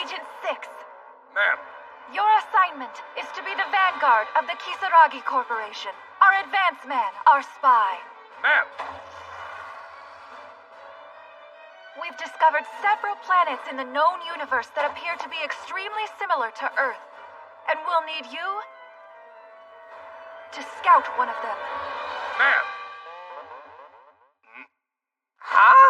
Agent 6. Ma'am. Your assignment is to be the vanguard of the Kisaragi Corporation. Our advance man, our spy. Ma'am. We've discovered several planets in the known universe that appear to be extremely similar to Earth. And we'll need you to scout one of them. Ma'am. Huh?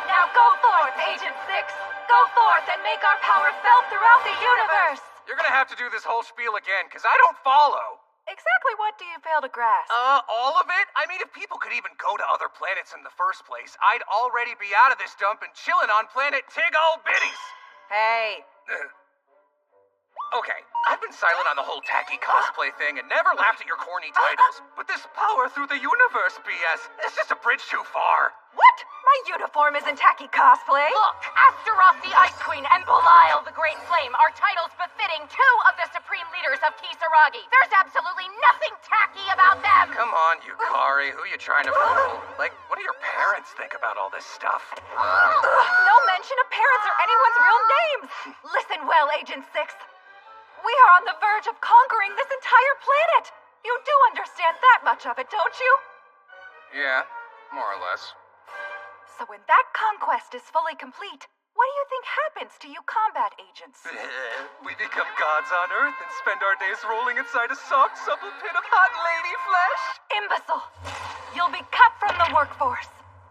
Now go forth, Agent 6! Go forth and make our power felt throughout the universe! You're gonna have to do this whole spiel again, because I don't follow. Exactly what do you fail to grasp? All of it? I mean, if people could even go to other planets in the first place, I'd already be out of this dump and chilling on planet Tig-O-Bitties. Hey. Okay, I've been silent on the whole tacky cosplay thing and never laughed at your corny titles, but this power through the universe BS is just a bridge too far. What? My uniform isn't tacky cosplay. Look, Astaroth the Ice Queen and Belial the Great Flame are titles befitting two of the supreme leaders of Kisaragi. There's absolutely nothing tacky about them! Come on, Yukari, who you trying to fool? Like, what do your parents think about all this stuff? No mention of parents or anyone's real names. Listen well, Agent 6. We are on the verge of conquering this entire planet. You do understand that much of it, don't you? Yeah, more or less. So when that conquest is fully complete, what do you think happens to you combat agents? We become gods on Earth and spend our days rolling inside a soft, supple pit of hot lady flesh? Imbecile! You'll be cut from the workforce.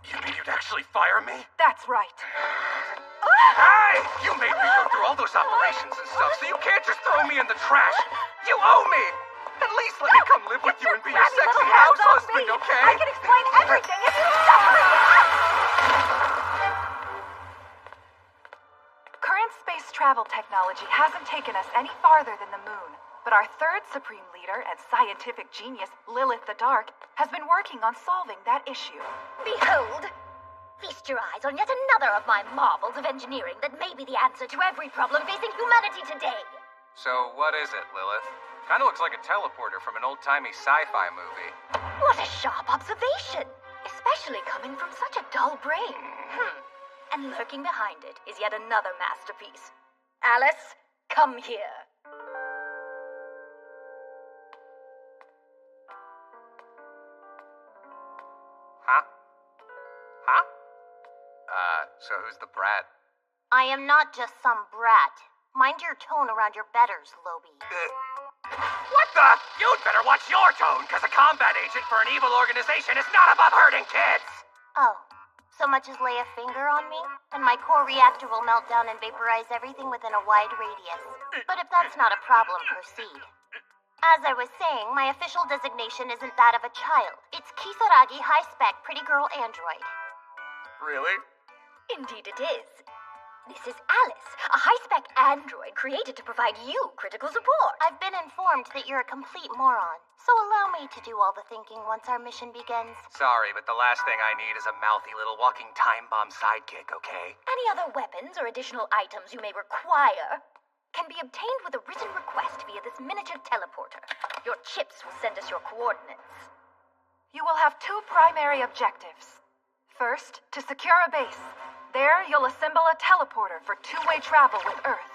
You mean you'd actually fire me? That's right. Hey! You made me go through all those operations and stuff, so you can't just throw me in the trash. You owe me! At least let me come live with you and be your sexy house husband, okay? I can explain everything if you stop me! Current space travel technology hasn't taken us any farther than the moon, but our third supreme leader and scientific genius, Lilith the Dark, has been working on solving that issue. Behold! Feast your eyes on yet another of my marvels of engineering that may be the answer to every problem facing humanity today. So what is it, Lilith? Kinda looks like a teleporter from an old-timey sci-fi movie. What a sharp observation! Especially coming from such a dull brain. And lurking behind it is yet another masterpiece. Alice, come here. Huh? Huh? So who's the brat? I am not just some brat. Mind your tone around your betters, Lobie. What the? You'd better watch your tone, because a combat agent for an evil organization is not above hurting kids! Oh, so much as lay a finger on me, and my core reactor will melt down and vaporize everything within a wide radius. But if that's not a problem, proceed. As I was saying, my official designation isn't that of a child. It's Kisaragi High-Spec Pretty Girl Android. Really? Indeed it is. This is Alice, a high-spec android created to provide you critical support. I've been informed that you're a complete moron, so allow me to do all the thinking once our mission begins. Sorry, but the last thing I need is a mouthy little walking time bomb sidekick, okay? Any other weapons or additional items you may require can be obtained with a written request via this miniature teleporter. Your chips will send us your coordinates. You will have two primary objectives. First, to secure a base. There, you'll assemble a teleporter for two-way travel with Earth.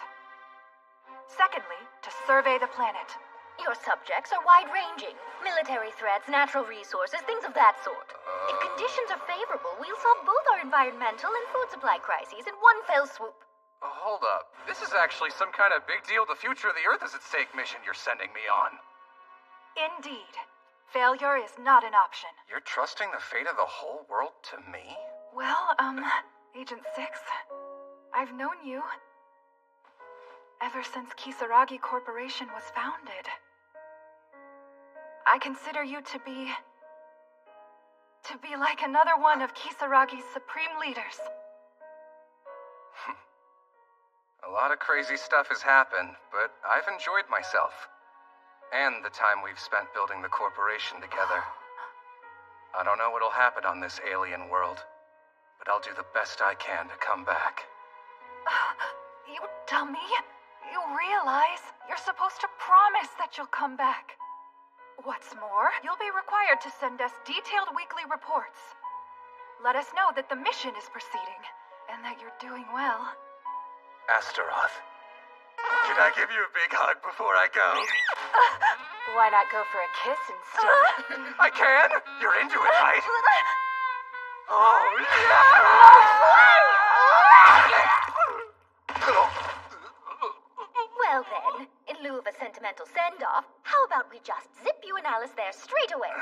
Secondly, to survey the planet. Your subjects are wide-ranging. Military threats, natural resources, things of that sort. If conditions are favorable, we'll solve both our environmental and food supply crises in one fell swoop. Hold up. This is actually some kind of big deal the future of the Earth is at stake mission you're sending me on. Indeed. Failure is not an option. You're trusting the fate of the whole world to me? Well, Agent 6, I've known you ever since Kisaragi Corporation was founded. I consider you to be like another one of Kisaragi's supreme leaders. A lot of crazy stuff has happened, but I've enjoyed myself. And the time we've spent building the corporation together. I don't know what'll happen on this alien world, but I'll do the best I can to come back. You dummy. You realize you're supposed to promise that you'll come back. What's more, you'll be required to send us detailed weekly reports. Let us know that the mission is proceeding, and that you're doing well. Astaroth. Can I give you a big hug before I go? Why not go for a kiss instead? I can? You're into it, right? Oh, Well then, in lieu of a sentimental send-off, how about we just zip you and Alice there straight away?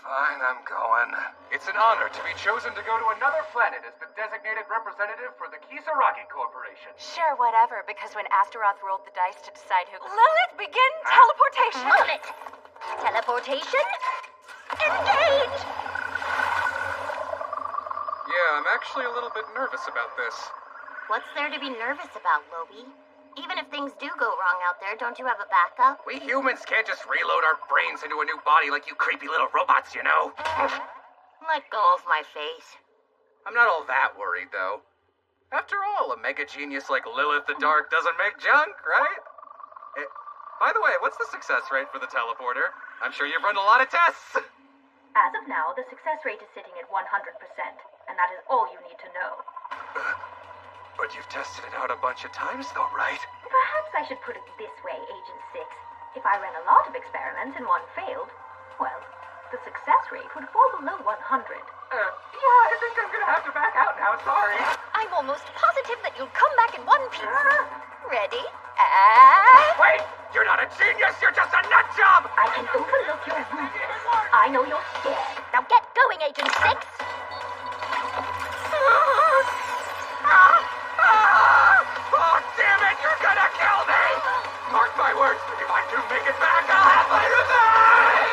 Fine, I'm going. It's an honor to be chosen to go to another planet as the designated representative for the Kisaragi Corporation. Sure, whatever, because when Astaroth rolled the dice to decide who... Lilith, begin teleportation! Movement! Teleportation? Engage! Yeah, I'm actually a little bit nervous about this. What's there to be nervous about, Lobi? Even if things do go wrong out there, don't you have a backup? We humans can't just reload our brains into a new body like you creepy little robots, you know? Let go of my face. I'm not all that worried, though. After all, a mega genius like Lilith the Dark doesn't make junk, right? By the way, what's the success rate for the teleporter? I'm sure you've run a lot of tests. As of now, the success rate is sitting at 100%, and that is all you need to know. But you've tested it out a bunch of times, though, right? Perhaps I should put it this way, Agent 6. If I ran a lot of experiments and one failed, well, the success rate would fall below 100. Yeah, I think I'm gonna have to back out now, sorry. I'm almost positive that you'll come back in one piece. Ready? And... Wait! You're not a genius, you're just a nut job! I can overlook your rudeness. I know you're scared. Now get going, Agent 6! Oh, damn it! You're gonna kill me! Mark my words, if I do make it back, I'll have my revenge!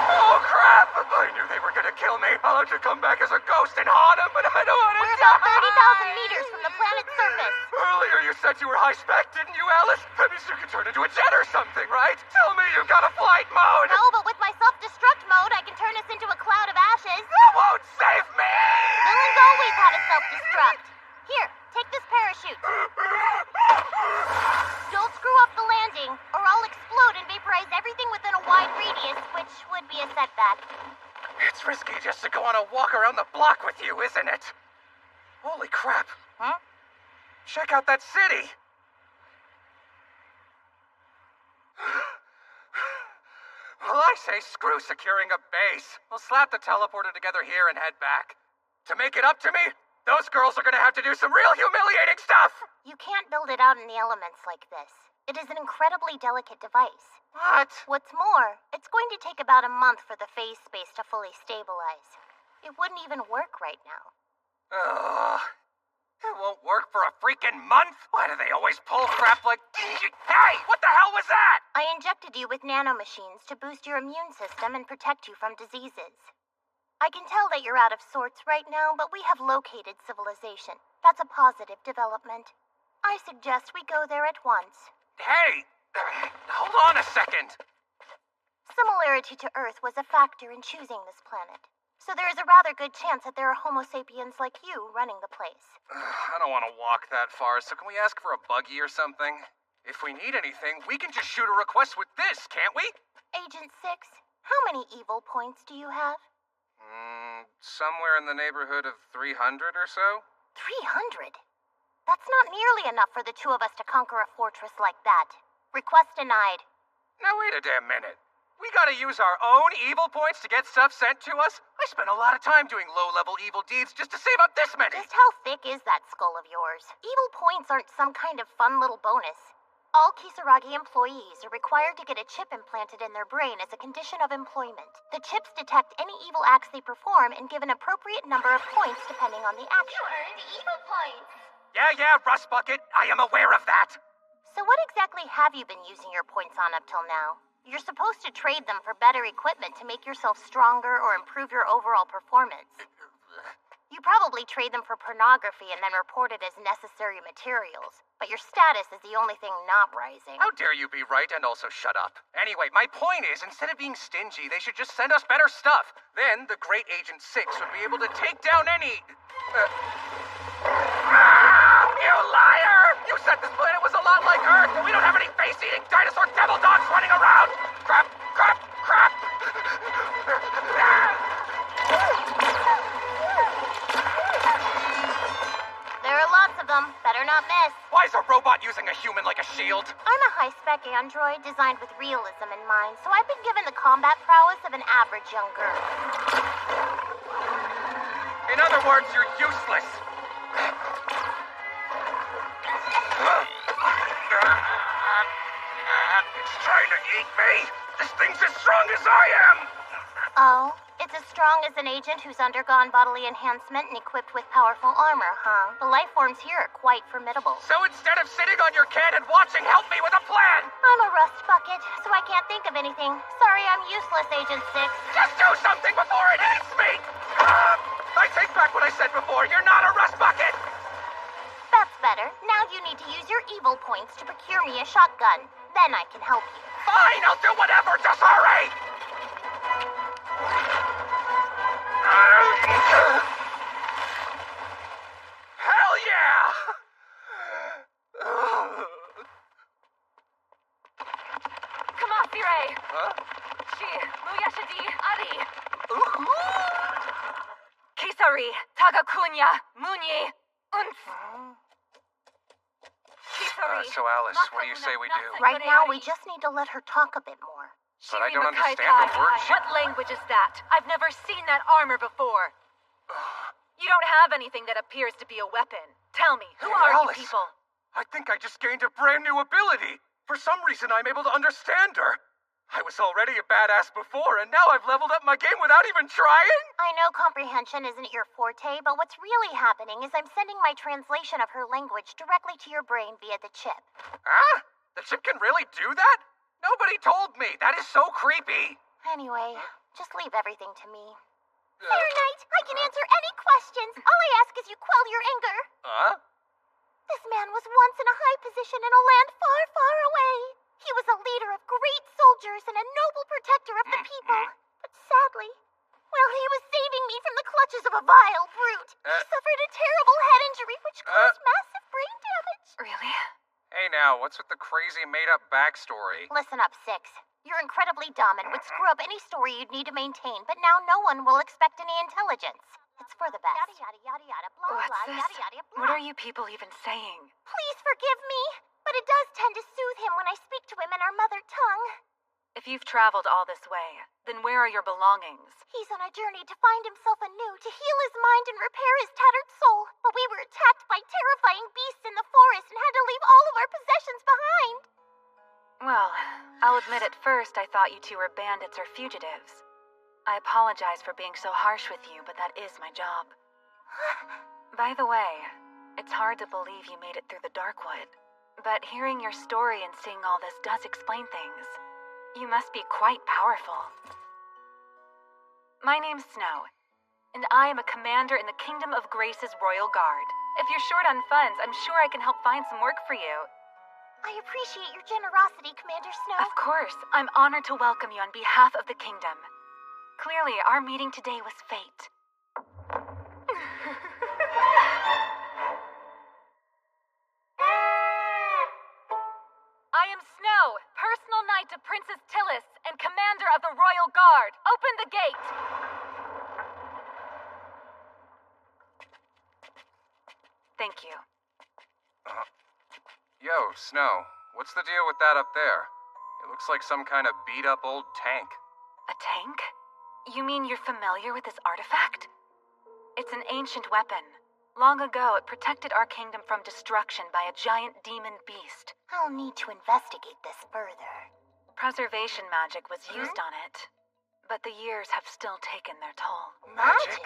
Oh, crap! I knew they were gonna kill me. I'll have to come back as a ghost and haunt them, but I don't want to We're about 30,000 meters from the planet's surface. Earlier you said you were high-spec, didn't you, Alice? That means you can turn into a jet or something, right? Tell me you've got a flight mode! No, but with my self-destruct mode, I can turn us into a cloud of ashes. That won't save me! Villains always had a self-destruct. Here, take this parachute. Don't screw up the landing, or I'll explode and vaporize everything within a wide radius, which would be a setback. It's risky just to go on a walk around the block with you, isn't it? Holy crap. Huh? Check out that city! Well, I say screw securing a base. We'll slap the teleporter together here and head back. To make it up to me, those girls are gonna have to do some real humiliating stuff! You can't build it out in the elements like this. It is an incredibly delicate device. What? What's more, it's going to take about a month for the phase space to fully stabilize. It wouldn't even work right now. Ugh. It won't work for a freaking month? Why do they always pull crap like... Hey! What the hell was that? I injected you with nanomachines to boost your immune system and protect you from diseases. I can tell that you're out of sorts right now, but we have located civilization. That's a positive development. I suggest we go there at once. Hey! Hold on a second. Similarity to Earth was a factor in choosing this planet. So there is a rather good chance that there are Homo sapiens like you running the place. I don't want to walk that far, so can we ask for a buggy or something? If we need anything, we can just shoot a request with this, can't we? Agent 6, how many evil points do you have? Somewhere in the neighborhood of 300 or so. 300? That's not nearly enough for the two of us to conquer a fortress like that. Request denied. Now wait a damn minute. We gotta use our own evil points to get stuff sent to us? I spent a lot of time doing low-level evil deeds just to save up this many! Just how thick is that skull of yours? Evil points aren't some kind of fun little bonus. All Kisaragi employees are required to get a chip implanted in their brain as a condition of employment. The chips detect any evil acts they perform and give an appropriate number of points depending on the action. You earned evil points. Yeah, Rust Bucket. I am aware of that. So what exactly have you been using your points on up till now? You're supposed to trade them for better equipment to make yourself stronger or improve your overall performance. You probably trade them for pornography and then report it as necessary materials. But your status is the only thing not rising. How dare you be right and also shut up? Anyway, my point is, instead of being stingy, they should just send us better stuff. Then the great Agent 6 would be able to take down any... You liar! You said this planet was a lot like them. Better not miss. Why is a robot using a human like a shield? I'm a high-spec android designed with realism in mind, so I've been given the combat prowess of an average young girl. In other words, you're useless. It's trying to eat me. This thing's as strong as I am. Oh, it's as strong as an agent who's undergone bodily enhancement and equipped with powerful armor, huh? The life forms here are quite formidable. So instead of sitting on your cannon watching, help me with a plan. I'm a rust bucket, so I can't think of anything. Sorry, I'm useless, Agent 6. Just do something before it eats me. I take back what I said before. You're not a rust bucket. That's better. Now you need to use your evil points to procure me a shotgun. Then I can help you. Fine, I'll do whatever. Just hurry. Hell yeah! Come on, Fire! Huh? Shi, Muyashidi, Ari! Kisari, Tagakunya, Munyi, Unf! Kisari. So Alice, what do you say we do? Right now, we just need to let her talk a bit more. But I don't understand the words. What language is that? I've never seen that armor before. You don't have anything that appears to be a weapon. Tell me, who Hey, are Alice. you people? I think I just gained a brand new ability. For some reason, I'm able to understand her. I was already a badass before, and now I've leveled up my game without even trying? I know comprehension isn't your forte, but what's really happening is I'm sending my translation of her language directly to your brain via the chip. Huh? The chip can really do that? Nobody told me. That is so creepy. Anyway, just leave everything to me. Fair Knight, I can answer any questions. All I ask is you quell your anger. Huh? This man was once in a high position in a land far, far away. He was a leader of great soldiers and a noble protector of the people. But sadly, well, he was saving me from the clutches of a vile brute. He suffered a terrible head injury which caused massive brain damage. Really? Hey now, what's with the crazy made-up backstory? Listen up, 6. You're incredibly dumb and would screw up any story you'd need to maintain, but now no one will expect any intelligence. It's for the best. Yada yada yada yada blah What's blah this? yada yada blah. What are you people even saying? Please forgive me, but it does tend to soothe him when I speak to him in our mother tongue. If you've traveled all this way, then where are your belongings? He's on a journey to find himself anew, to heal his mind and repair his tattered soul. But we were attacked by terrifying beasts in the forest and had to leave all of our possessions behind. Well, I'll admit at first I thought you two were bandits or fugitives. I apologize for being so harsh with you, but that is my job. By the way, it's hard to believe you made it through the Darkwood. But hearing your story and seeing all this does explain things. You must be quite powerful. My name's Snow, and I am a commander in the Kingdom of Grace's Royal Guard. If you're short on funds, I'm sure I can help find some work for you. I appreciate your generosity, Commander Snow. Of course, I'm honored to welcome you on behalf of the kingdom. Clearly, our meeting today was fate. I am Snow, personal knight to Princess Tillis and commander of the Royal Guard. Open the gate! Thank you. Yo, Snow, what's the deal with that up there? It looks like some kind of beat-up old tank. A tank? You mean you're familiar with this artifact? It's an ancient weapon. Long ago, it protected our kingdom from destruction by a giant demon beast. I'll need to investigate this further. Preservation magic was used on it, but the years have still taken their toll. Magic?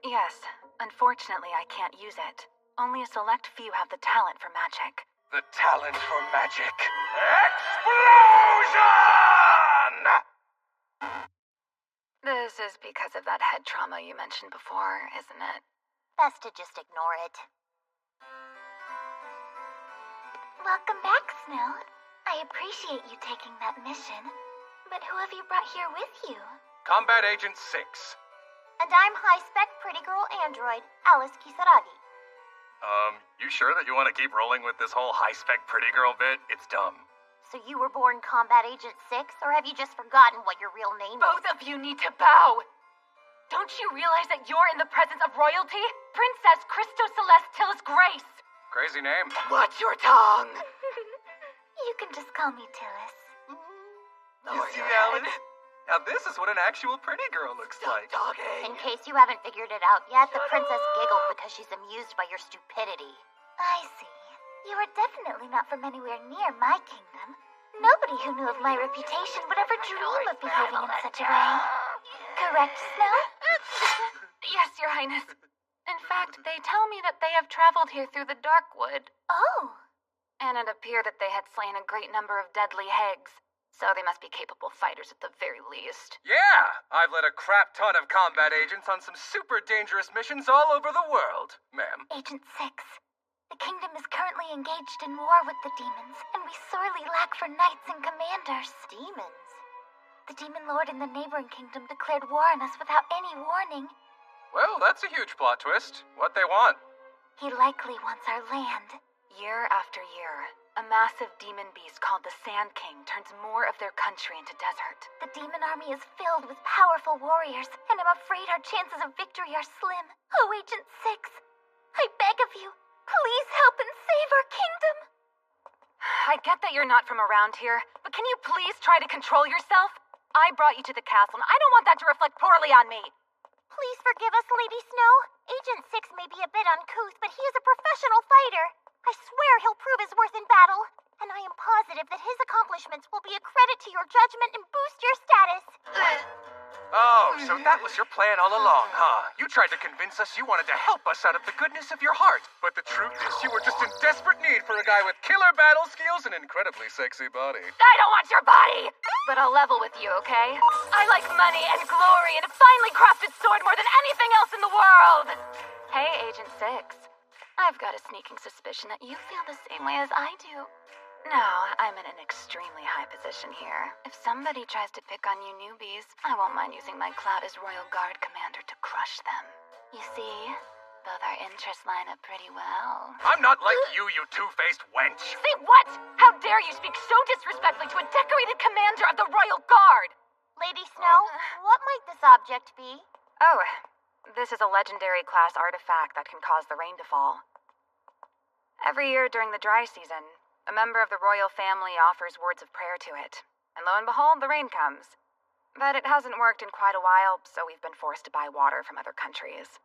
Yes, unfortunately I can't use it. Only a select few have the talent for magic. The talent for magic. Explosion! This is because of that head trauma you mentioned before, isn't it? Best to just ignore it. Welcome back, Snow. I appreciate you taking that mission. But who have you brought here with you? Combat Agent 6. And I'm high-spec pretty girl android, Alice Kisaragi. You sure that you want to keep rolling with this whole high-spec pretty girl bit? It's dumb. So you were born Combat Agent 6, or have you just forgotten what your real name is? Both of you need to bow! Don't you realize that you're in the presence of royalty? Princess Christo Celeste Tillis Grace! Crazy name. Watch your tongue! You can just call me Tillis. You see, Alice? Now this is what an actual pretty girl looks like. In case you haven't figured it out yet, the princess giggled because she's amused by your stupidity. I see. You are definitely not from anywhere near my kingdom. Nobody who knew of my reputation would ever dream of behaving in such a way. Correct, Snow? Yes, Your Highness. In fact, they tell me that they have traveled here through the Darkwood. Oh. And it appeared that they had slain a great number of deadly hags. So they must be capable fighters at the very least. Yeah! I've led a crap ton of combat agents on some super dangerous missions all over the world, ma'am. Agent 6. The kingdom is currently engaged in war with the demons, and we sorely lack for knights and commanders. Demons? The demon lord in the neighboring kingdom declared war on us without any warning. Well, that's a huge plot twist. What they want? He likely wants our land. Year after year, a massive demon beast called the Sand King turns more of their country into desert. The demon army is filled with powerful warriors, and I'm afraid our chances of victory are slim. Oh, Agent 6, I beg of you, please help and save our kingdom. I get that you're not from around here, but can you please try to control yourself? I brought you to the castle, and I don't want that to reflect poorly on me. Please forgive us, Lady Snow. Agent 6 may be a bit uncouth, but he is a professional fighter. I swear he'll prove his worth in battle, and I am positive that his accomplishments will be a credit to your judgment and boost your status. Oh, so that was your plan all along, huh? You tried to convince us you wanted to help us out of the goodness of your heart. But the truth is you were just in desperate need for a guy with killer battle skills and an incredibly sexy body. I don't want your body! But I'll level with you, okay? I like money and glory and a finely crafted sword more than anything else in the world! Hey, Agent 6. I've got a sneaking suspicion that you feel the same way as I do. Now, I'm in an extremely high position here. If somebody tries to pick on you newbies, I won't mind using my clout as Royal Guard Commander to crush them. You see, both our interests line up pretty well. I'm not like you two-faced wench. Say what? How dare you speak so disrespectfully to a decorated commander of the Royal Guard? Lady Snow, what might this object be? Oh, this is a legendary class artifact that can cause the rain to fall. Every year during the dry season, a member of the royal family offers words of prayer to it, and lo and behold, the rain comes. But it hasn't worked in quite a while, so we've been forced to buy water from other countries.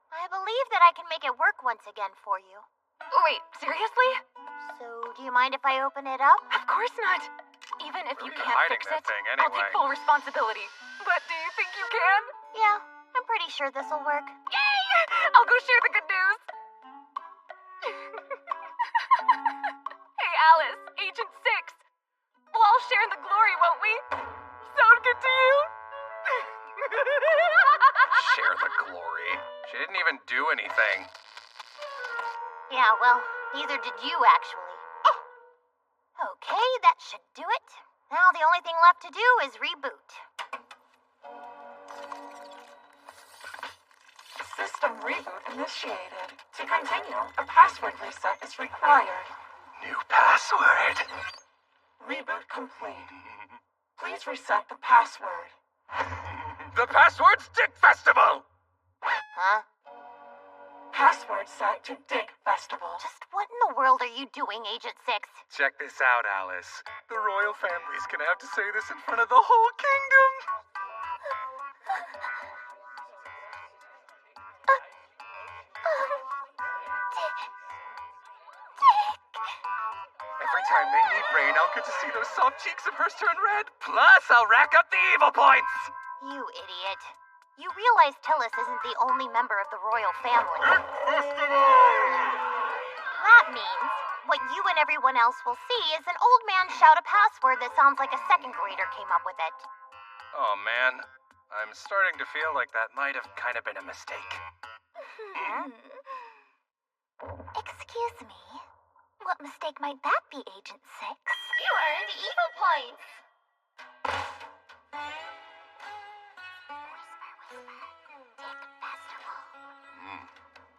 I believe that I can make it work once again for you. Wait, seriously? So, do you mind if I open it up? Of course not. Even if you We're can't hiding fix that it, thing I'll anyway. take full responsibility. But do you think you can? Yeah, I'm pretty sure this'll work. Yay! I'll go share the good news. Hey, Alice, Agent 6. We'll all share in the glory, won't we? Sound good to you? Share the glory. She didn't even do anything. Yeah, well, neither did you, actually. Okay, that should do it. Now the only thing left to do is reboot. System reboot initiated. To continue, a password reset is required. New password. Reboot complete. Please reset the password. The password's Dick Festival! Huh? Password set to Dick Festival. Just what in the world are you doing, Agent 6? Check this out, Alice. The royal family's gonna have to say this in front of the whole kingdom. Every time they need rain, I'll get to see those soft cheeks of hers turn red. Plus, I'll rack up the evil points. You idiot. You realize Tillis isn't the only member of the royal family. That means what you and everyone else will see is an old man shout a password that sounds like a second grader came up with it. Oh, man. I'm starting to feel like that might have kind of been a mistake. Excuse me. What mistake might that be, Agent 6? You earned evil points.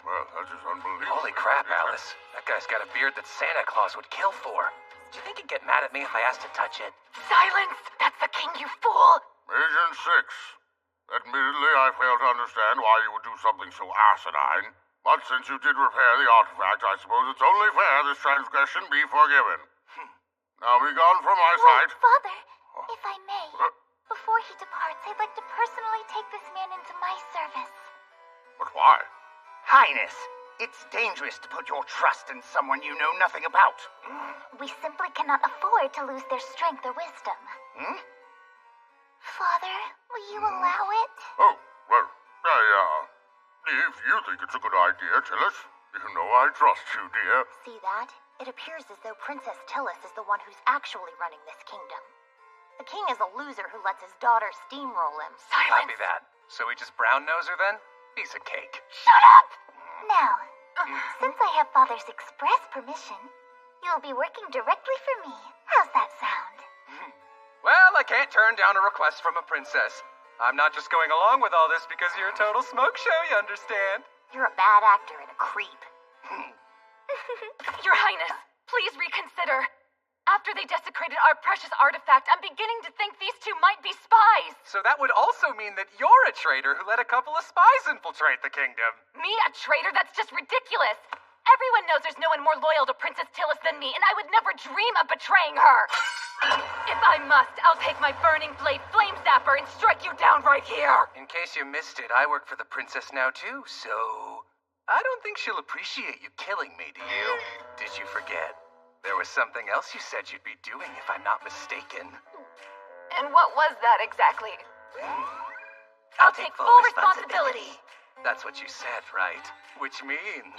Well, that is unbelievable. Holy crap, Alice. That guy's got a beard that Santa Claus would kill for. Do you think he'd get mad at me if I asked to touch it? Silence! That's the king, you fool! Agent 6. Admittedly, I fail to understand why you would do something so asinine. But since you did repair the artifact, I suppose it's only fair this transgression be forgiven. Now be gone from my sight. Father, if I may, before he departs, I'd like to personally take this man into my service. But why? Highness, it's dangerous to put your trust in someone you know nothing about. We simply cannot afford to lose their strength or wisdom. Father, will you allow it? Oh, well, if you think it's a good idea, Tillis, you know I trust you, dear. See that? It appears as though Princess Tillis is the one who's actually running this kingdom. The king is a loser who lets his daughter steamroll him. Copy that. So we just brown-nose her then? Piece of cake. Shut up! Now, since I have Father's express permission, you'll be working directly for me. How's that sound? Well, I can't turn down a request from a princess. I'm not just going along with all this because you're a total smoke show, you understand? You're a bad actor and a creep. Your Highness, please reconsider. After they desecrated our precious artifact, I'm beginning to think these two might be spies. So that would also mean that you're a traitor who let a couple of spies infiltrate the kingdom. Me, a traitor? That's just ridiculous. Everyone knows there's no one more loyal to Princess Tillis than me, and I would never dream of betraying her. If I must, I'll take my burning blade flame zapper and strike you down right here. In case you missed it, I work for the princess now too, so I don't think she'll appreciate you killing me, do you? Did you forget? There was something else you said you'd be doing, if I'm not mistaken. And what was that exactly? I'll take full responsibility. That's what you said, right? Which means...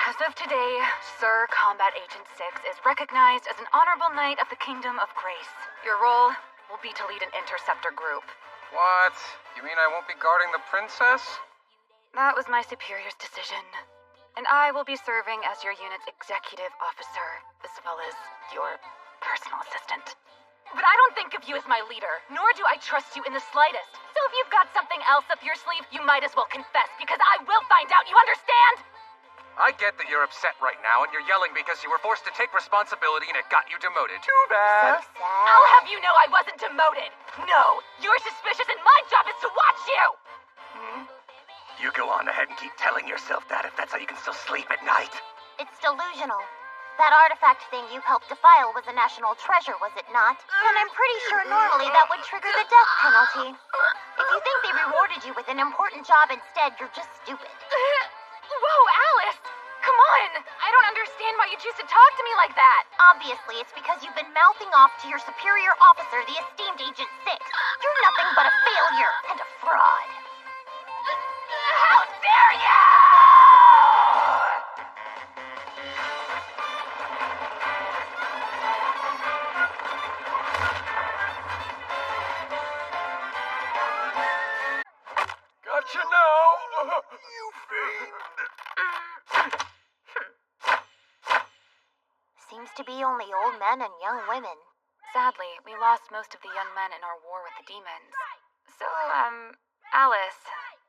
As of today, Sir Combat Agent 6 is recognized as an honorable knight of the Kingdom of Grace. Your role will be to lead an interceptor group. What? You mean I won't be guarding the princess? That was my superior's decision. And I will be serving as your unit's executive officer, as well as your personal assistant. But I don't think of you as my leader, nor do I trust you in the slightest. So if you've got something else up your sleeve, you might as well confess, because I will find out, you understand? I get that you're upset right now, and you're yelling because you were forced to take responsibility and it got you demoted. Too bad. So sad. I'll have you know I wasn't demoted. No, you're suspicious and my job is to watch you. You go on ahead and keep telling yourself that if that's how you can still sleep at night. It's delusional. That artifact thing you helped defile was a national treasure, was it not? And I'm pretty sure normally that would trigger the death penalty. If you think they rewarded you with an important job instead, you're just stupid. Whoa, Alice! Come on! I don't understand why you choose to talk to me like that. Obviously, it's because you've been mouthing off to your superior officer, the esteemed Agent 6. You're nothing but a failure and a fraud. How dare you! Gotcha now! You fiend! Seems to be only old men and young women. Sadly, we lost most of the young men in our war with the demons. So, Alice,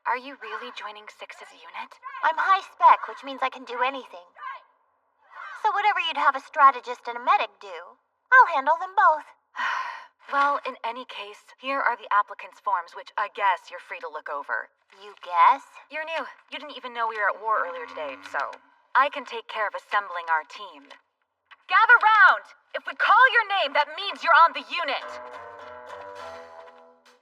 are you really joining Six's unit? I'm high spec, which means I can do anything. So whatever you'd have a strategist and a medic do, I'll handle them both. Well, in any case, here are the applicant's forms, which I guess you're free to look over. You guess? You're new. You didn't even know we were at war earlier today, so I can take care of assembling our team. Gather round! If we call your name, that means you're on the unit!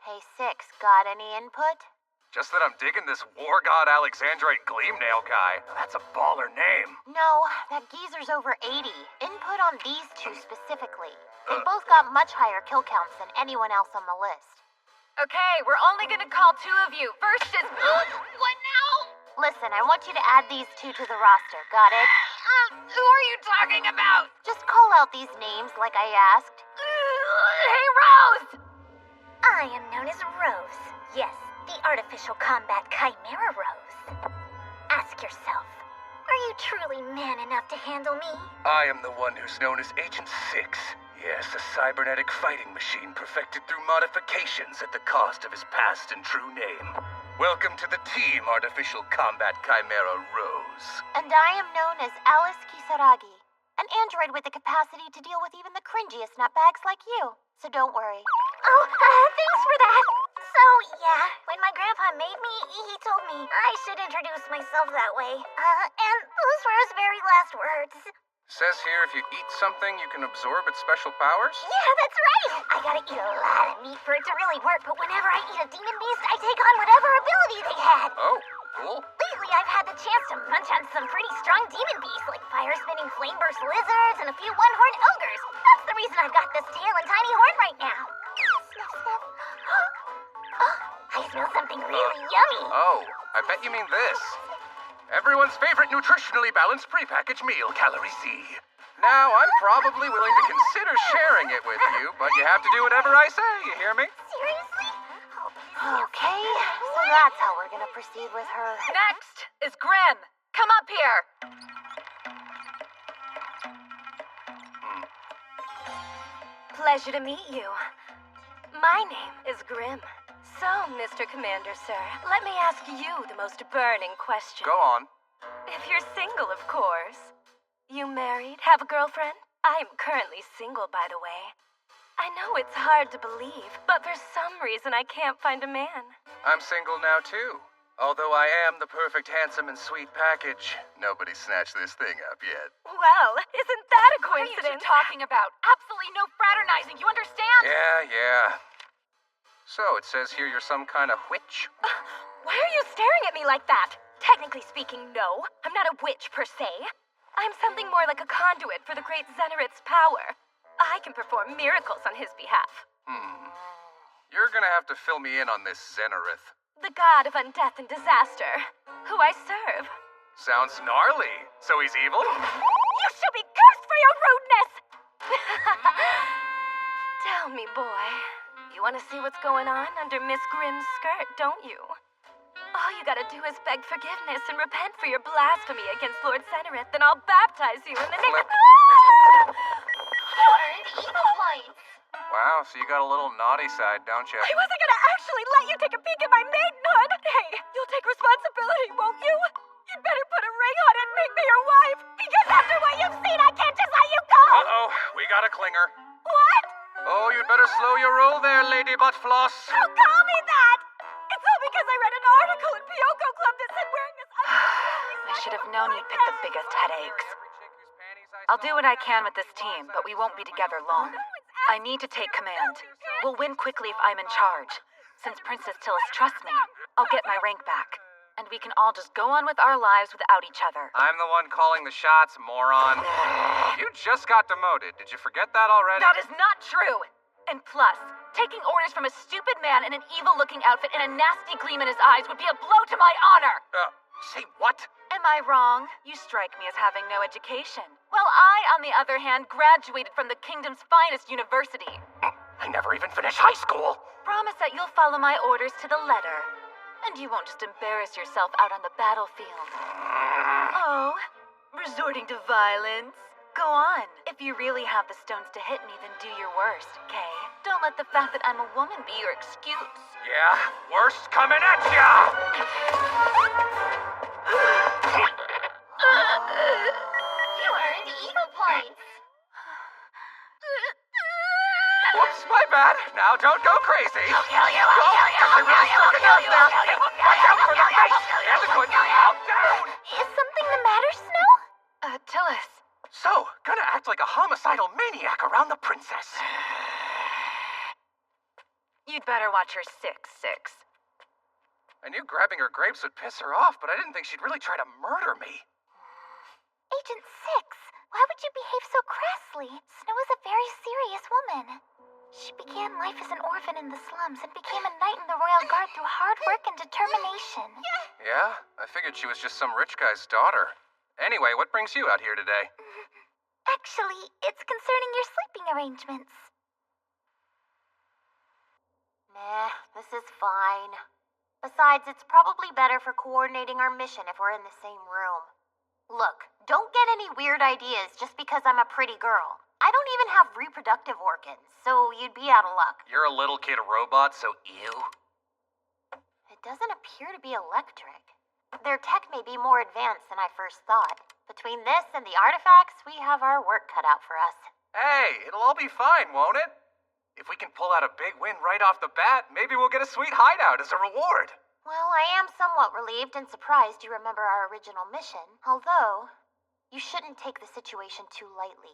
Hey, 6, got any input? Just that I'm digging this war god Alexandrite Gleamnail guy. That's a baller name. No, that geezer's over 80. Input on these two specifically. They both got much higher kill counts than anyone else on the list. Okay, we're only gonna call 2 of you. First is... What now? Listen, I want you to add these 2 to the roster, got it? Who are you talking about? Just call out these names like I asked. Hey, Rose! I am known as Rose. Yes, the artificial combat chimera Rose. Ask yourself, are you truly man enough to handle me? I am the one who's known as Agent 6. Yes, a cybernetic fighting machine perfected through modifications at the cost of his past and true name. Welcome to the team, Artificial Combat Chimera Rose. news. And I am known as Alice Kisaragi, an android with the capacity to deal with even the cringiest nutbags like you. So don't worry. Oh, thanks for that. So, yeah, when my grandpa made me, he told me I should introduce myself that way. And those were his very last words. Says here if you eat something, you can absorb its special powers? Yeah, that's right. I gotta eat a lot of meat for it to really work, but whenever I eat a demon beast, I take on whatever ability they had. Oh, cool. Lately, I've had the chance to munch on some pretty strong demon beasts, like fire-spinning flame burst lizards and a few one-horned ogres. That's the reason I've got this tail and tiny horn right now. Sniff, sniff. Oh, I smell something really yummy. Oh, I bet you mean this. Everyone's favorite nutritionally balanced prepackaged meal, Calorie Z. Now, I'm probably willing to consider sharing it with you, but you have to do whatever I say, you hear me? Seriously? Okay, so that's how we're gonna proceed with her. Next is Grim. Come up here. Pleasure to meet you. My name is Grim. So, Mr. Commander, sir, let me ask you the most burning question. Go on. If you're single, of course. You married? Have a girlfriend? I'm currently single, by the way. I know it's hard to believe, but for some reason I can't find a man. I'm single now, too. Although I am the perfect, handsome, and sweet package, nobody snatched this thing up yet. Well, isn't that a What are you two coincidence? talking about? Absolutely no fraternizing, you understand? Yeah. So, it says here you're some kind of witch? Why are you staring at me like that? Technically speaking, no. I'm not a witch per se. I'm something more like a conduit for the great Zenerith's power. I can perform miracles on his behalf. You're gonna have to fill me in on this Zenerith. The god of undeath and disaster, who I serve. Sounds gnarly. So he's evil? You should be cursed for your rudeness! Tell me, boy, you want to see what's going on under Miss Grimm's skirt, don't you? All you gotta do is beg forgiveness and repent for your blasphemy against Lord Zenerith, then I'll baptize you in the name of... You earned evil points. Wow, so you got a little naughty side, don't you? I wasn't gonna actually let you take a peek at my maidenhood! Hey, you'll take responsibility, won't you? You'd better put a ring on it and make me your wife, because after what you've seen, I can't just let you go! Uh-oh, we got a clinger. What? Oh, you'd better slow your roll there, Lady Buttfloss. Don't call me that! It's all because I read an article in Pyoko Club that said wearing this... I should have known you'd pick the biggest headaches. I'll do what I can with this team, but we won't be together long. I need to take command. We'll win quickly if I'm in charge. Since Princess Tillis trusts me, I'll get my rank back. And we can all just go on with our lives without each other. I'm the one calling the shots, moron. You just got demoted. Did you forget that already? That is not true! And plus, taking orders from a stupid man in an evil-looking outfit and a nasty gleam in his eyes would be a blow to my honor! Say what? Am I wrong? You strike me as having no education. Well, I, on the other hand, graduated from the kingdom's finest university. I never even finished high school. Promise that you'll follow my orders to the letter. And you won't just embarrass yourself out on the battlefield. Oh, resorting to violence? Go on. If you really have the stones to hit me, then do your worst, Kay. Don't let the fact that I'm a woman be your excuse. Yeah, worst coming at ya! You earned evil points. Whoops, my bad. Now don't go crazy. I'll kill you, I'll kill you, I'll kill you, I'll kill you, I'll kill you. Watch out for the face and the good. Now down! Is something the matter, Snow? Tillis. So, gonna act like a homicidal maniac around the princess. You'd better watch her 6'6". I knew grabbing her grapes would piss her off, but I didn't think she'd really try to murder me. Agent 6, why would you behave so crassly? Snow is a very serious woman. She began life as an orphan in the slums and became a knight in the Royal Guard through hard work and determination. Yeah? I figured she was just some rich guy's daughter. Anyway, what brings you out here today? Actually, it's concerning your sleeping arrangements. Nah, this is fine. Besides, it's probably better for coordinating our mission if we're in the same room. Look, don't get any weird ideas just because I'm a pretty girl. I don't even have reproductive organs, so you'd be out of luck. You're a little kid robot, so ew. It doesn't appear to be electric. Their tech may be more advanced than I first thought. Between this and the artifacts, we have our work cut out for us. Hey, it'll all be fine, won't it? If we can pull out a big win right off the bat, maybe we'll get a sweet hideout as a reward. Well, I am somewhat relieved and surprised you remember our original mission, although you shouldn't take the situation too lightly.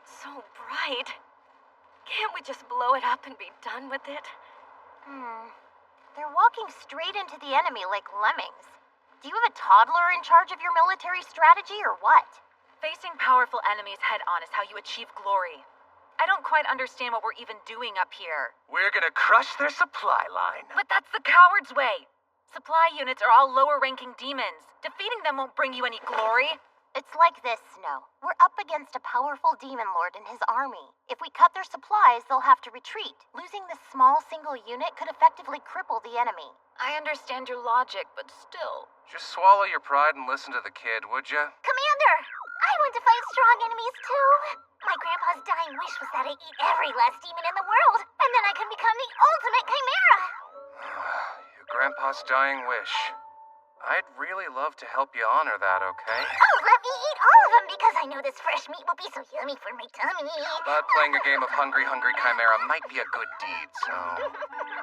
So bright. Can't we just blow it up and be done with it? They're walking straight into the enemy like lemmings. Do you have a toddler in charge of your military strategy or what? Facing powerful enemies head-on is how you achieve glory. I don't quite understand what we're even doing up here. We're gonna crush their supply line. But that's the coward's way. Supply units are all lower-ranking demons. Defeating them won't bring you any glory. It's like this, Snow. We're up against a powerful demon lord and his army. If we cut their supplies, they'll have to retreat. Losing this small single unit could effectively cripple the enemy. I understand your logic, but still. Just swallow your pride and listen to the kid, would ya? Commander, I want to fight strong enemies too. My grandpa's dying wish was that I eat every last demon in the world, and then I can become the ultimate chimera. Your grandpa's dying wish. I'd really love to help you honor that, okay? Oh, let me eat all of them because I know this fresh meat will be so yummy for my tummy. But playing a game of Hungry Hungry Chimera might be a good deed, so...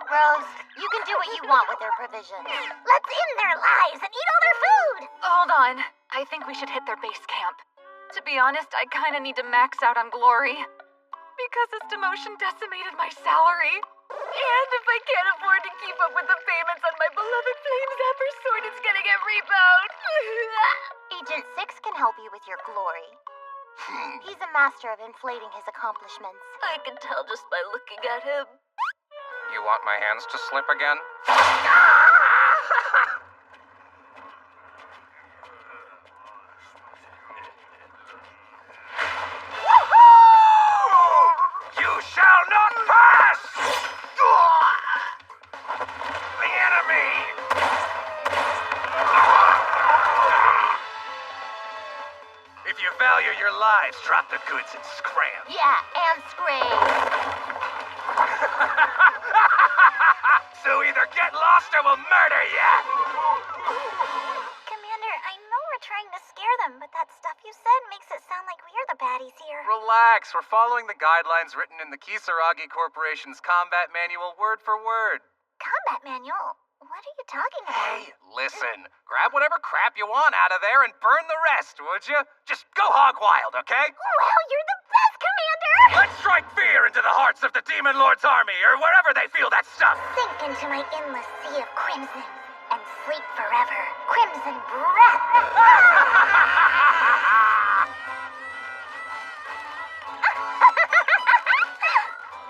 Rose, you can do what you want with their provisions. Let's end their lives and eat all their food. Hold on. I think we should hit their base camp. To be honest, I kinda need to max out on glory. Because this demotion decimated my salary. And if I can't afford to keep up with the payments on my beloved Flame Zapper sword, it's gonna get repoed. Agent 6 can help you with your glory. He's a master of inflating his accomplishments. I can tell just by looking at him. You want my hands to slip again? You shall not pass! The enemy! If you value your lives, drop the goods and scram. Yeah, and scrape. So either get lost or we'll murder ya! Commander, I know we're trying to scare them, but that stuff you said makes it sound like we're the baddies here. Relax, we're following the guidelines written in the Kisaragi Corporation's combat manual word for word. Combat manual? What are you talking about? Hey, listen. Grab whatever crap you want out of there and burn the rest, would you? Just go hog wild, okay? Wow, you're the best, Commander! Let's strike fear into the hearts of the Demon Lord's army, or wherever they feel that stuff. Sink into my endless sea of crimson and sleep forever. Crimson breath!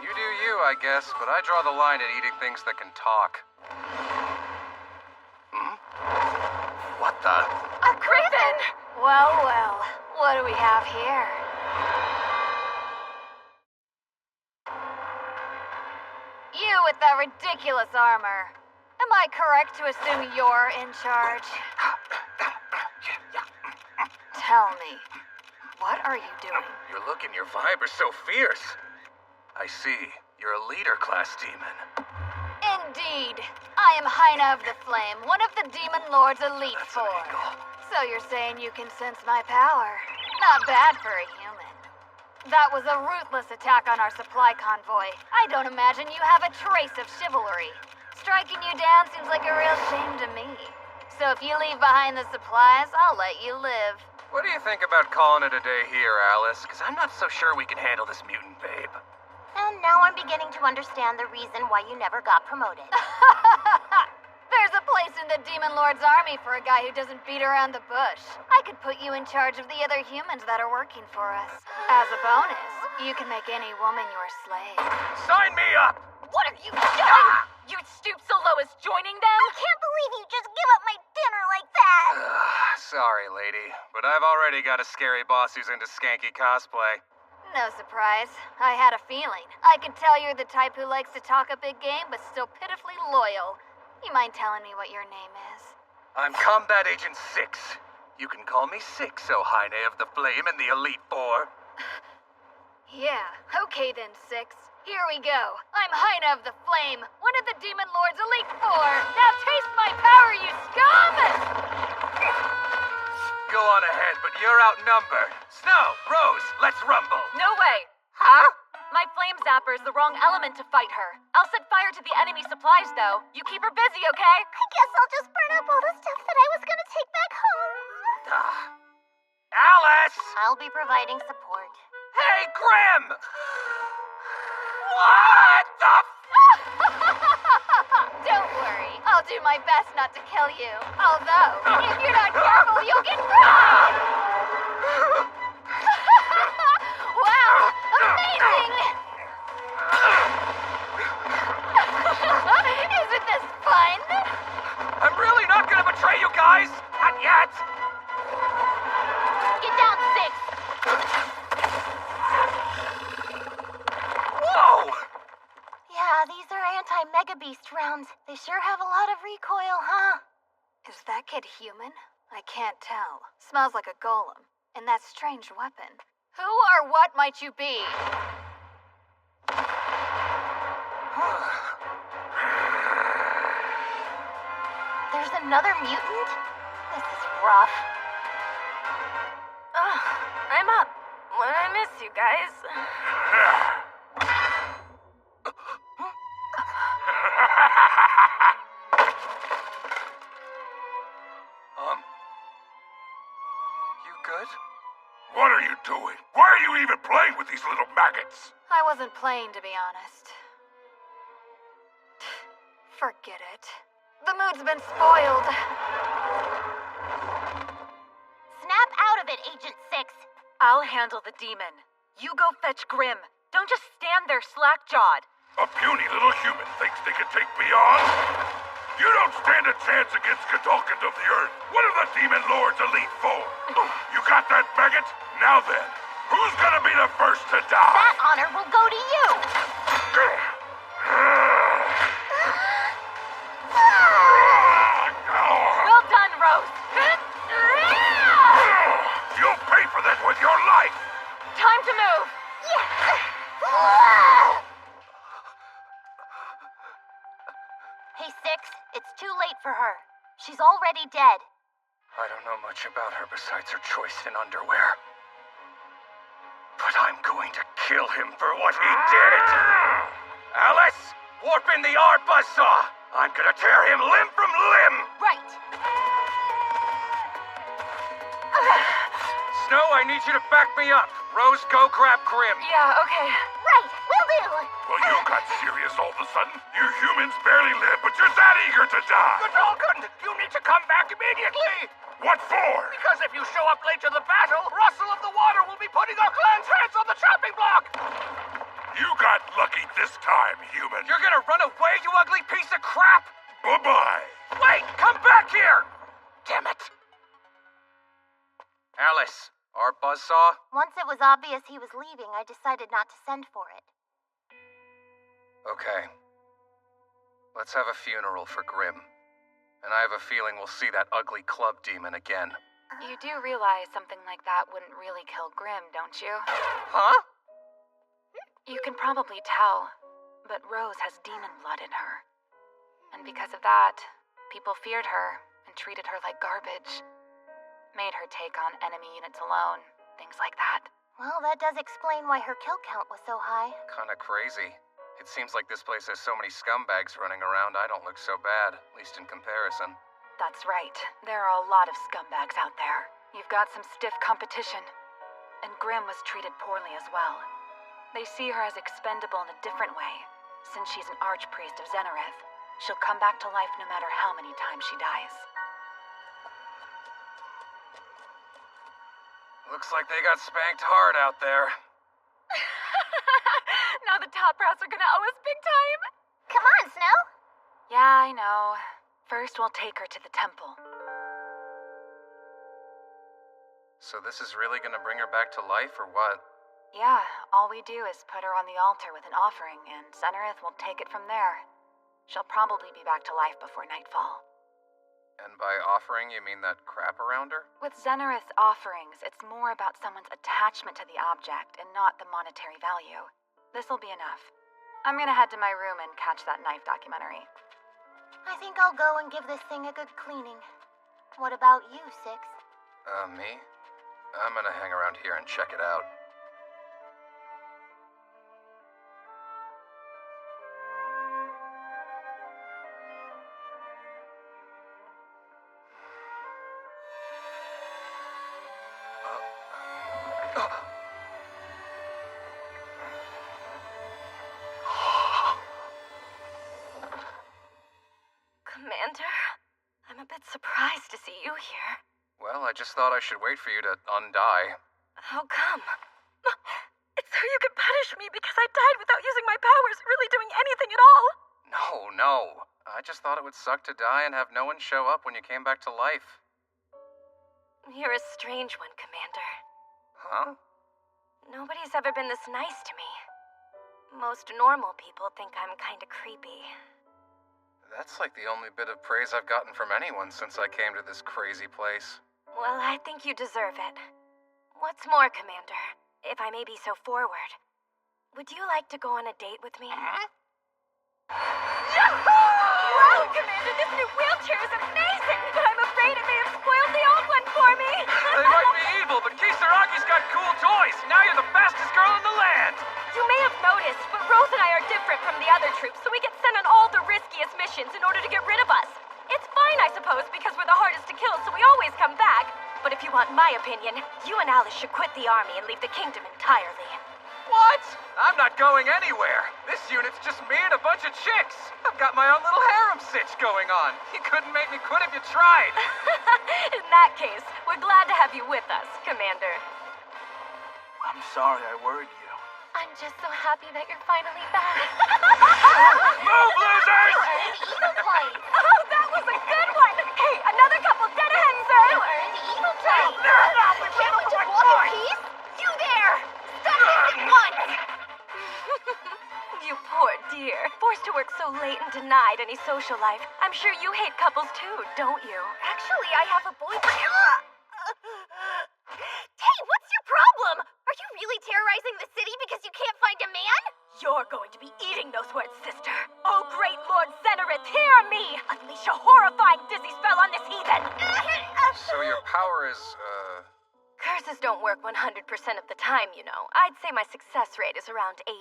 You do you, I guess, but I draw the line at eating things that can talk. What the? A Craven! Well, well. What do we have here? You with that ridiculous armor. Am I correct to assume you're in charge? Tell me, what are you doing? Your look and your vibe are so fierce. I see. You're a leader class demon. Indeed. I am Hyena of the Flame, one of the Demon Lord's elite four. So you're saying you can sense my power? Not bad for a human. That was a ruthless attack on our supply convoy. I don't imagine you have a trace of chivalry. Striking you down seems like a real shame to me. So if you leave behind the supplies, I'll let you live. What do you think about calling it a day here, Alice? Because I'm not so sure we can handle this mutant babe. And now I'm beginning to understand the reason why you never got promoted. There's a place in the Demon Lord's army for a guy who doesn't beat around the bush. I could put you in charge of the other humans that are working for us. As a bonus, you can make any woman your slave. Sign me up! What are you doing? You'd stoop so low as joining them? I can't believe you just give up my dinner like that! Sorry, lady, but I've already got a scary boss who's into skanky cosplay. No surprise. I had a feeling. I could tell you're the type who likes to talk a big game, but still pitifully loyal. You mind telling me what your name is? I'm Combat Agent 6. You can call me 6, O Hyena of the Flame and the Elite Four. Yeah, okay then, 6. Here we go. I'm Hyena of the Flame, one of the Demon Lord's Elite Four. Now taste my power, you scum! Go on ahead, but you're outnumbered. Snow, Rose, let's rumble. No way! Huh? My flame zapper is the wrong element to fight her. I'll set fire to the enemy supplies, though. You keep her busy, okay? I guess I'll just burn up all the stuff that I was gonna take back home. Alice! I'll be providing support. Hey, Grim! What the Don't worry, I'll do my best not to kill you. Although, if you're not careful, you'll get fried! Wow, amazing! Isn't this fun? I'm really not gonna betray you guys! Not yet! Get down, Six! Whoa! Yeah, these are anti-Mega Beast rounds. They sure have a lot of recoil, huh? Is that kid human? I can't tell. Smells like a golem. And that strange weapon. Who or what might you be? There's another mutant? This is rough. Ugh, I'm up. I miss you guys. You good? What are you doing? Why are you even playing with these little maggots? I wasn't playing, to be honest. Forget it. The mood's been spoiled. Snap out of it, Agent 6. I'll handle the demon. You go fetch Grim. Don't just stand there slack-jawed. A puny little human thinks they can take me on? You don't stand a chance against Godolkins of the Earth, one of the Demon Lord's Elite Four. You got that, maggot? Now then, who's gonna be the first to die? That honor will go to you. Well done, Rose. You'll pay for that with your life! Time to move. Hey, Six, it's too late for her. She's already dead. I don't know much about her besides her choice in underwear. But I'm going to kill him for what he did! Alice, warp in the R buzzsaw! I'm gonna tear him limb from limb! Right. Snow, I need you to back me up. Rose, go grab Grim. Yeah, okay. Right, will do. Well, you got serious all of a sudden. You humans barely live, but you're that eager to die! Godolkins, you need to come back immediately! What for? Because if you show up late to the battle, Russell of the Water will be putting our clan's heads on the chopping block! You got lucky this time, human. You're gonna run away, you ugly piece of crap? Bye-bye. Wait, come back here! Damn it. Alice, our buzzsaw? Once it was obvious he was leaving, I decided not to send for it. Okay. Let's have a funeral for Grim. And I have a feeling we'll see that ugly club demon again. You do realize something like that wouldn't really kill Grim, don't you? Huh? You can probably tell, but Rose has demon blood in her. And because of that, people feared her and treated her like garbage. Made her take on enemy units alone, things like that. Well, that does explain why her kill count was so high. Kinda crazy. It seems like this place has so many scumbags running around, I don't look so bad, at least in comparison. That's right. There are a lot of scumbags out there. You've got some stiff competition. And Grim was treated poorly as well. They see her as expendable in a different way. Since she's an archpriest of Zenereth, she'll come back to life no matter how many times she dies. Looks like they got spanked hard out there. Now the top brass are gonna owe us big time. Come on, Snow. Yeah, I know. First, we'll take her to the temple. So this is really gonna bring her back to life, or what? Yeah, all we do is put her on the altar with an offering, and Zenereth will take it from there. She'll probably be back to life before nightfall. And by offering, you mean that crap around her? With Zenereth's offerings, it's more about someone's attachment to the object and not the monetary value. This'll be enough. I'm gonna head to my room and catch that knife documentary. I think I'll go and give this thing a good cleaning. What about you, Six? Me? I'm gonna hang around here and check it out. Commander, I'm a bit surprised to see you here. Well, I just thought I should wait for you to undie. How come? It's so you could punish me because I died without using my powers, really doing anything at all. No. I just thought it would suck to die and have no one show up when you came back to life. You're a strange one, Commander. Huh? Nobody's ever been this nice to me. Most normal people think I'm kinda creepy. That's like the only bit of praise I've gotten from anyone since I came to this crazy place. Well, I think you deserve it. What's more, Commander, if I may be so forward, would you like to go on a date with me? Yahoo! Wow, Commander, this new wheelchair is amazing! But I'm afraid it may have spoiled the old one for me! They might be evil, but Kisaragi's got cool toys. Now you're the fastest girl in the land. You may have noticed, but Rose and I are different from the other troops, so we get sent on all the riskiest missions in order to get rid of us. It's fine, I suppose, because we're the hardest to kill, so we always come back. But if you want my opinion, you and Alice should quit the army and leave the kingdom entirely. What? I'm not going anywhere. This unit's just me and a bunch of chicks. I've got my own little harem sitch going on. You couldn't make me quit if you tried. In that case, we're glad to have you with us, Commander. I'm sorry I worried you. I'm just so happy that you're finally back. Move, losers! Eagle point! Oh, that was a good one! Hey, another couple dead ahead, sir! You earned the eagle point! Can't we just walk in peace? You there! Stop this at once! You poor dear. Forced to work so late and denied any social life. I'm sure you hate couples too, don't you? Actually, I have a boyfriend. Hey, what's your problem? Are you really terrorizing the city because you can't find a man? You're going to be eating those words, sister. Oh, great Lord Zenarith, hear me! Unleash a horrifying dizzy spell on this heathen! So your power is, Curses don't work 100% of the time, you know. I'd say my success rate is around 80.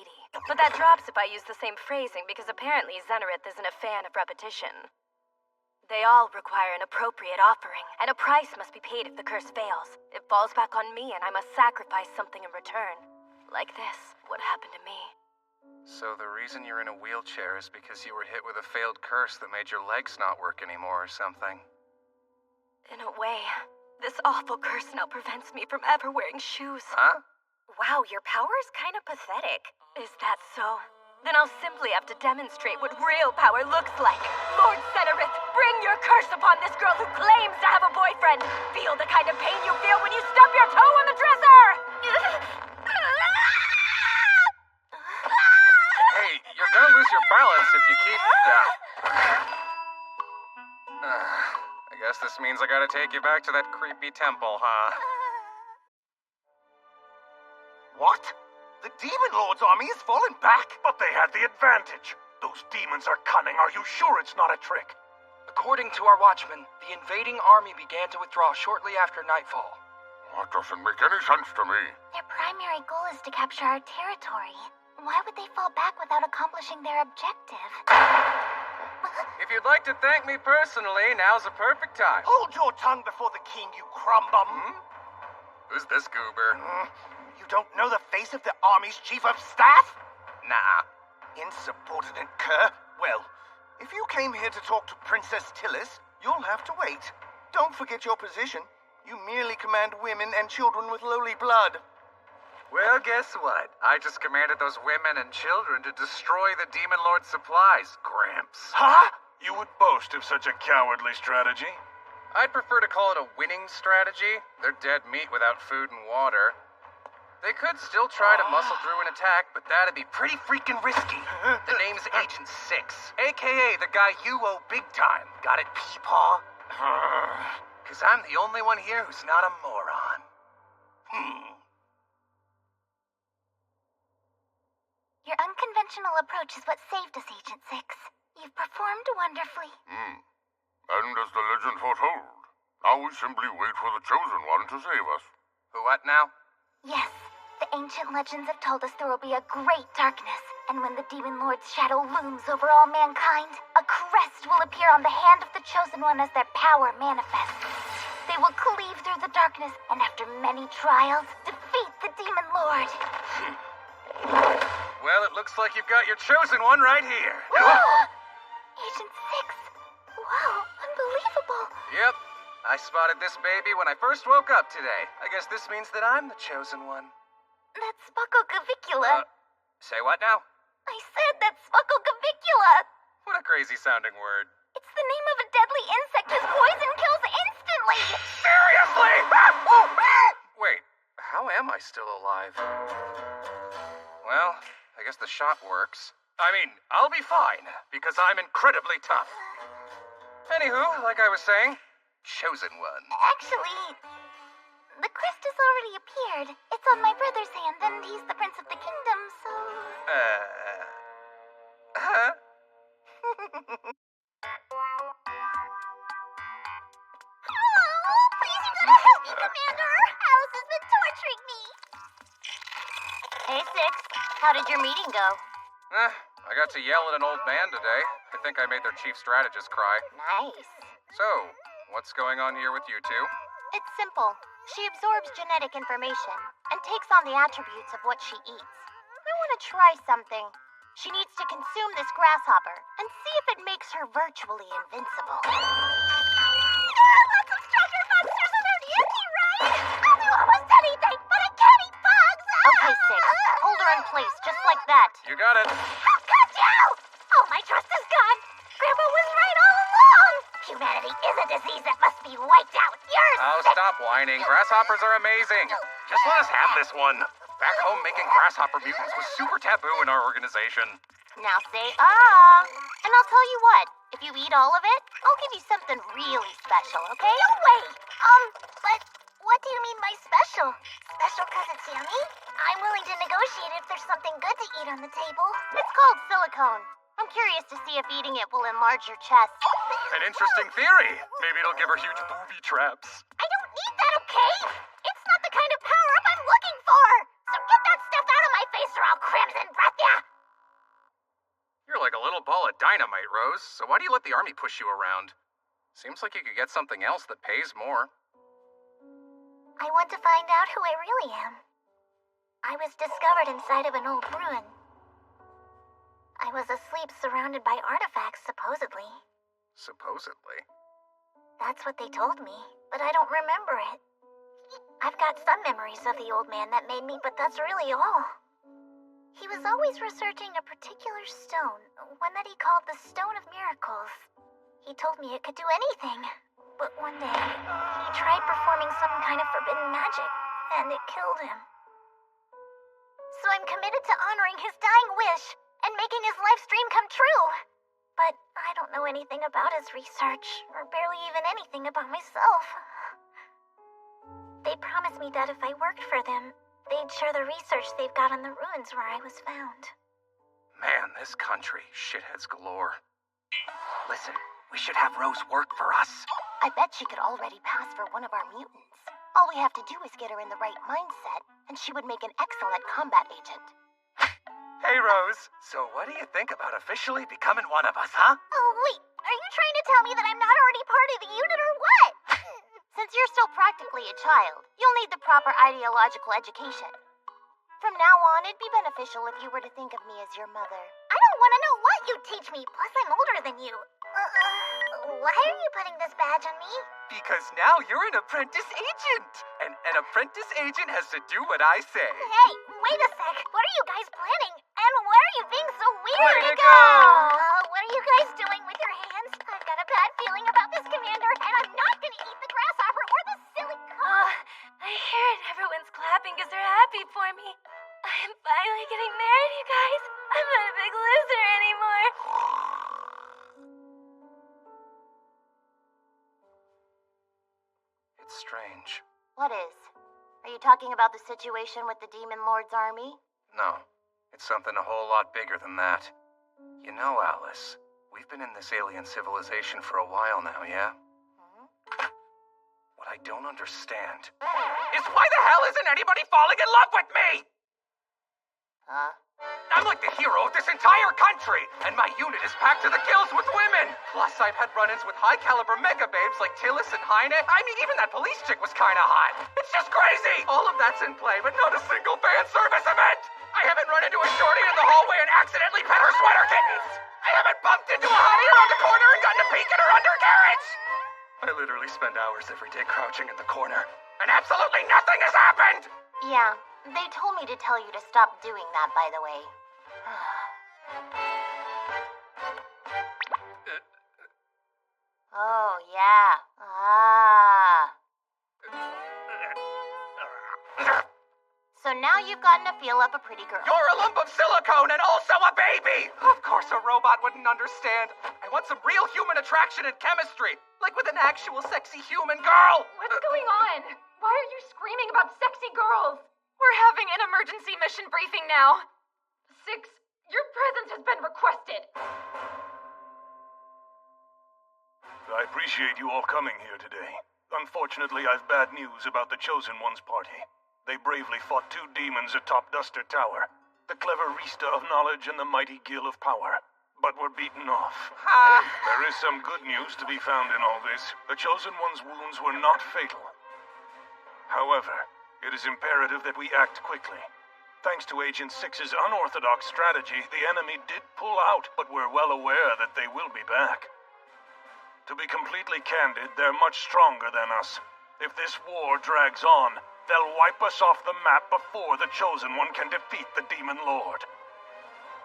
But that drops if I use the same phrasing because apparently Zenarith isn't a fan of repetition. They all require an appropriate offering, and a price must be paid if the curse fails. It falls back on me and I must sacrifice something in return. Like this, what happened to me. So the reason you're in a wheelchair is because you were hit with a failed curse that made your legs not work anymore or something. In a way, this awful curse now prevents me from ever wearing shoes. Huh? Wow, your power is kind of pathetic. Is that so? Then I'll simply have to demonstrate what real power looks like. Lord Zenarith, bring your curse upon this girl who claims to have a boyfriend. Feel the kind of pain you feel when you stub your toe on the dresser! Hey, you're gonna lose your balance if you keep... I guess this means I gotta take you back to that creepy temple, huh? What? The Demon Lord's army has fallen back? But they had the advantage. Those demons are cunning. Are you sure it's not a trick? According to our watchman, the invading army began to withdraw shortly after nightfall. That doesn't make any sense to me. Their primary goal is to capture our territory. Why would they fall back without accomplishing their objective? If you'd like to thank me personally, now's a perfect time. Hold your tongue before the king, you crumbum. Who's this goober? You don't know the face of the army's chief of staff? Nah. Insubordinate cur. Well, if you came here to talk to Princess Tillis, you'll have to wait. Don't forget your position. You merely command women and children with lowly blood. Well, guess what? I just commanded those women and children to destroy the Demon Lord's supplies, Gramps. Huh? You would boast of such a cowardly strategy? I'd prefer to call it a winning strategy. They're dead meat without food and water. They could still try to muscle through an attack, but that'd be pretty freaking risky. The name's Agent 6, a.k.a. the guy you owe big time. Got it, Peepaw? Because I'm the only one here who's not a moron. Your unconventional approach is what saved us, Agent 6. You've performed wonderfully. And as the legend foretold, now we simply wait for the Chosen One to save us. Who what now? Yes, the ancient legends have told us there will be a great darkness, and when the Demon Lord's shadow looms over all mankind, a crest will appear on the hand of the Chosen One as their power manifests. They will cleave through the darkness, and after many trials, defeat the Demon Lord. Well, it looks like you've got your chosen one right here. Agent 6! Wow, unbelievable! Yep. I spotted this baby when I first woke up today. I guess this means that I'm the chosen one. That's Spucklecavicula. Say what now? I said that's Spucklecavicula! What a crazy sounding word. It's the name of a deadly insect whose poison kills instantly! Seriously? Wait, how am I still alive? Well, I guess the shot works. I mean, I'll be fine, because I'm incredibly tough. Anywho, like I was saying, chosen one. Actually, the crest has already appeared. It's on my brother's hand, and he's the Prince of the Kingdom, so... Huh? Oh, please, you gotta help me, Commander! Alice has been torturing me! Hey, Six. How did your meeting go? I got to yell at an old man today. I think I made their chief strategist cry. Nice. So, what's going on here with you two? It's simple. She absorbs genetic information and takes on the attributes of what she eats. I want to try something. She needs to consume this grasshopper and see if it makes her virtually invincible. Lots of stronger monsters around here, right? I'll do almost anything, but I can't eat bugs! Okay, Six. Hold her in place, just like that. You got it. How could you? Oh, my trust is gone. Grandpa was right all along. Humanity is a disease that must be wiped out. You're Oh, sick. stop whining. Grasshoppers are amazing. Just let us have this one. Back home, making grasshopper mutants was super taboo in our organization. Now say ah. And I'll tell you what, if you eat all of it, I'll give you something really special, okay? No way. But what do you mean by special? Special because it's yummy? I'm willing to negotiate if there's something good to eat on the table. It's called silicone. I'm curious to see if eating it will enlarge your chest. An interesting theory. Maybe it'll give her huge booby traps. I don't need that, okay? It's not the kind of power-up I'm looking for. So get that stuff out of my face or I'll crimson breath ya. You're like a little ball of dynamite, Rose. So why do you let the army push you around? Seems like you could get something else that pays more. I want to find out who I really am. I was discovered inside of an old ruin. I was asleep surrounded by artifacts, supposedly. Supposedly. That's what they told me, but I don't remember it. I've got some memories of the old man that made me, but that's really all. He was always researching a particular stone, one that he called the Stone of Miracles. He told me it could do anything, but one day, he tried performing some kind of forbidden magic, and it killed him. So I'm committed to honoring his dying wish and making his life's dream come true. But I don't know anything about his research, or barely even anything about myself. They promised me that if I worked for them, they'd share the research they've got on the ruins where I was found. Man, this country, shitheads galore. Listen, we should have Rose work for us. I bet she could already pass for one of our mutants. All we have to do is get her in the right mindset, and she would make an excellent combat agent. Hey, Rose. So what do you think about officially becoming one of us, huh? Oh, wait, are you trying to tell me that I'm not already part of the unit or what? Since you're still practically a child, you'll need the proper ideological education. From now on, it'd be beneficial if you were to think of me as your mother. I don't want to know what you teach me, plus I'm older than you. Why are you putting this badge on me? Because now you're an apprentice agent. And an apprentice agent has to do what I say. Hey, wait a sec. What are you guys planning? And why are you being so weird? Way to go! What are you guys doing with your hands? I've got a bad feeling about this, Commander, and I'm not going to eat the grasshopper or the silly car. I hear it. Everyone's clapping because they're happy for me. I'm finally getting married, you guys. I'm not a big loser anymore. It's strange. What is? Are you talking about the situation with the Demon Lord's army? No, It's something a whole lot bigger than that. You know, Alice, we've been in this alien civilization for a while now, yeah? What I don't understand is why the hell isn't anybody falling in love with me? Huh? I'm like the hero of this entire country, and my unit is packed to the gills with women. Plus, I've had run-ins with high-caliber mega babes like Tillis and Heine. I mean, even that police chick was kinda hot. It's just crazy! All of that's in play, but not a single fan service event! I haven't run into a shorty in the hallway and accidentally pet her sweater kittens! I haven't bumped into a hottie around the corner and gotten a peek at her undercarriage! I literally spend hours every day crouching in the corner, and absolutely nothing has happened! Yeah, they told me to tell you to stop doing that, by the way. Oh, yeah. So now you've gotten to feel up a pretty girl. You're a lump of silicone and also a baby! Of course a robot wouldn't understand. I want some real human attraction and chemistry, like with an actual sexy human girl! What's going on? Why are you screaming about sexy girls? We're having an emergency mission briefing now. 6, your presence has been requested. I appreciate you all coming here today. Unfortunately, I've bad news about the Chosen One's party. They bravely fought 2 demons atop Duster Tower, the clever Rista of Knowledge and the mighty Gill of Power, but were beaten off. There is some good news to be found in all this. The Chosen One's wounds were not fatal. However, it is imperative that we act quickly. Thanks to Agent 6's unorthodox strategy, the enemy did pull out, but we're well aware that they will be back. To be completely candid, they're much stronger than us. If this war drags on, they'll wipe us off the map before the Chosen One can defeat the Demon Lord.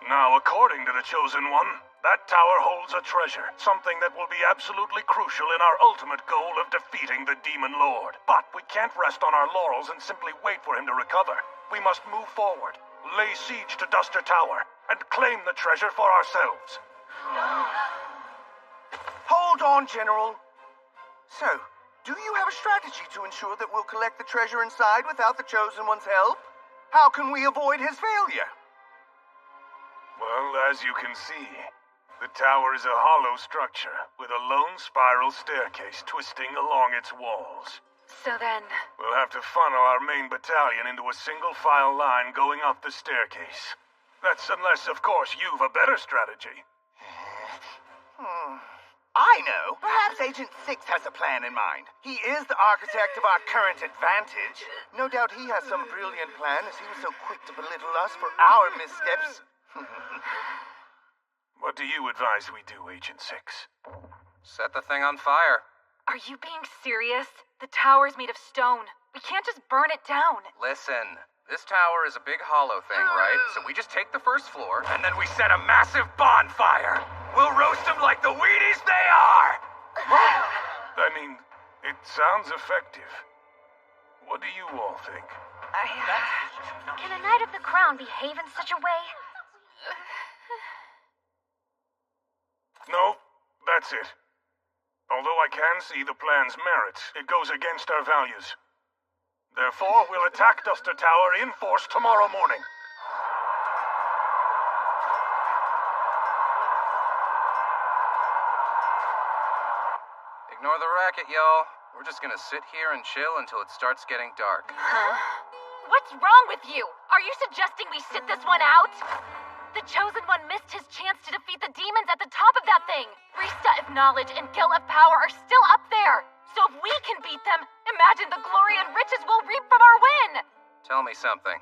Now, according to the Chosen One, that tower holds a treasure, something that will be absolutely crucial in our ultimate goal of defeating the Demon Lord. But we can't rest on our laurels and simply wait for him to recover. We must move forward, lay siege to Duster Tower, and claim the treasure for ourselves. Hold on, General. So, do you have a strategy to ensure that we'll collect the treasure inside without the Chosen One's help? How can we avoid his failure? Well, as you can see, the tower is a hollow structure with a lone spiral staircase twisting along its walls. So then... We'll have to funnel our main battalion into a single-file line going up the staircase. That's unless, of course, you've a better strategy. I know. Perhaps Agent 6 has a plan in mind. He is the architect of our current advantage. No doubt he has some brilliant plan, as he was so quick to belittle us for our missteps. What do you advise we do, Agent 6? Set the thing on fire. Are you being serious? The tower's made of stone. We can't just burn it down. Listen, this tower is a big hollow thing, right? So we just take the first floor, and then we set a massive bonfire. We'll roast them like the Wheaties they are! I mean, it sounds effective. What do you all think? Can a Knight of the Crown behave in such a way? No, that's it. Although I can see the plan's merits, it goes against our values. Therefore, we'll attack Duster Tower in force tomorrow morning. Ignore the racket, y'all. We're just gonna sit here and chill until it starts getting dark. What's wrong with you? Are you suggesting we sit this one out? The Chosen One missed his chance to defeat the demons at the top of that thing. Rista of Knowledge and Gill of Power are still up there. So if we can beat them, imagine the glory and riches we'll reap from our win! Tell me something.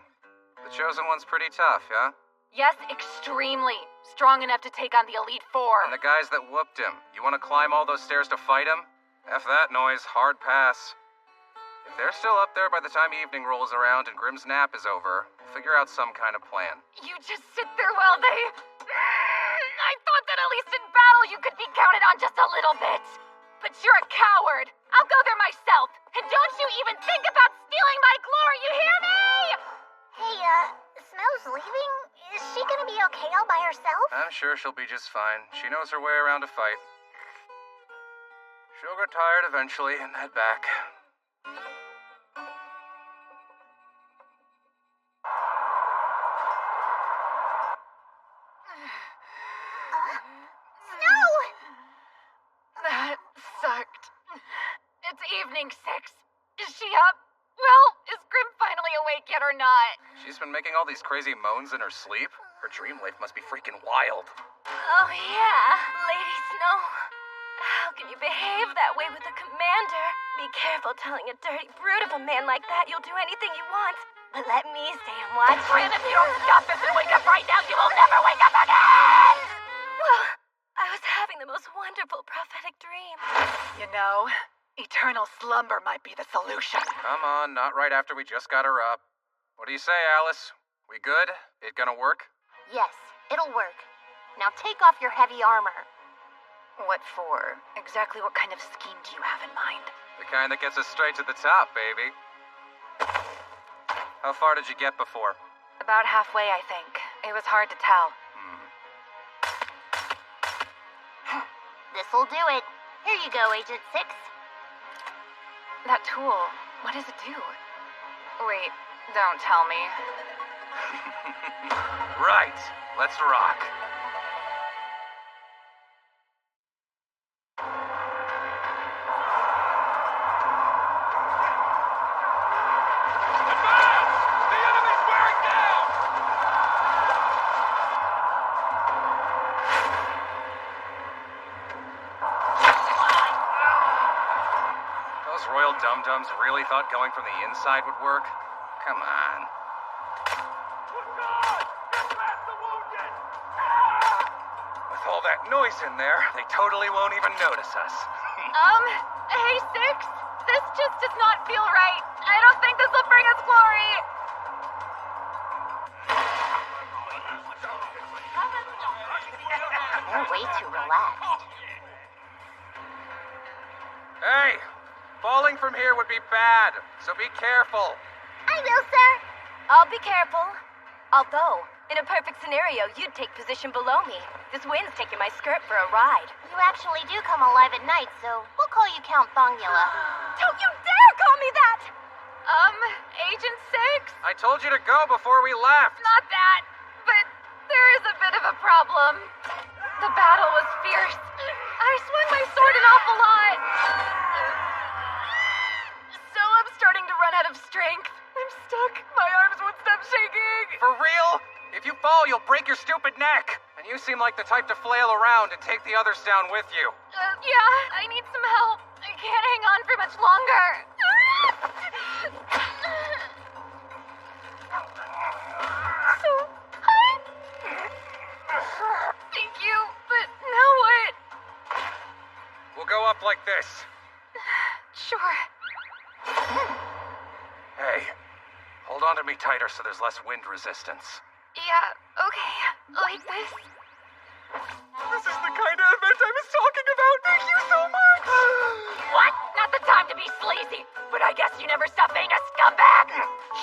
The Chosen One's pretty tough, yeah? Yes, extremely. Strong enough to take on the Elite Four. And the guys that whooped him, you want to climb all those stairs to fight him? F that noise, hard pass. If they're still up there by the time evening rolls around and Grimm's nap is over, we'll figure out some kind of plan. You just sit there while they... I thought that at least in battle you could be counted on just a little bit. But you're a coward. I'll go there myself. And don't you even think about stealing my glory, you hear me? Hey, Snow's leaving? Is she gonna be okay all by herself? I'm sure she'll be just fine. She knows her way around a fight. She'll get tired eventually and head back. morning, Six. Is she up? Well, is Grim finally awake yet or not? She's been making all these crazy moans in her sleep. Her dream life must be freaking wild. Oh, yeah. Lady Snow. How can you behave that way with a commander? Be careful telling a dirty brute of a man like that you'll do anything you want. But let me stay and watch. Grim, if you don't stop this and wake up right now, you will never wake up again! Well, I was having the most wonderful prophetic dream. You know, eternal slumber might be the solution. Come on, not right after we just got her up. What do you say, Alice? We good? It gonna work? Yes, it'll work. Now take off your heavy armor. What for? Exactly what kind of scheme do you have in mind? The kind that gets us straight to the top, baby. How far did you get before? About halfway, I think. It was hard to tell. This'll do it. Here you go, Agent 6. That tool, what does it do? Wait, don't tell me. Right, let's rock. Royal dum-dums really thought going from the inside would work? Come on. With all that noise in there, they totally won't even notice us. Hey, Six. This just does not feel right. I don't think this will bring us glory. They're way too relaxed. Hey! Falling from here would be bad, so be careful. I will, sir. I'll be careful. Although, in a perfect scenario, you'd take position below me. This wind's taking my skirt for a ride. You actually do come alive at night, so we'll call you Count Thongula. Don't you dare call me that! Agent 6? I told you to go before we left. Not that, but there is a bit of a problem. The battle was fierce. I swung my sword an awful lot. So I'm starting to run out of strength. I'm stuck. My arms won't stop shaking. For real? If you fall, you'll break your stupid neck. And you seem like the type to flail around and take the others down with you. Yeah, I need some help. I can't hang on for much longer. So hot. Thank you, but now what? We'll go up like this. Sure. Hey, hold on to me tighter so there's less wind resistance. Yeah, okay. Like this. This is the kind of event I was talking about. Thank you so much. What? Not the time to be sleazy, but I guess you never stop being a scumbag.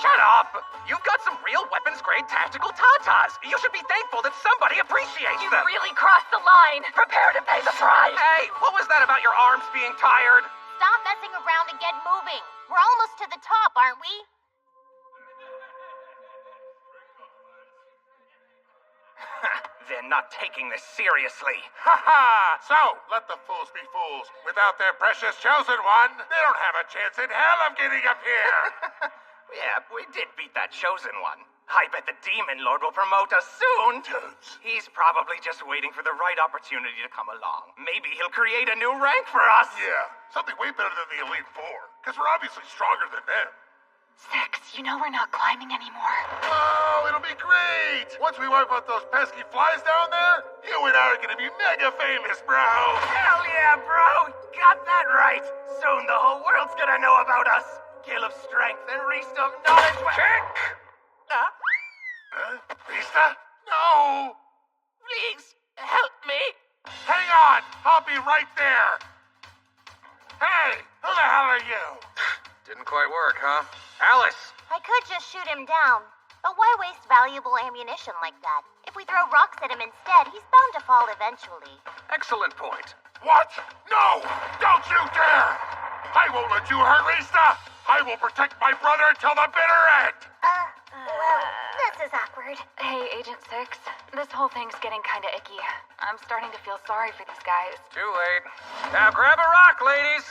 Shut up. You've got some real weapons-grade tactical tatas. You should be thankful that somebody appreciates You them. really crossed the line. Prepare to pay the price. Hey, what was that about your arms being tired? Stop messing around and get moving. We're almost to the top, aren't we? They're not taking this seriously. Ha ha! So, let the fools be fools. Without their precious chosen one, they don't have a chance in hell of getting up here. Yeah, we did beat that chosen one. I bet the Demon Lord will promote us soon. Toads. He's probably just waiting for the right opportunity to come along. Maybe he'll create a new rank for us. Yeah, something way better than the Elite Four, because we're obviously stronger than them. Six, you know we're not climbing anymore. Oh, it'll be great! Once we wipe out those pesky flies down there, you and I are gonna be mega famous, bro! Hell yeah, bro! Got that right! Soon the whole world's gonna know about us! Gill of strength and Reast of knowledge. Check! Rista? No! Please, help me! Hang on! I'll be right there! Hey! Who the hell are you? Didn't quite work, huh? Alice! I could just shoot him down. But why waste valuable ammunition like that? If we throw rocks at him instead, he's bound to fall eventually. Excellent point. What? No! Don't you dare! I won't let you hurt Rista! I will protect my brother till the bitter end! Well, this is awkward. Hey, Agent 6. This whole thing's getting kinda icky. I'm starting to feel sorry for these guys. Too late. Now grab a rock, ladies!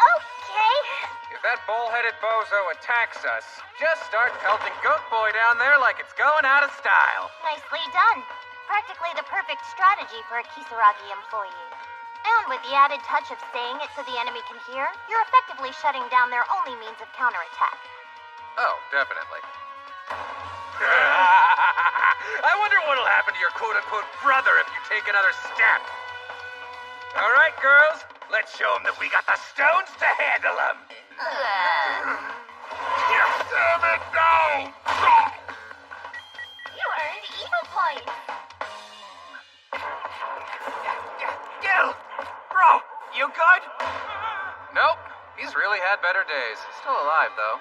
Okay. If that bull-headed bozo attacks us, just start pelting Goat Boy down there like it's going out of style. Nicely done. Practically the perfect strategy for a Kisaragi employee. And with the added touch of saying it so the enemy can hear, you're effectively shutting down their only means of counterattack. Oh, definitely. I wonder what'll happen to your quote-unquote brother if you take another step. All right, girls, let's show him that we got the stones to handle him. Damn it, no! You earned evil points. You! Bro, you good? Nope, he's really had better days. Still alive, though.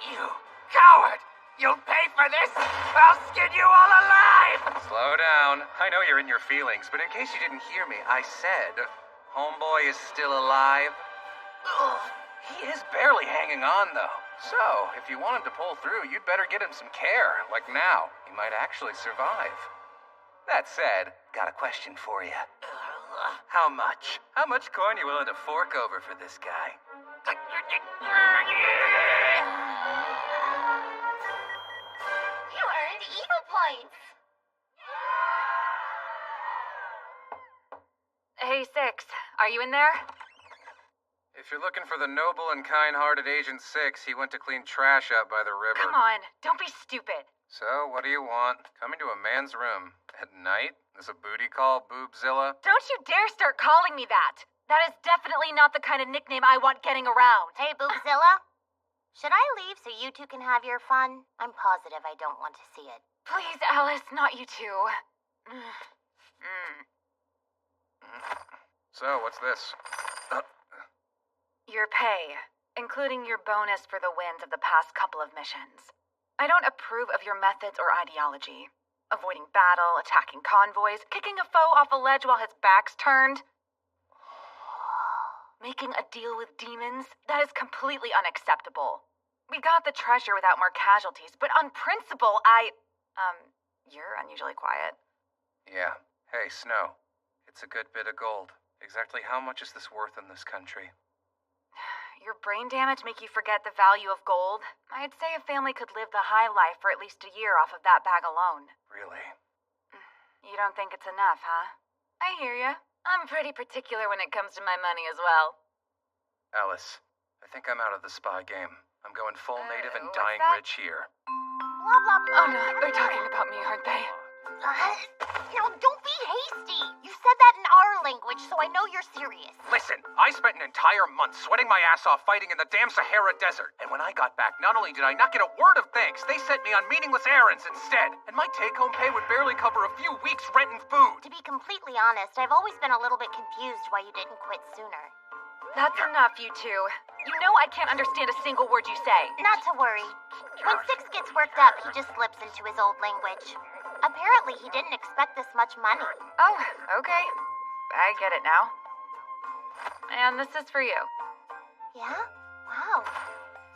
You coward! You'll pay for this! I'll skin you all alive! Slow down. I know you're in your feelings, but in case you didn't hear me, I said, homeboy is still alive. Ugh. He is barely hanging on, though. So, if you want him to pull through, you'd better get him some care, like now. He might actually survive. That said, got a question for you. How much? How much coin you willing to fork over for this guy? You earned evil points. Hey, Six, are you in there? If you're looking for the noble and kind-hearted Agent 6, he went to clean trash out by the river. Come on, don't be stupid. So, what do you want? Coming to a man's room at night? This a booty call, Boobzilla? Don't you dare start calling me that. That is definitely not the kind of nickname I want getting around. Hey, Boobzilla? Should I leave so you two can have your fun? I'm positive I don't want to see it. Please, Alice, not you two. So, what's this? Your pay, including your bonus for the wins of the past couple of missions. I don't approve of your methods or ideology. Avoiding battle, attacking convoys, kicking a foe off a ledge while his back's turned. Making a deal with demons, that is completely unacceptable. We got the treasure without more casualties, but on principle, you're unusually quiet. Yeah. Hey, Snow. It's a good bit of gold. Exactly how much is this worth in this country? Your brain damage make you forget the value of gold? I'd say a family could live the high life for at least a year off of that bag alone. Really? You don't think it's enough, huh? I hear ya. I'm pretty particular when it comes to my money as well. Alice, I think I'm out of the spy game. I'm going full native and what's dying that? rich here. Blah, blah, blah. Oh no, they're talking about me, aren't they? Now, don't be hasty. You said that in our language, so I know you're serious. Listen, I spent an entire month sweating my ass off fighting in the damn Sahara Desert. And when I got back, not only did I not get a word of thanks, they sent me on meaningless errands instead. And my take-home pay would barely cover a few weeks' rent and food. To be completely honest, I've always been a little bit confused why you didn't quit sooner. That's enough, you two. You know I can't understand a single word you say. Not to worry. When Six gets worked up, he just slips into his old language. Apparently, he didn't expect this much money. Oh, okay. I get it now. And this is for you. Yeah? Wow.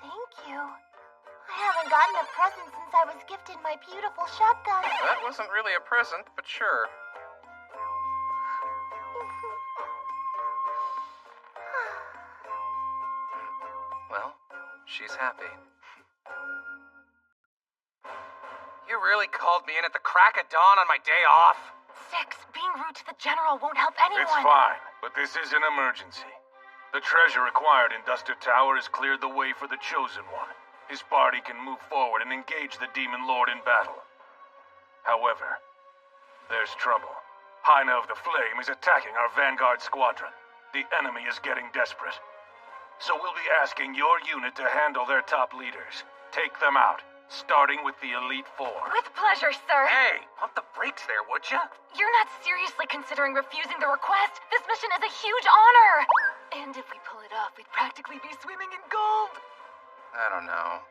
Thank you. I haven't gotten a present since I was gifted my beautiful shotgun. That wasn't really a present, but sure. Well, she's happy. You really called me in at the crack of dawn on my day off? Six, being rude to the general won't help anyone. It's fine, but this is an emergency. The treasure acquired in Duster Tower has cleared the way for the Chosen One. His party can move forward and engage the Demon Lord in battle. However, there's trouble. Hyena of the Flame is attacking our Vanguard squadron. The enemy is getting desperate. So we'll be asking your unit to handle their top leaders. Take them out, starting with the Elite Four. With pleasure, sir. Hey, pump the brakes there, would ya? You're not seriously considering refusing the request. This mission is a huge honor. And if we pull it off, we'd practically be swimming in gold. I don't know.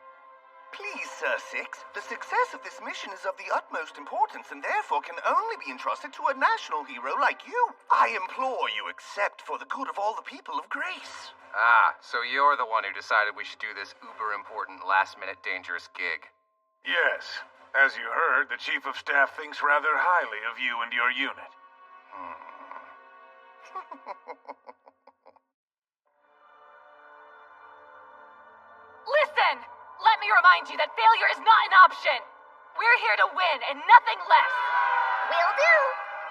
Please, Sir Six, the success of this mission is of the utmost importance and therefore can only be entrusted to a national hero like you. I implore you accept for the good of all the people of Grace. Ah, so you're the one who decided we should do this uber-important, last-minute dangerous gig. Yes. As you heard, the Chief of Staff thinks rather highly of you and your unit. let me remind you that failure is not an option. We're here to win and nothing less. Will do.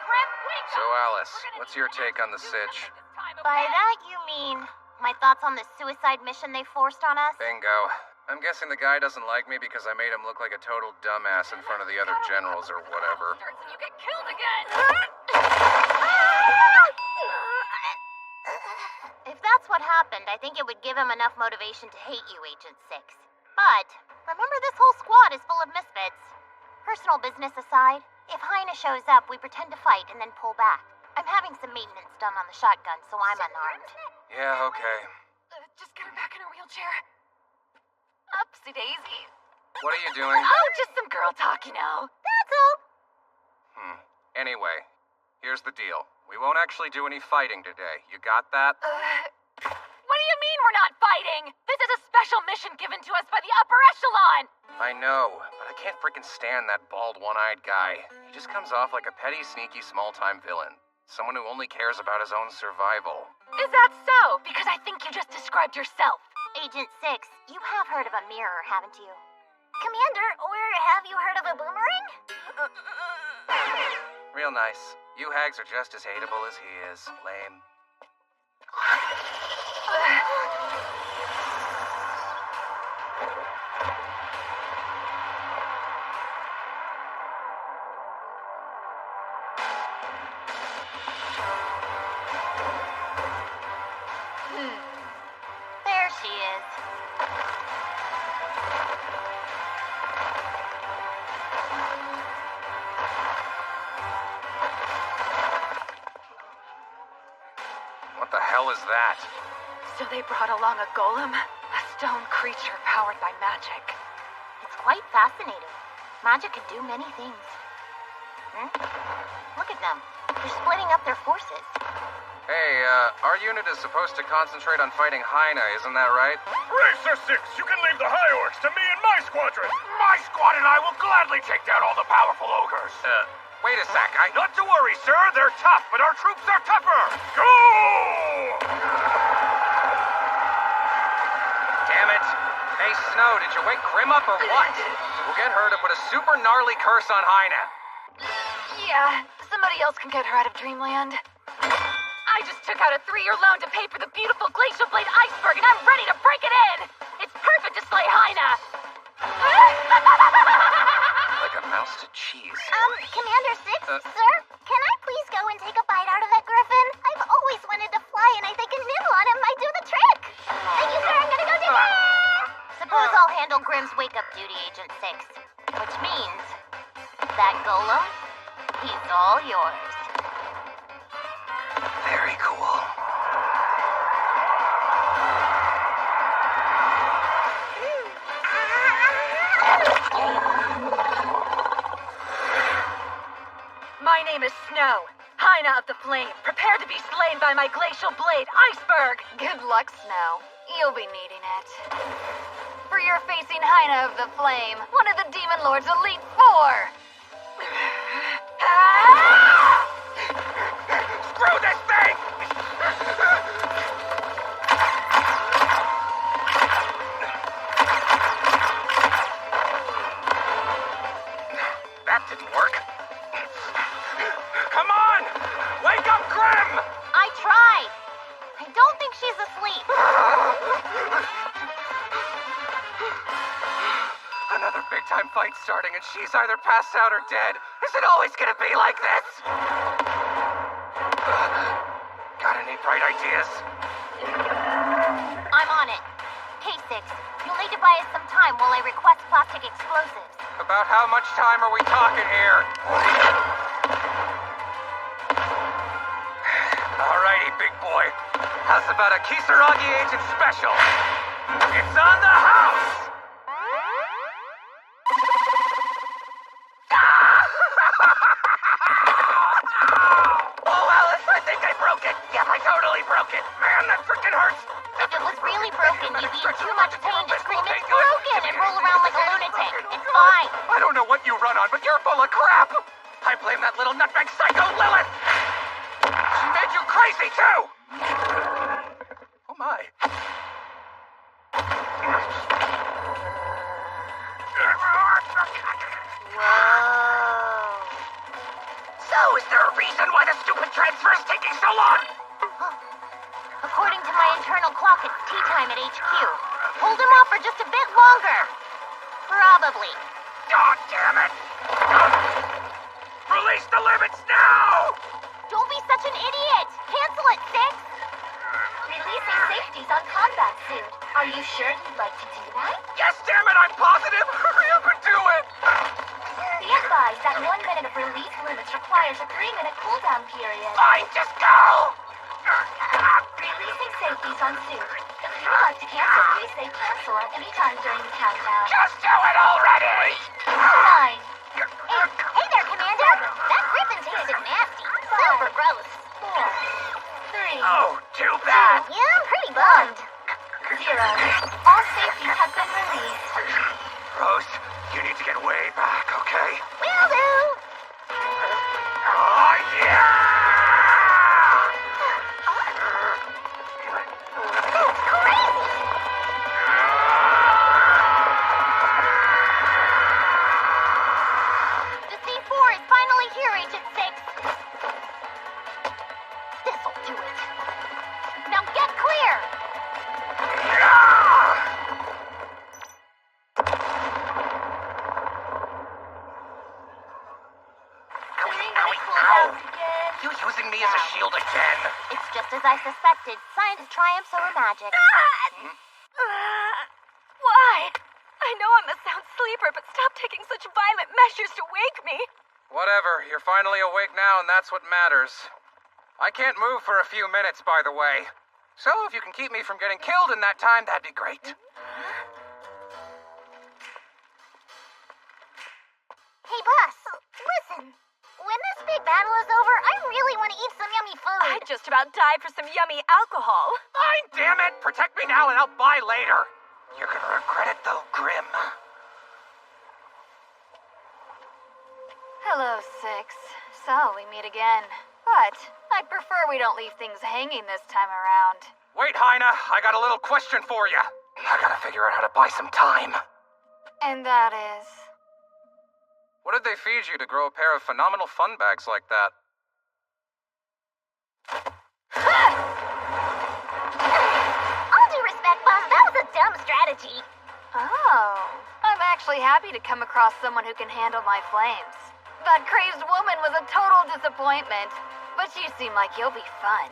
Grim, wake So, up! Alice, what's your take on the sitch? By that you mean my thoughts on the suicide mission they forced on us? Bingo. I'm guessing the guy doesn't like me because I made him look like a total dumbass in front of the other generals or whatever. You get killed again! If that's what happened, I think it would give him enough motivation to hate you, Agent 6. But remember, this whole squad is full of misfits. Personal business aside, if Heine shows up, we pretend to fight and then pull back. I'm having some maintenance done on the shotgun, so I'm unarmed. Yeah, okay. Just get her back in her wheelchair. Upsie daisy. What are you doing? Oh, just some girl talk, you know. That's all. Anyway, here's the deal. We won't actually do any fighting today. You got that? What do you mean we're not fighting? This is a special mission given to us by the upper echelon. I know, but I can't freaking stand that bald, one-eyed guy. He just comes off like a petty, sneaky, small-time villain. Someone who only cares about his own survival. Is that so? Because I think you just described yourself. Agent 6, you have heard of a mirror, haven't you? Commander, or have you heard of a boomerang? Real nice. You hags are just as hateable as he is. Lame. There she is. What the hell is that? So they brought along a golem? A stone creature powered by magic. It's quite fascinating. Magic can do many things. Look at them. They're splitting up their forces. Hey, our unit is supposed to concentrate on fighting Heine, isn't that right? Racer 6, you can leave the High Orcs to me and my squadron. My squad and I will gladly take down all the powerful ogres. Wait a sec, Not to worry, sir. They're tough, but our troops are tougher. Go! Damn it. Hey, Snow, did you wake Grim up or what? We'll get her to put a super gnarly curse on Heine. Yeah, somebody else can get her out of Dreamland. I just took out a 3-year loan to pay for the beautiful Glacial Blade iceberg, and I'm ready to break it in! It's perfect to slay Heine! Like a mouse to cheese. Commander 6, sir? Can I please go and take a bite out of that griffin? I've always wanted to fly, and I think a nibble on him might do the trick. Thank you, sir. I'm gonna go do that. Suppose I'll handle Grimm's wake-up duty, Agent 6. Which means that golem, he's all yours. Very cool. My name is Snow, Heine of the Flame. Prepare to be slain by my Glacial Blade iceberg! Good luck, Snow. You'll be needing it. For you're facing Heine of the Flame, one of the Demon Lord's Elite Four! Screw this thing! That didn't work. Come on! Wake up, Grim! I tried. I don't think she's asleep. Another big-time fight starting, and she's either passed out or dead. Is it always gonna be like this? Got any bright ideas? I'm on it. K6, you'll need to buy us some time while I request plastic explosives. About how much time are we talking here? Alrighty, big boy. How's about a Kisaragi Agent Special? It's on the house! Oh, Alice, I think I broke it. Yeah, I totally broke it. Man, that freaking hurts. If it was really broken, you'd be in too much pain to scream, "It's broken!" and roll around like a lunatic. It's fine. I don't know what you run on, but you're full of crap. I blame that little nutbag psycho Lilith. She made you crazy, too. Oh, my. Whoa. So, is there a reason why the stupid transfer is taking so long? According to my internal clock, it's tea time at HQ. Hold him off for just a bit longer. Probably. God damn it! Release the limits now! Don't be such an idiot! Cancel it, Six! Releasing safeties on combat suit. Are you sure you'd like to do that? Yes, damn it, I'm positive! Hurry up and do it! Be advised that 1 minute of release limits requires a 3-minute cooldown period. Fine, just go! Releasing safeties on suit. If you would like to cancel, please say cancel at any time during the countdown. Just do it already! 9. Hey there, Commander! That griffin tasted nasty. Super gross. 4. 3. Oh, too bad! Yeah, I'm pretty bummed. 0. All safeties have been released. Rose, you need to get way back, okay? Will do! Oh, yeah! That's crazy! The C4 is finally here, Agent 6. This'll do it. Now get clear! You using me as a shield again? It's just as I suspected. Science triumphs over magic. Why? I know I'm a sound sleeper, but stop taking such violent measures to wake me. Whatever, you're finally awake now, and that's what matters. I can't move for a few minutes, by the way. So if you can keep me from getting killed in that time, that'd be great. Hey, boss. Listen. When this big battle is over, I really want to eat some yummy food. I'd just about die for some yummy alcohol. Fine, damn it! Protect me now and I'll buy later. You're gonna regret it though, Grim. Hello, Six. So, we meet again. But I'd prefer we don't leave things hanging this time around. Wait, Hyena, I got a little question for you. I gotta figure out how to buy some time. And that is... What did they feed you to grow a pair of phenomenal fun bags like that? All due respect, boss, that was a dumb strategy. Oh, I'm actually happy to come across someone who can handle my flames. That crazed woman was a total disappointment, but you seem like you'll be fun.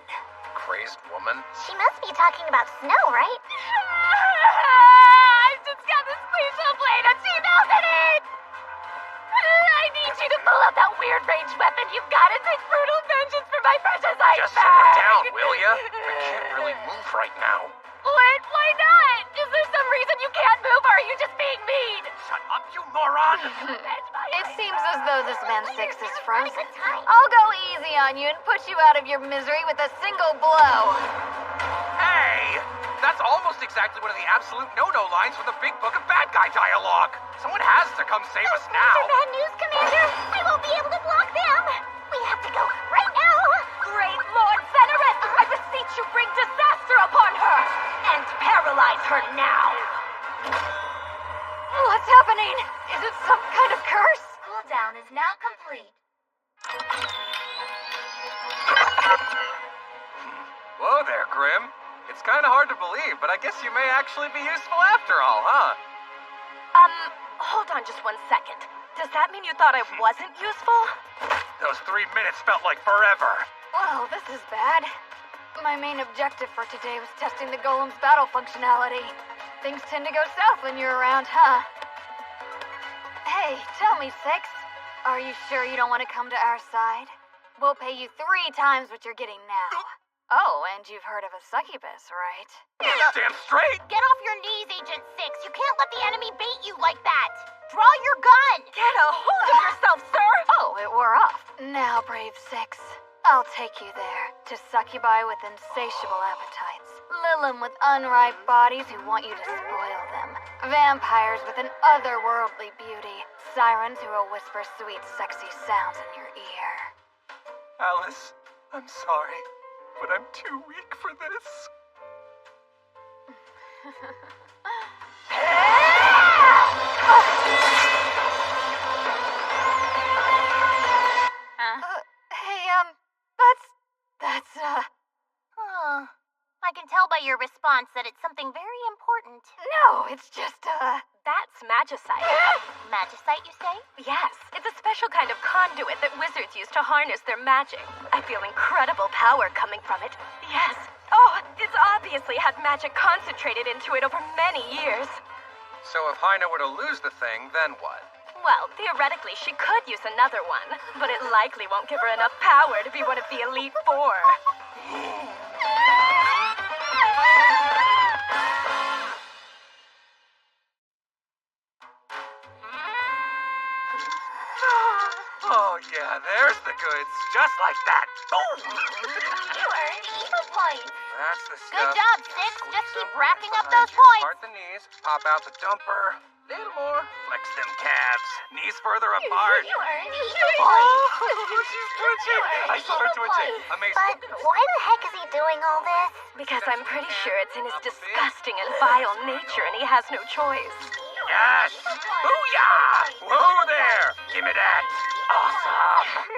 Crazed woman? She must be talking about snow, right? I just got this cliche blade and she knows it! I need you to pull out that weird ranged weapon you've got and take brutal vengeance for my precious ice Just simmer down, will ya? I can't really move right now. What? Why not? Is there some reason you can't move or are you just being mean? Shut up, you moron! It seems as though this man Six is frozen. I'll go easy on you and put you out of your misery with a single blow. Hey! That's almost exactly one of the absolute no-no lines from the Big Book of Bad Guy dialogue. Someone has to come save us now. Those are bad news, Commander. I won't be able to block them. We have to go right now. Great Lord Zenoreth, I beseech you bring disaster upon her and paralyze her now. What's happening? Is it some kind of curse? Cooldown is now complete. Whoa there, Grim. It's kind of hard to believe, but I guess you may actually be useful after all, huh? Hold on just 1 second. Does that mean you thought I wasn't useful? Those 3 minutes felt like forever. Whoa, this is bad. My main objective for today was testing the golem's battle functionality. Things tend to go south when you're around, huh? Hey, tell me, Six. Are you sure you don't want to come to our side? We'll pay you 3 times what you're getting now. Oh, and you've heard of a succubus, right? Damn straight! Get off your knees, Agent 6. You can't let the enemy bait you like that. Draw your gun. Get a hold of yourself, sir! Oh, it wore off. Now, brave Six, I'll take you there to succubi with insatiable appetites, Lilum with unripe bodies who want you to spoil them, vampires with an otherworldly beauty, sirens who will whisper sweet, sexy sounds in your ear. Alice, I'm sorry, but I'm too weak for this. Oh, it's just, that's magicite. Magicite, you say? Yes, it's a special kind of conduit that wizards use to harness their magic. I feel incredible power coming from it. Yes. Oh, it's obviously had magic concentrated into it over many years. So if Hyna were to lose the thing, then what? Well, theoretically, she could use another one, but it likely won't give her enough power to be one of the Elite Four. Oh, yeah, there's the goods. Just like that. Boom! You earned evil points. That's the Good stuff. job, Six. Just keep racking up Behind those you. points. Part the knees, pop out the dumper. Little more. Flex them calves. Knees further apart. You earned evil points. She's twitching. I saw her twitching. Amazing. But why the heck is he doing all this? Because I'm pretty sure it's in his disgusting and vile nature and he has no choice. Yes! Booyah! Whoa there! Give me that! Awesome!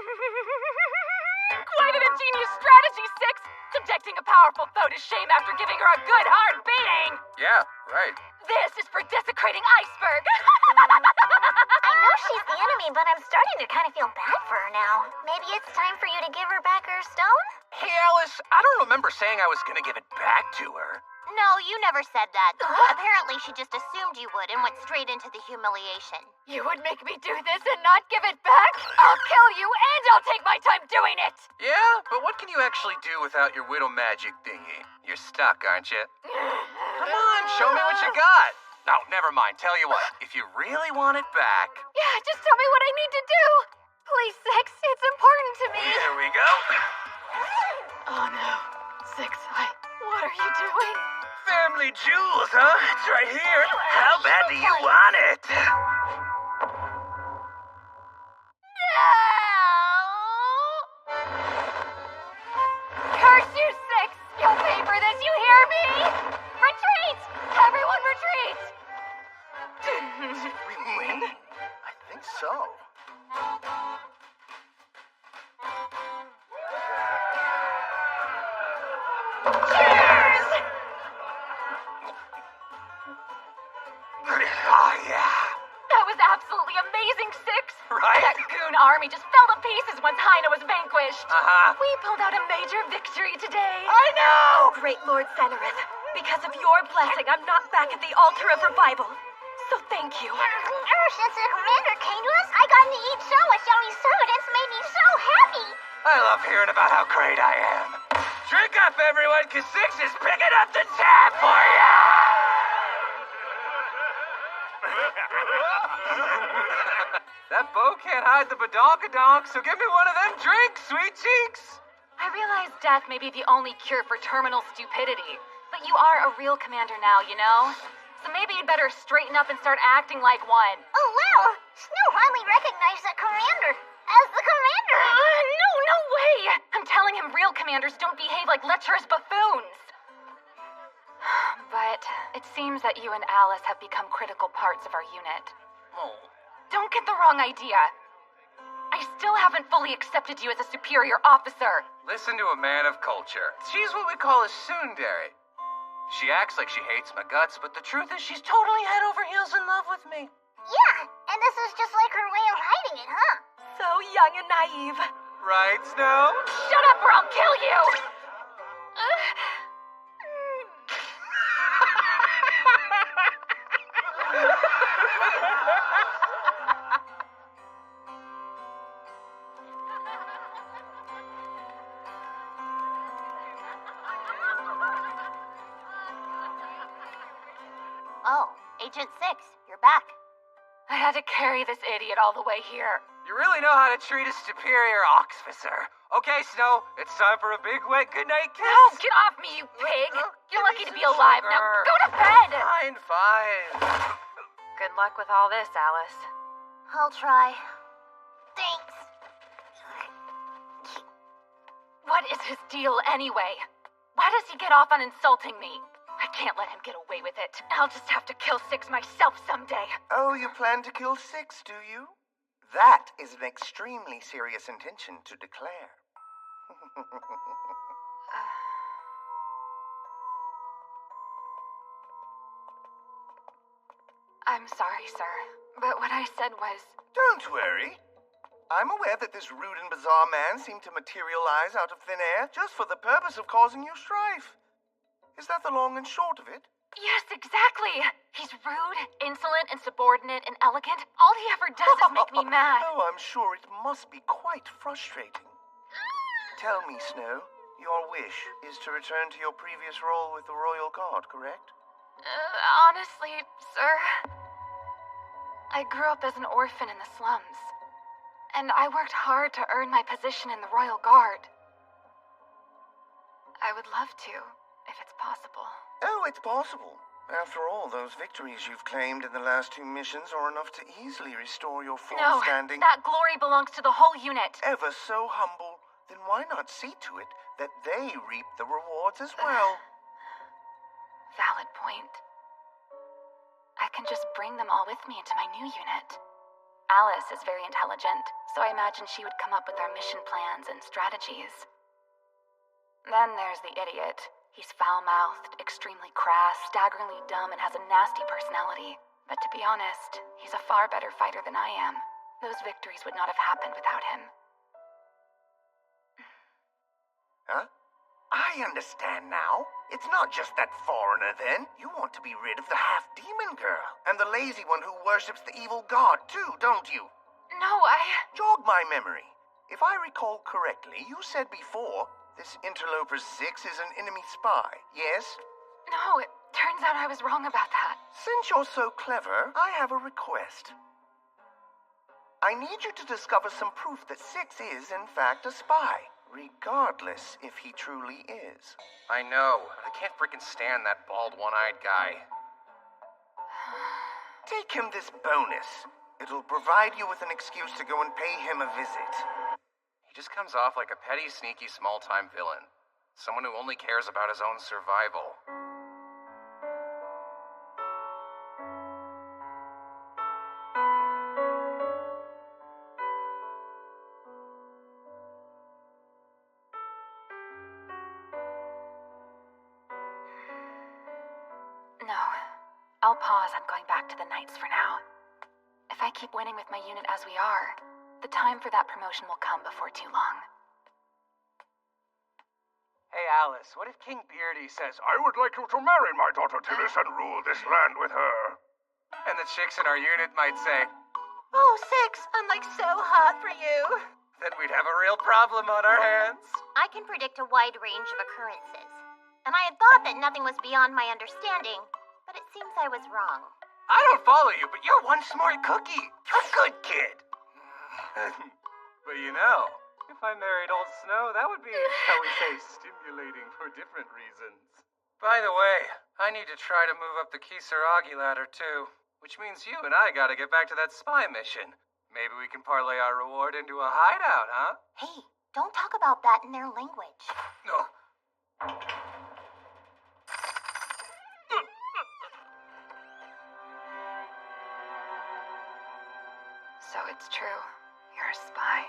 Quite an ingenious strategy, Six! Subjecting a powerful foe to shame after giving her a good hard beating! Yeah, right. This is for desecrating Iceberg! I know she's the enemy, but I'm starting to kind of feel bad for her now. Maybe it's time for you to give her back her stone? Hey, Alice, I don't remember saying I was gonna give it back to her. No, you never said that. Apparently, she just assumed you would and went straight into the humiliation. You would make me do this and not give it back? I'll kill you and I'll take my time doing it! Yeah, but what can you actually do without your widow magic thingy? You're stuck, aren't you? Come on, show me what you got. No, never mind. Tell you what, if you really want it back... Yeah, just tell me what I need to do! Please, Six, it's important to me! Here we go. Oh no. Six, what are you doing? Family jewels, huh? It's right here. How bad do you want it? Curse you, Six! You'll pay for this, you hear me? Retreat! Everyone retreat! Did we win? I think so. Cheers! Oh, yeah. That was absolutely amazing, Six! Right? That goon army just fell to pieces once Hyna was vanquished! Uh-huh. We pulled out a major victory today! I know! Great Lord Fenrith, because of your blessing, I'm not back at the altar of revival. So thank you. Since the commander came to us, I got to eat so much yummy food. It's made me so happy. I love hearing about how great I am. Drink up, everyone, because Six is picking up the tab for ya! That bow can't hide the badonkadonk, so give me one of them drinks, sweet cheeks! I realize death may be the only cure for terminal stupidity, but you are a real commander now, you know? So maybe you'd better straighten up and start acting like one. Oh, well, Snow hardly recognized the commander as the commander. No way! I'm telling him real commanders don't behave like lecherous buffoons. But it seems that you and Alice have become critical parts of our unit. Oh. Don't get the wrong idea. I still haven't fully accepted you as a superior officer. Listen to a man of culture. She's what we call a tsundere. She acts like she hates my guts, but the truth is she's totally head over heels in love with me. Yeah, and this is just like her way of hiding it, huh? So young and naive. Right, Snow? Shut up or I'll kill you! Oh, Agent Six, you're back. I had to carry this idiot all the way here. You really know how to treat a superior officer. Okay, Snow, it's time for a big wet goodnight kiss. No, get off me, you pig! You're lucky to be alive now. Go to bed! Fine. Good luck with all this, Alice. I'll try. Thanks. What is his deal anyway? Why does he get off on insulting me? I can't let him get away with it. I'll just have to kill Six myself someday. Oh, you plan to kill Six, do you? That is an extremely serious intention to declare. I'm sorry, sir. But what I said was... Don't worry. I'm aware that this rude and bizarre man seemed to materialize out of thin air just for the purpose of causing you strife. Is that the long and short of it? Yes, exactly. He's rude, insolent, insubordinate, and elegant. All he ever does is make me mad. Oh, I'm sure it must be quite frustrating. Tell me, Snow, your wish is to return to your previous role with the Royal Guard, correct? Honestly, sir, I grew up as an orphan in the slums, and I worked hard to earn my position in the Royal Guard. I would love to, if it's possible. Oh, it's possible. After all, those victories you've claimed in the last 2 missions are enough to easily restore your full No, standing. that glory belongs to the whole unit. Ever so humble, then why not see to it that they reap the rewards as well? Valid point. I can just bring them all with me into my new unit. Alice is very intelligent, so I imagine she would come up with our mission plans and strategies. Then there's the idiot. He's foul-mouthed, extremely crass, staggeringly dumb, and has a nasty personality. But to be honest, he's a far better fighter than I am. Those victories would not have happened without him. Huh? I understand now. It's not just that foreigner, then. You want to be rid of the half-demon girl, and the lazy one who worships the evil god, too, don't you? No, Jog my memory. If I recall correctly, you said before, this Interloper 6 is an enemy spy, yes? No, it turns out I was wrong about that. Since you're so clever, I have a request. I need you to discover some proof that 6 is, in fact, a spy, regardless if he truly is. I know. I can't freaking stand that bald, one-eyed guy. Take him this bonus. It'll provide you with an excuse to go and pay him a visit. He just comes off like a petty, sneaky, small-time villain. Someone who only cares about his own survival. No. I'll pause on going back to the Knights for now. If I keep winning with my unit as we are, the time for that promotion will come before too long. Hey, Alice, what if King Beardy says, I would like you to marry my daughter Tillis and rule this land with her? And the chicks in our unit might say, Oh, 6, I'm like so hot for you. then we'd have a real problem on our hands. I can predict a wide range of occurrences. And I had thought that nothing was beyond my understanding, but it seems I was wrong. I don't follow you, but you're one smart cookie. A good kid. But you know, if I married old Snow, that would be, shall we say, stimulating for different reasons. By the way, I need to try to move up the Kisaragi ladder too, which means you and I gotta get back to that spy mission. Maybe we can parlay our reward into a hideout, huh? Hey, don't talk about that in their language. No. So it's true. You're a spy.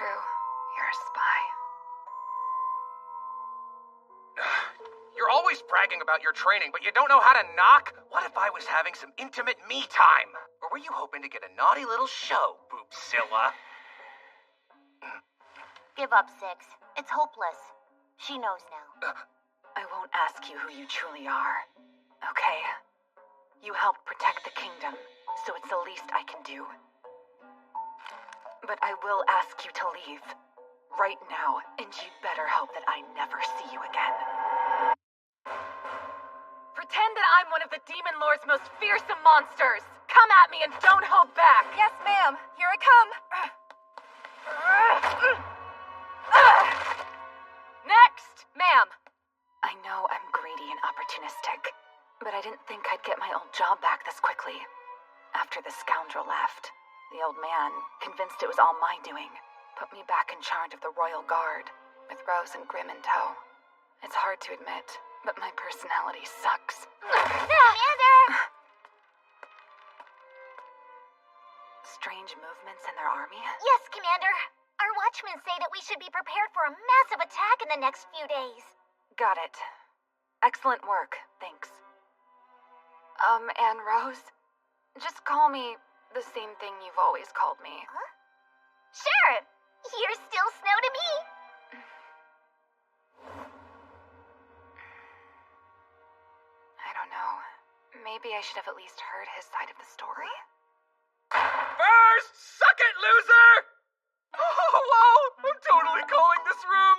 true. You're a spy. You're always bragging about your training, but you don't know how to knock? What if I was having some intimate me time? Or were you hoping to get a naughty little show, Boopzilla? Give up, Six. It's hopeless. She knows now. I won't ask you who you truly are. Okay? You helped protect the kingdom, so it's the least I can do. But I will ask you to leave. Right now, and you'd better hope that I never see you again. Pretend that I'm one of the Demon Lord's most fearsome monsters. Come at me and don't hold back. Yes, ma'am. Here I come. Next, ma'am. I know I'm greedy and opportunistic, but I didn't think I'd get my old job back this quickly. After the scoundrel left, the old man, convinced it was all my doing, put me back in charge of the Royal Guard, with Rose and Grim in tow. It's hard to admit, but my personality sucks. Commander! Strange movements in their army? Yes, Commander. Our watchmen say that we should be prepared for a massive attack in the next few days. Got it. Excellent work, thanks. And Rose? Just call me the same thing you've always called me. Huh? Sure. You're still Snow to me. I don't know. Maybe I should have at least heard his side of the story. First, suck it, loser! Oh, wow! I'm totally calling this room!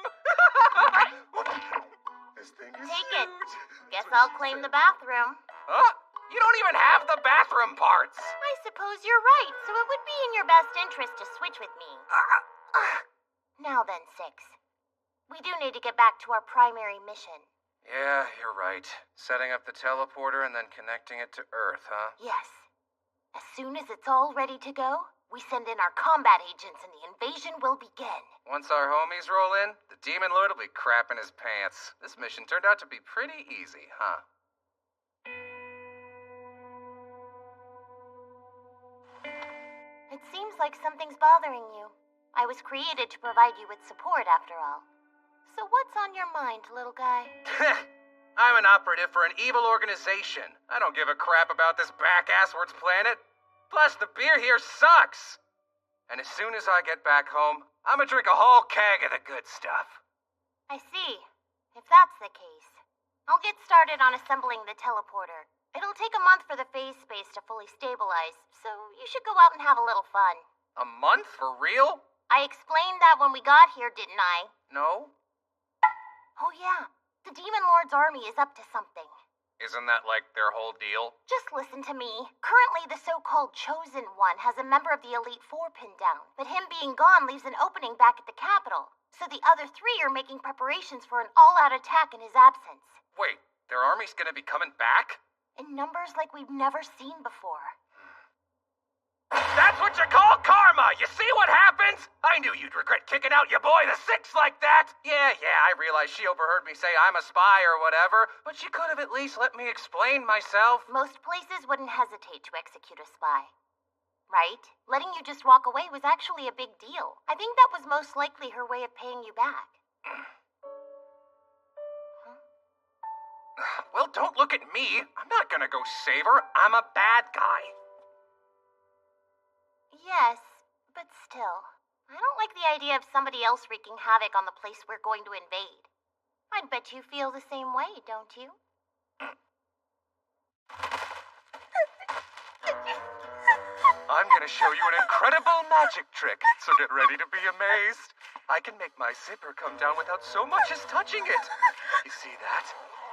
This thing is Take it. huge. Guess I'll claim the bathroom. Huh? You don't even have the bathroom parts! I suppose you're right, so it would be in your best interest to switch with me. Now then, Six. We do need to get back to our primary mission. Yeah, you're right. Setting up the teleporter and then connecting it to Earth, huh? Yes. As soon as it's all ready to go, we send in our combat agents and the invasion will begin. Once our homies roll in, the Demon Lord will be crapping his pants. This mission turned out to be pretty easy, huh? It seems like something's bothering you. I was created to provide you with support, after all. So what's on your mind, little guy? I'm an operative for an evil organization. I don't give a crap about this back-asswards planet. Plus, the beer here sucks. And as soon as I get back home, I'm gonna drink a whole keg of the good stuff. I see. If that's the case, I'll get started on assembling the teleporter. It'll take a month for the phase space to fully stabilize, so you should go out and have a little fun. A month for real? I explained that when we got here, didn't I? No? Oh yeah, the Demon Lord's army is up to something. Isn't that like their whole deal? Just listen to me. Currently, the so-called Chosen One has a member of the Elite Four pinned down, but him being gone leaves an opening back at the capital. So the other three are making preparations for an all-out attack in his absence. Wait, their army's gonna be coming back? In numbers like we've never seen before. That's what you call karma! You see what happens? I knew you'd regret kicking out your boy the Six like that! Yeah, I realize she overheard me say I'm a spy or whatever, but she could have at least let me explain myself. Most places wouldn't hesitate to execute a spy. Right? Letting you just walk away was actually a big deal. I think that was most likely her way of paying you back. Well, don't look at me. I'm not gonna go save her. I'm a bad guy. Yes, but still, I don't like the idea of somebody else wreaking havoc on the place we're going to invade. I'd bet you feel the same way, don't you? I'm gonna show you an incredible magic trick, so get ready to be amazed. I can make my zipper come down without so much as touching it. You see that?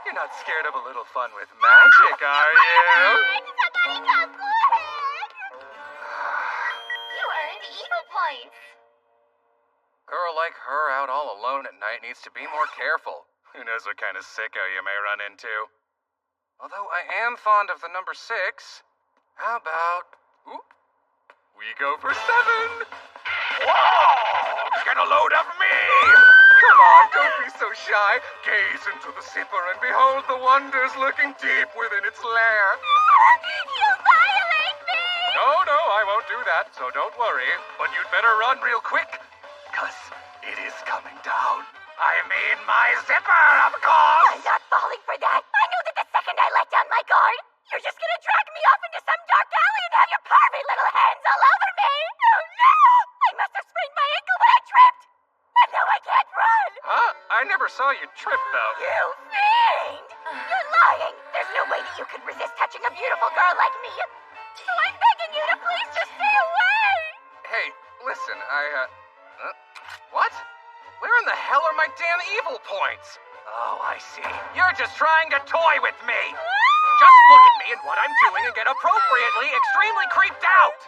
You're not scared of a little fun with magic, are you? Somebody come quick! You earned evil points. Girl like her out all alone at night needs to be more careful. Who knows what kind of sicko you may run into. Although I am fond of the number 6. How about... Ooh, we go for 7. Whoa! Get a load of me! Come on, don't be so shy. Gaze into the zipper and behold the wonders lurking deep within its lair. You violate me! No, I won't do that, so don't worry. But you'd better run real quick, 'cause mean my zipper, of course! I'm not falling for that. I knew that the second I let down my guard, you're just gonna drag me off into some dark alley and have your pervy little hands all over me. Oh no! I must have sprained my ankle when I tripped. And now I can't run. Huh? I never saw you trip, though. You fiend! You're lying. There's no way that you could resist touching a beautiful girl like me. So I'm begging you to please just stay away. Hey, listen, what? Where in the hell are my damn evil points? Oh, I see. You're just trying to toy with me. Just look at me and what I'm doing and get appropriately extremely creeped out.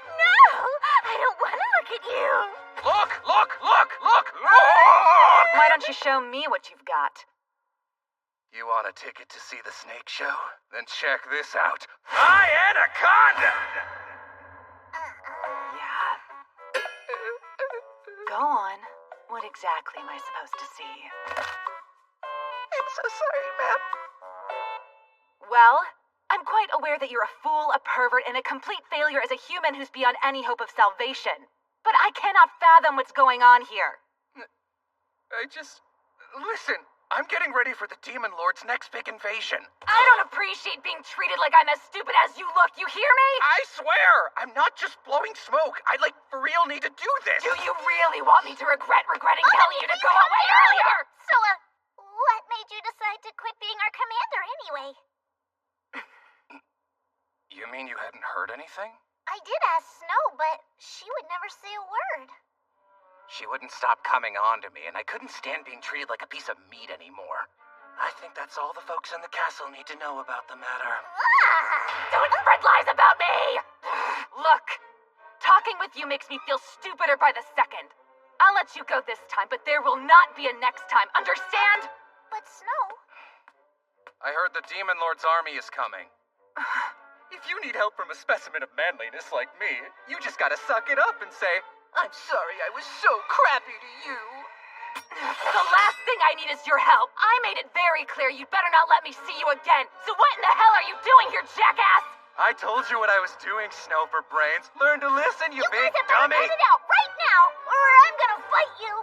No, I don't want to look at you. Look! Why don't you show me what you've got? You want a ticket to see the snake show? Then check this out. My anaconda! Yeah. Go on. What exactly am I supposed to see? I'm so sorry, ma'am. Well, I'm quite aware that you're a fool, a pervert, and a complete failure as a human who's beyond any hope of salvation. But I cannot fathom what's going on here. Listen, I'm getting ready for the Demon Lord's next big invasion. I don't appreciate being treated like I'm as stupid as you look, you hear me? I swear, I'm not just blowing smoke. I, for real need to do this. Do you really want me to regretting telling you to go away earlier? So, what made you decide to quit being our commander anyway? You mean you hadn't heard anything? I did ask Snow, but she would never say a word. She wouldn't stop coming on to me, and I couldn't stand being treated like a piece of meat anymore. I think that's all the folks in the castle need to know about the matter. Don't spread lies about me! Look, talking with you makes me feel stupider by the second. I'll let you go this time, but there will not be a next time, understand? But Snow... I heard the Demon Lord's army is coming. If you need help from a specimen of manliness like me, you just gotta suck it up and say, I'm sorry I was so crappy to you. The last thing I need is your help. I made it very clear you'd better not let me see you again. So what in the hell are you doing here, jackass? I told you what I was doing, Snow for Brains. Learn to listen, you big guys have dummy. to cut it out right now, or I'm gonna fight you.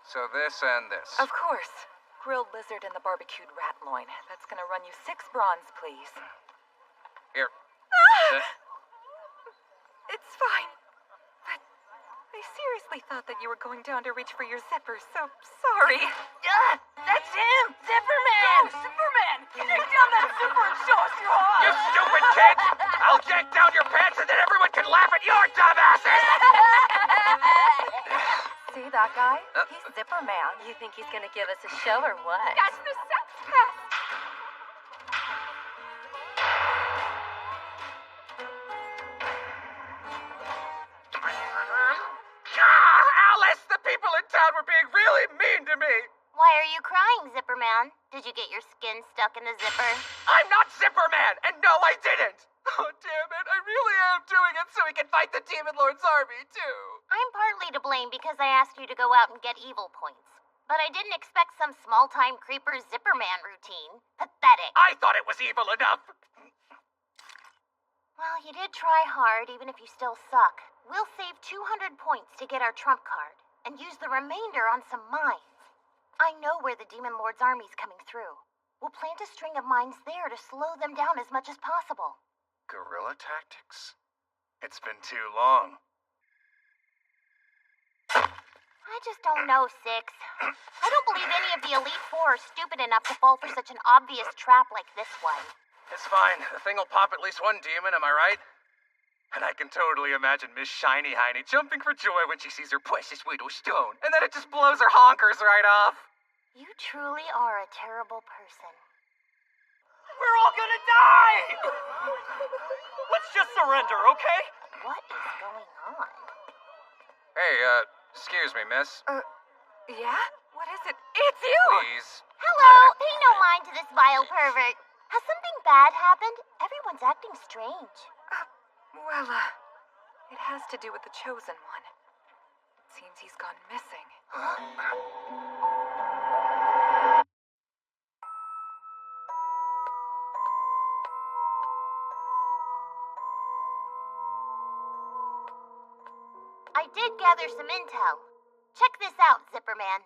So this and this. Of course. Grilled lizard and the barbecued rat loin. That's gonna run you 6 bronze, please. Here. It's fine. But I seriously thought that you were going down to reach for your zipper, so sorry. That's him! Zipperman! Go, Zipperman! Take down that zipper and show us your heart! You stupid kids! I'll yank down your pants and then everyone can laugh at your dumbasses! See that guy? He's Zipperman. You think he's gonna give us a show or what? That's the sex test! Alice, the people in town were being really mean to me! Why are you crying, Zipperman? Did you get your skin stuck in the zipper? I'm not Zipperman, and no, I didn't! Oh, damn it, I really am doing it so we can fight the Demon Lord's army, too! I'm partly to blame because I asked you to go out and get evil points. But I didn't expect some small-time creeper Zipperman routine. Pathetic. I thought it was evil enough! Well, you did try hard, even if you still suck. We'll save 200 points to get our trump card, and use the remainder on some mines. I know where the Demon Lord's army's coming through. We'll plant a string of mines there to slow them down as much as possible. Guerrilla tactics? It's been too long. I just don't know, Six. I don't believe any of the Elite Four are stupid enough to fall for such an obvious trap like this one. It's fine. The thing will pop at least one demon, am I right? And I can totally imagine Miss Shiny Hiney jumping for joy when she sees her precious widow stone, and then it just blows her honkers right off. You truly are a terrible person. We're all gonna die! Let's just surrender, okay? What is going on? Hey, excuse me, miss. Yeah? What is it? It's you! Please. Hello! Pay no mind to this vile pervert. Has something bad happened? Everyone's acting strange. Well, it has to do with the Chosen One. It seems he's gone missing. did gather some intel. Check this out, Zipperman.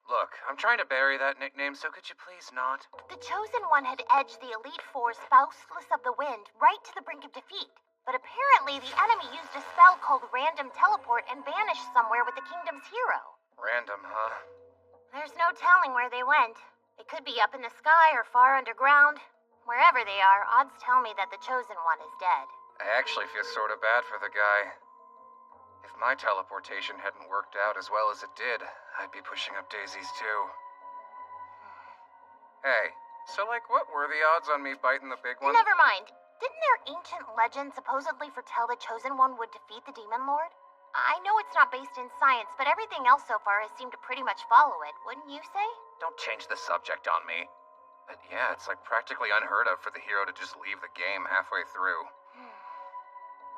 Look, I'm trying to bury that nickname, so could you please not? The Chosen One had edged the Elite Four's Faustless of the Wind right to the brink of defeat. But apparently the enemy used a spell called Random Teleport and vanished somewhere with the kingdom's hero. Random, huh? There's no telling where they went. It could be up in the sky or far underground. Wherever they are, odds tell me that the Chosen One is dead. I actually feel sort of bad for the guy. If my teleportation hadn't worked out as well as it did, I'd be pushing up daisies too. Hey, so what were the odds on me biting the big one? Never mind. Didn't their ancient legend supposedly foretell the Chosen One would defeat the Demon Lord? I know it's not based in science, but everything else so far has seemed to pretty much follow it, wouldn't you say? Don't change the subject on me. But yeah, it's practically unheard of for the hero to just leave the game halfway through.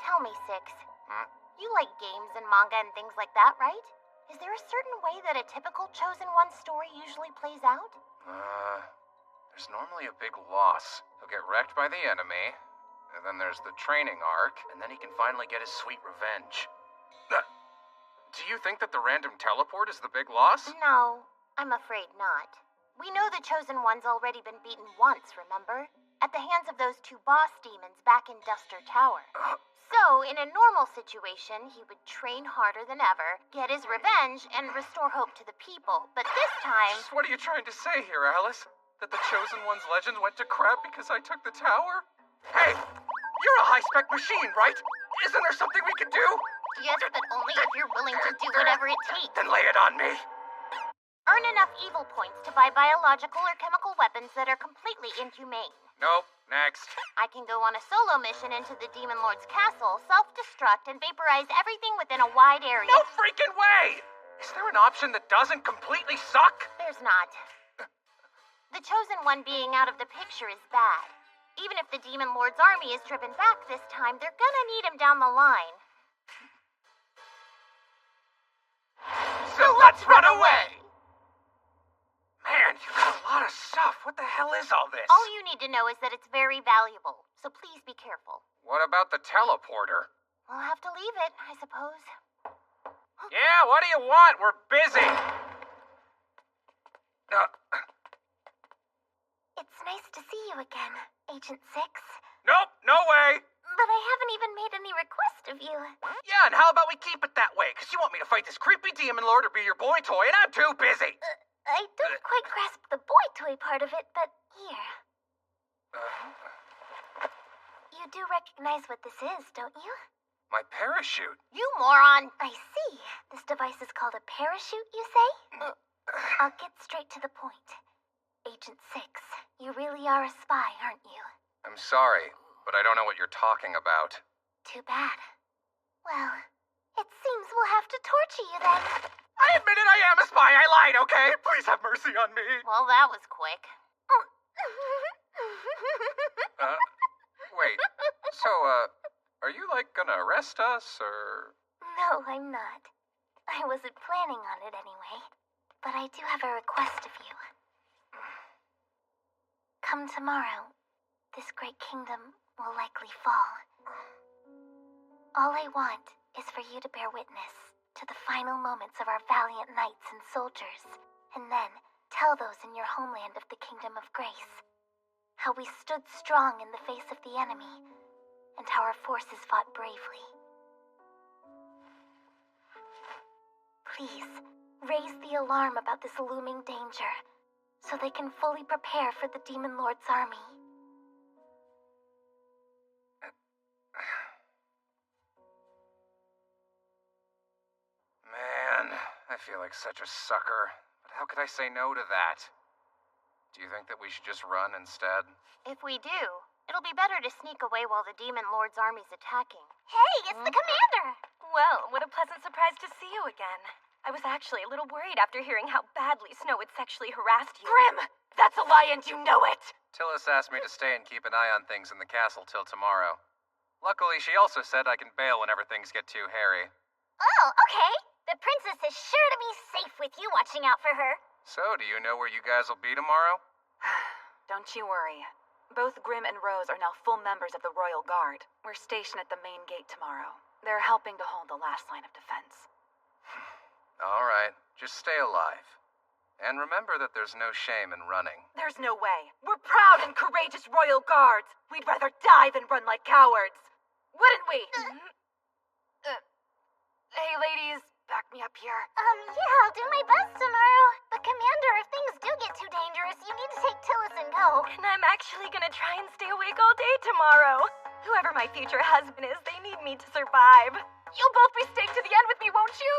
Tell me, Six. Hmm? You like games and manga and things like that, right? Is there a certain way that a typical Chosen One story usually plays out? There's normally a big loss. He'll get wrecked by the enemy, and then there's the training arc, and then he can finally get his sweet revenge. Do you think that the random teleport is the big loss? No, I'm afraid not. We know the Chosen One's already been beaten once, remember? At the hands of those two boss demons back in Duster Tower. So, in a normal situation, he would train harder than ever, get his revenge, and restore hope to the people. But this time... What are you trying to say here, Alice? That the Chosen One's legends went to crap because I took the tower? Hey! You're a high-spec machine, right? Isn't there something we can do? Yes, but only if you're willing to do whatever it takes. Then lay it on me. Earn enough evil points to buy biological or chemical weapons that are completely inhumane. Nope. Next. I can go on a solo mission into the Demon Lord's castle, self-destruct, and vaporize everything within a wide area. No freaking way! Is there an option that doesn't completely suck? There's not. The Chosen One being out of the picture is bad. Even if the Demon Lord's army is driven back this time, they're gonna need him down the line. So let's run away! Man, you got a lot of stuff. What the hell is all this? All you need to know is that it's very valuable, so please be careful. What about the teleporter? We'll have to leave it, I suppose. Yeah, what do you want? We're busy. It's nice to see you again, Agent 6. Nope, no way. But I haven't even made any request of you. Yeah, and how about we keep it that way? Because you want me to fight this creepy demon lord or be your boy toy, and I'm too busy. I don't quite grasp the boy toy part of it, but here. You do recognize what this is, don't you? My parachute. You moron! I see. This device is called a parachute, you say? I'll get straight to the point. Agent 6, you really are a spy, aren't you? I'm sorry, but I don't know what you're talking about. Too bad. Well, it seems we'll have to torture you then. I admit it, I am a spy. I lied, okay? Please have mercy on me. Well, that was quick. Wait. So, are you, gonna arrest us, or...? No, I'm not. I wasn't planning on it anyway. But I do have a request of you. Come tomorrow, this great kingdom will likely fall. All I want is for you to bear witness to the final moments of our valiant knights and soldiers, and then tell those in your homeland of the Kingdom of Grace how we stood strong in the face of the enemy, and how our forces fought bravely. Please, raise the alarm about this looming danger, so they can fully prepare for the Demon Lord's army. Man, I feel like such a sucker. But how could I say no to that? Do you think that we should just run instead? If we do, it'll be better to sneak away while the Demon Lord's army's attacking. Hey, it's the commander! Well, what a pleasant surprise to see you again. I was actually a little worried after hearing how badly Snow had sexually harassed you. Grim! That's a lie and you know it! Tillis asked me to stay and keep an eye on things in the castle till tomorrow. Luckily, she also said I can bail whenever things get too hairy. Oh, okay. The princess is sure to be safe with you watching out for her. So, do you know where you guys will be tomorrow? Don't you worry. Both Grim and Rose are now full members of the Royal Guard. We're stationed at the main gate tomorrow. They're helping to hold the last line of defense. All right, just stay alive. And remember that there's no shame in running. There's no way. We're proud and courageous royal guards. We'd rather die than run like cowards. Wouldn't we? Hey, ladies, back me up here. Yeah, I'll do my best tomorrow. But Commander, if things do get too dangerous, you need to take Tillis and go. And I'm actually gonna try and stay awake all day tomorrow. Whoever my future husband is, they need me to survive. You'll both be staked to the end with me, won't you?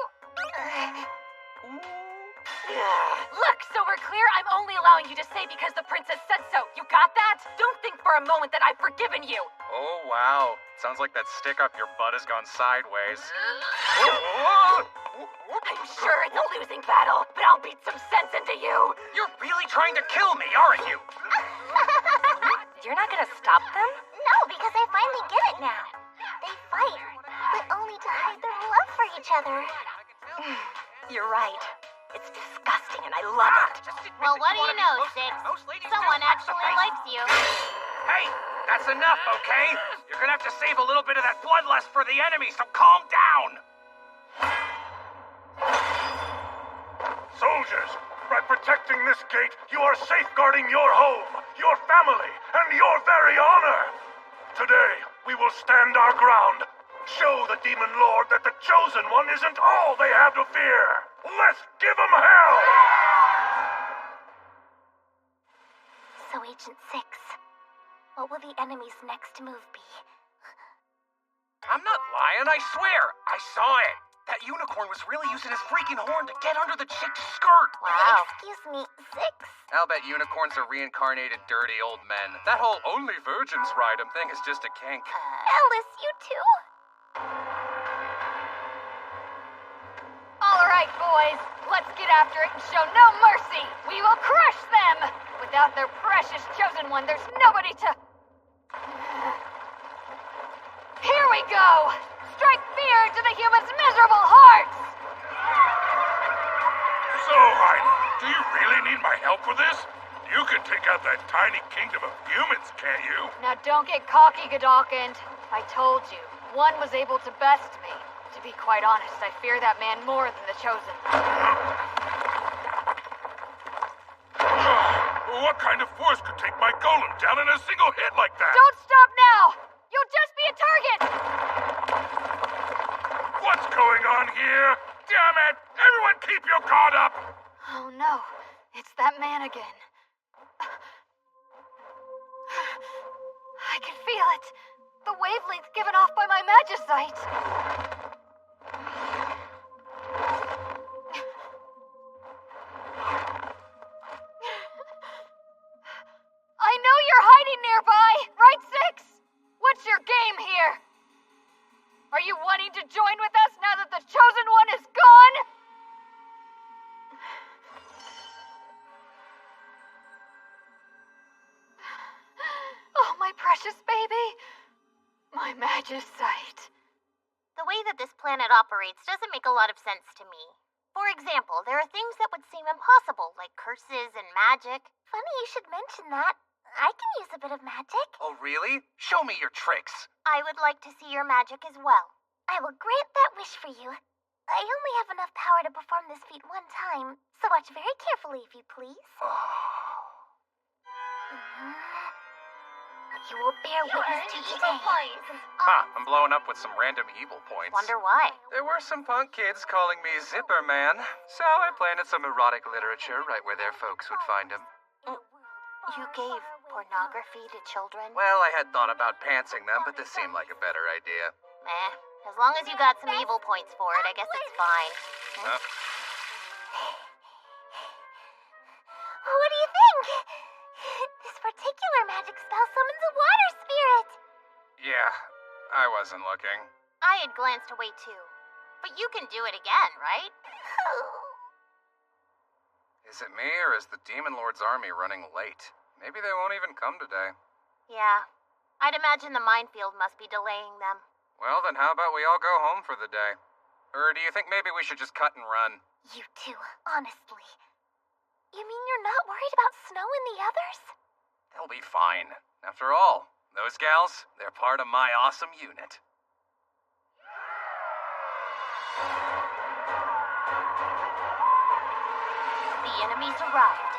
Look, so we're clear, I'm only allowing you to say because the princess said so. You got that? Don't think for a moment that I've forgiven you. Oh, wow. Sounds like that stick up your butt has gone sideways. I'm sure it's a losing battle, but I'll beat some sense into you. You're really trying to kill me, aren't you? You're not gonna stop them? No, because I finally get it now. They fight, but only to hide their love for each other. You're right. It's disgusting and I love it. Well, what do you know, Six? Someone actually likes you. Hey, that's enough, okay? You're gonna have to save a little bit of that bloodlust for the enemy, so calm down! Soldiers, by protecting this gate, you are safeguarding your home, your family, and your very honor. Today, we will stand our ground. Show the Demon Lord that the Chosen One isn't all they have to fear. Let's give them hell! So, Agent 6, what will the enemy's next move be? I'm not lying, I swear! I saw it! That unicorn was really using his freaking horn to get under the chick's skirt! Wow. Excuse me, 6? I'll bet unicorns are reincarnated dirty old men. That whole only virgins ride 'em thing is just a kink. Alice, you too? All right, boys, let's get after it and show no mercy. We will crush them. Without their precious chosen one, there's nobody to... Here we go. Strike fear to the humans' miserable hearts. So, Heidi, do you really need my help with this? You can take out that tiny kingdom of humans, can't you? Now don't get cocky, Godalkind. I told you, one was able to best me. To be quite honest, I fear that man more than the chosen. What kind of force could take my golem down in a single hit like that? Don't stop now! You'll just be a target! What's going on here? Damn it! Everyone keep your guard up! Oh no, it's that man again. I can feel it. The wavelength given off by my magicite. I know you're hiding nearby, right, Six? What's your game here? Are you wanting to join with us now that the Chosen One is gone? Oh, my precious baby. My magicite. The way that this planet operates doesn't make a lot of sense to me. For example, there are things that would seem impossible, like curses and magic. Funny you should mention that. I can use a bit of magic. Oh, really? Show me your tricks. I would like to see your magic as well. I will grant that wish for you. I only have enough power to perform this feat one time, so watch very carefully if you please. What you will bear witness to today. I'm blowing up with some random evil points. Wonder why. There were some punk kids calling me Zipper Man, so I planted some erotic literature right where their folks would find them. You gave pornography to children? Well, I had thought about pantsing them, but this seemed like a better idea. As long as you got some evil points for it, I guess it's fine. What do you think? This particular magic spell summons a water spirit. Yeah, I wasn't looking. I had glanced away too. But you can do it again, right? Is it me, or is the Demon Lord's army running late? Maybe they won't even come today. Yeah. I'd imagine the minefield must be delaying them. Well, then how about we all go home for the day? Or do you think maybe we should just cut and run? You two, honestly. You mean you're not worried about Snow and the others? They'll be fine. After all, those gals, they're part of my awesome unit. the enemies arrived.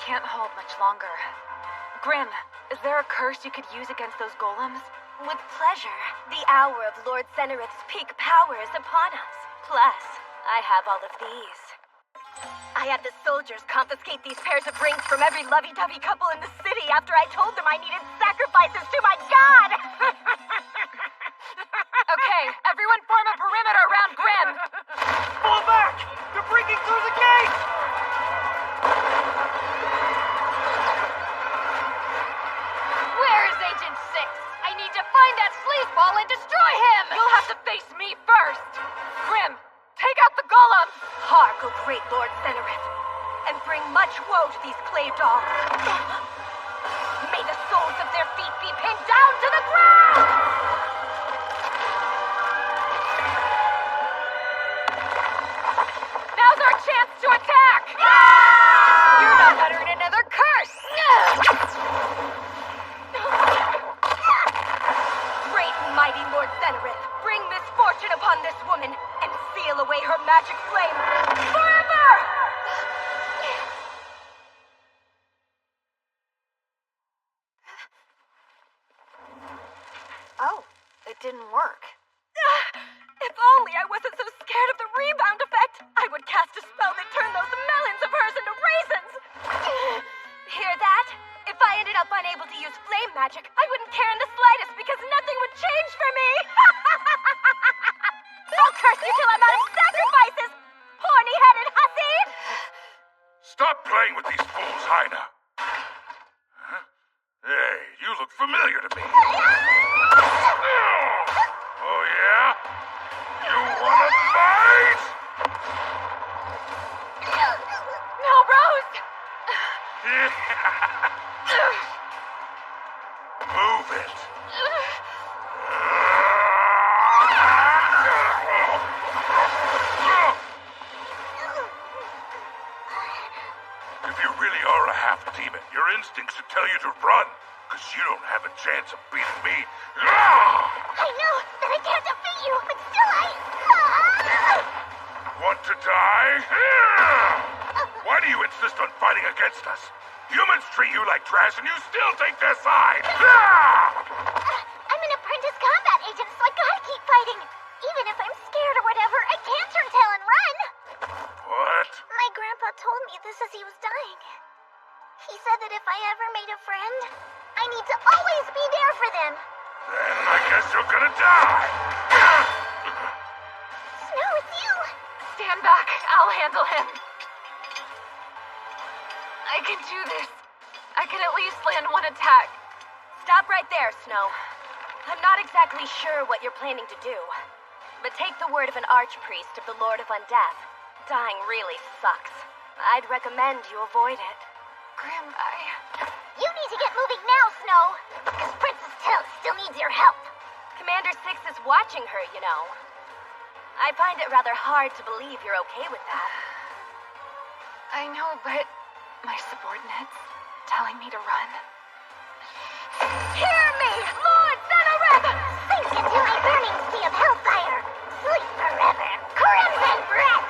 Can't hold much longer. Grim, is there a curse you could use against those golems? With pleasure. The hour of Lord Zenareth's peak power is upon us. Plus, I have all of these. I had the soldiers confiscate these pairs of rings from every lovey-dovey couple in the city after I told them I needed sacrifices to my god! Okay, everyone form a perimeter around Grim! Fall back! They're breaking through the gate! Where is Agent 6? I need to find that sleazeball and destroy him! You'll have to face me first! Grim, take out the golems! Hark, O great Lord Zenareth, and bring much woe to these clay dolls. May the soles of their feet be pinned down to the ground! Now's our chance to attack! You're not uttering another curse! Great and mighty Lord Zenareth, bring misfortune upon this woman and seal away her magic flame forever! Oh, it didn't work. If only I wasn't so scared of the rebound effect, I would cast a spell that turned those melons of hers into raisins! Hear that? If I ended up unable to use flame magic, I wouldn't care in the slightest because nothing would change for me! I'll curse you till I'm out of sacrifices! Horny-headed hussy! Stop playing with these fools, Hyena. Huh? Hey, you look familiar to me. Oh, yeah? You wanna fight? No, Rose! Move it. If you really are a half-demon, your instincts should tell you to run, because you don't have a chance of beating me. I know that I can't defeat you, but still Want to die? Why do you insist on fighting against us? Humans treat you like trash and you still take their side! I'm an apprentice combat agent, so I gotta keep fighting. Even if I'm scared or whatever, I can't turn tail and run. What? My grandpa told me this as he was dying. He said that if I ever made a friend, I need to always be there for them. Then I guess you're gonna die! Snow, it's you! Stand back. I'll handle him. I can do this. I can at least land one attack. Stop right there, Snow. I'm not exactly sure what you're planning to do, but take the word of an archpriest of the Lord of Undeath. Dying really sucks. I'd recommend you avoid it. Grim, You need to get moving now, Snow, because Princess Till still needs your help. Commander Six is watching her, you know. I find it rather hard to believe you're okay with that. I know, but my subordinates telling me to run. Hear me, Lord Zenareth! Sink into my burning sea of hellfire. Sleep forever. Crimson breath.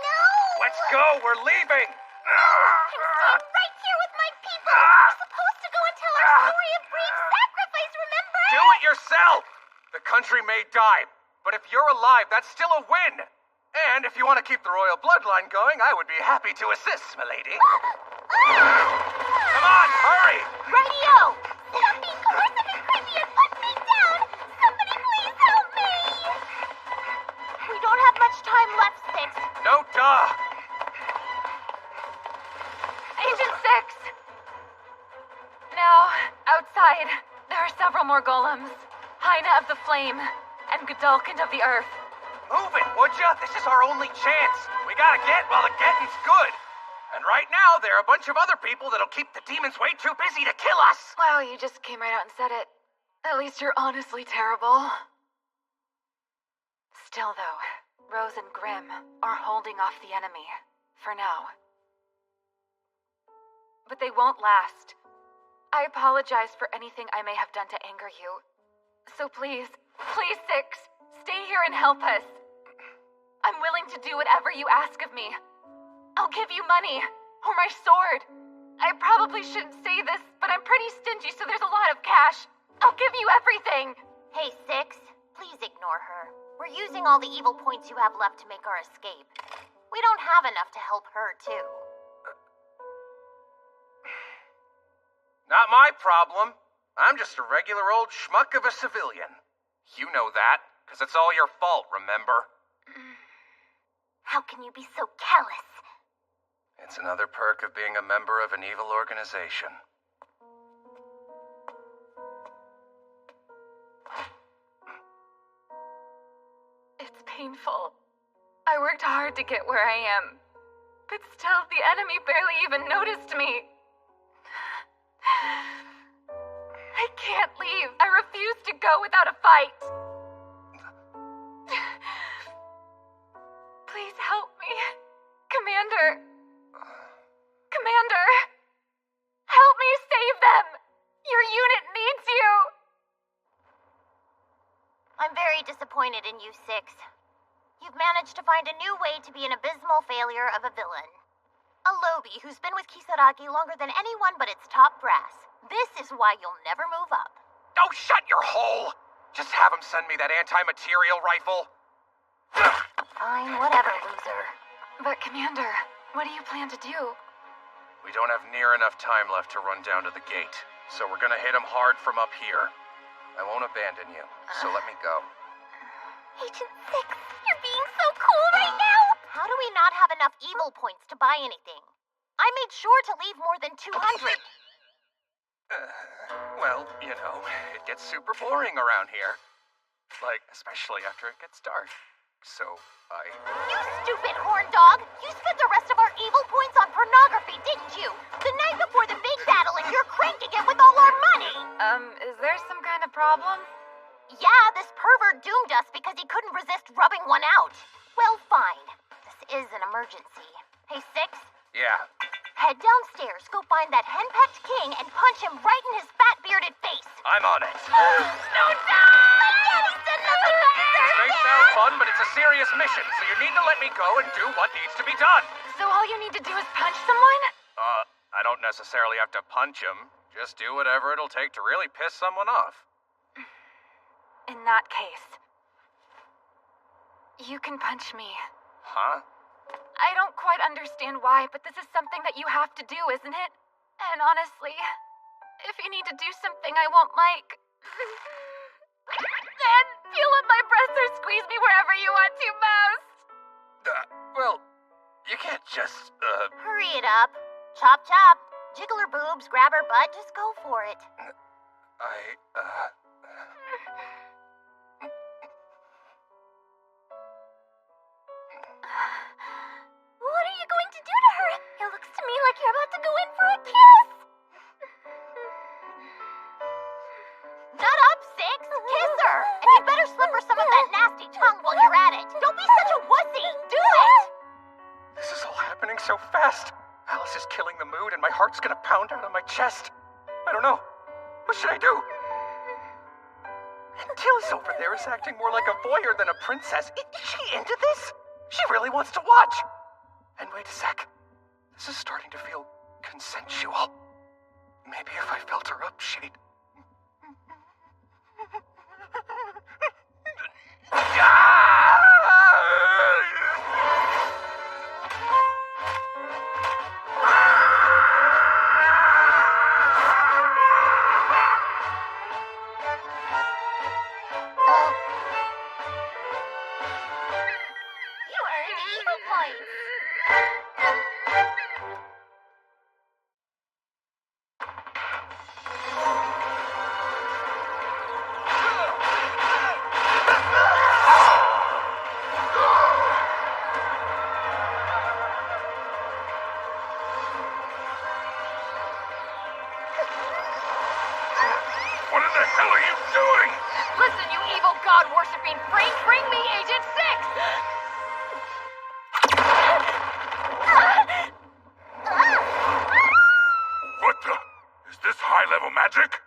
No! Let's go, we're leaving! I'm staying right here with my people. We're supposed to go and tell our story of brave sacrifice, remember? Do it yourself! The country may die, but if you're alive, that's still a win! And if you want to keep the royal bloodline going, I would be happy to assist, milady. Come on, hurry! Radio! Stop being coercive and creepy and put me down! Somebody please help me! We don't have much time left, Six. No duh! Agent 6! Now, outside, there are several more golems. Hyena of the Flame, and Godolkin of the Earth. Move it, would ya? This is our only chance. We gotta get while the getting's good. And right now, there are a bunch of other people that'll keep the demons way too busy to kill us. Wow, you just came right out and said it. At least you're honestly terrible. Still, though, Rose and Grimm are holding off the enemy. For now. But they won't last. I apologize for anything I may have done to anger you. So please, please, Six, stay here and help us. I'm willing to do whatever you ask of me. I'll give you money, or my sword. I probably shouldn't say this, but I'm pretty stingy, so there's a lot of cash. I'll give you everything. Hey, Six, please ignore her. We're using all the evil points you have left to make our escape. We don't have enough to help her, too. Not my problem. I'm just a regular old schmuck of a civilian. You know that, because it's all your fault, remember? How can you be so callous? It's another perk of being a member of an evil organization. It's painful. I worked hard to get where I am. But still, the enemy barely even noticed me. I can't leave. I refuse to go without a fight. Please help me. Commander. Commander. Help me save them. Your unit needs you. I'm very disappointed in you, Six. You've managed to find a new way to be an abysmal failure of a villain. A Lobi who's been with Kisaragi longer than anyone but its top brass. This is why you'll never move up. Oh, shut your hole! Just have him send me that anti-material rifle. Fine, whatever, loser. But, Commander, what do you plan to do? We don't have near enough time left to run down to the gate, so we're gonna hit him hard from up here. I won't abandon you, so let me go. Agent Six, you're being so cool right now! How do we not have enough evil points to buy anything? I made sure to leave more than 200. Well, you know, it gets super boring around here. Like, especially after it gets dark. So, You stupid horn dog! You spent the rest of our evil points on pornography, didn't you? The night before the big battle, and you're cranking it with all our money! Is there some kind of problem? Yeah, this pervert doomed us because he couldn't resist rubbing one out. Well, fine. This is an emergency. Hey, Six? yeah. Head downstairs, go find that henpecked king, and punch him right in his fat bearded face. I'm on it. No, my daddy said nothing but It may sound fun, but it's a serious mission, so you need to let me go and do what needs to be done. So all you need to do is punch someone? I don't necessarily have to punch him. Just do whatever it'll take to really piss someone off. In that case, you can punch me. Huh? I don't quite understand why, but this is something that you have to do, isn't it? And honestly, if you need to do something I won't like, then feel up my breast or squeeze me wherever you want to most. Well, you can't just, Hurry it up. Chop, chop. Jiggle her boobs, grab her butt, just go for it. What are you going to do to her? It looks to me like you're about to go in for a kiss. Nut up, Six. Kiss her. And you better slip her some of that nasty tongue while you're at it. Don't be such a wussy. Do it. This is all happening so fast. Alice is killing the mood, and my heart's gonna pound out of my chest. I don't know. What should I do? And Tilly's over there is acting more like a voyeur than a princess. Is she into this? She really wants to watch. And wait a sec. This is starting to feel consensual. Maybe if I felt her up, she'd... You earned evil points. God worshipping freak, bring me Agent 6! What the? Is this high-level magic?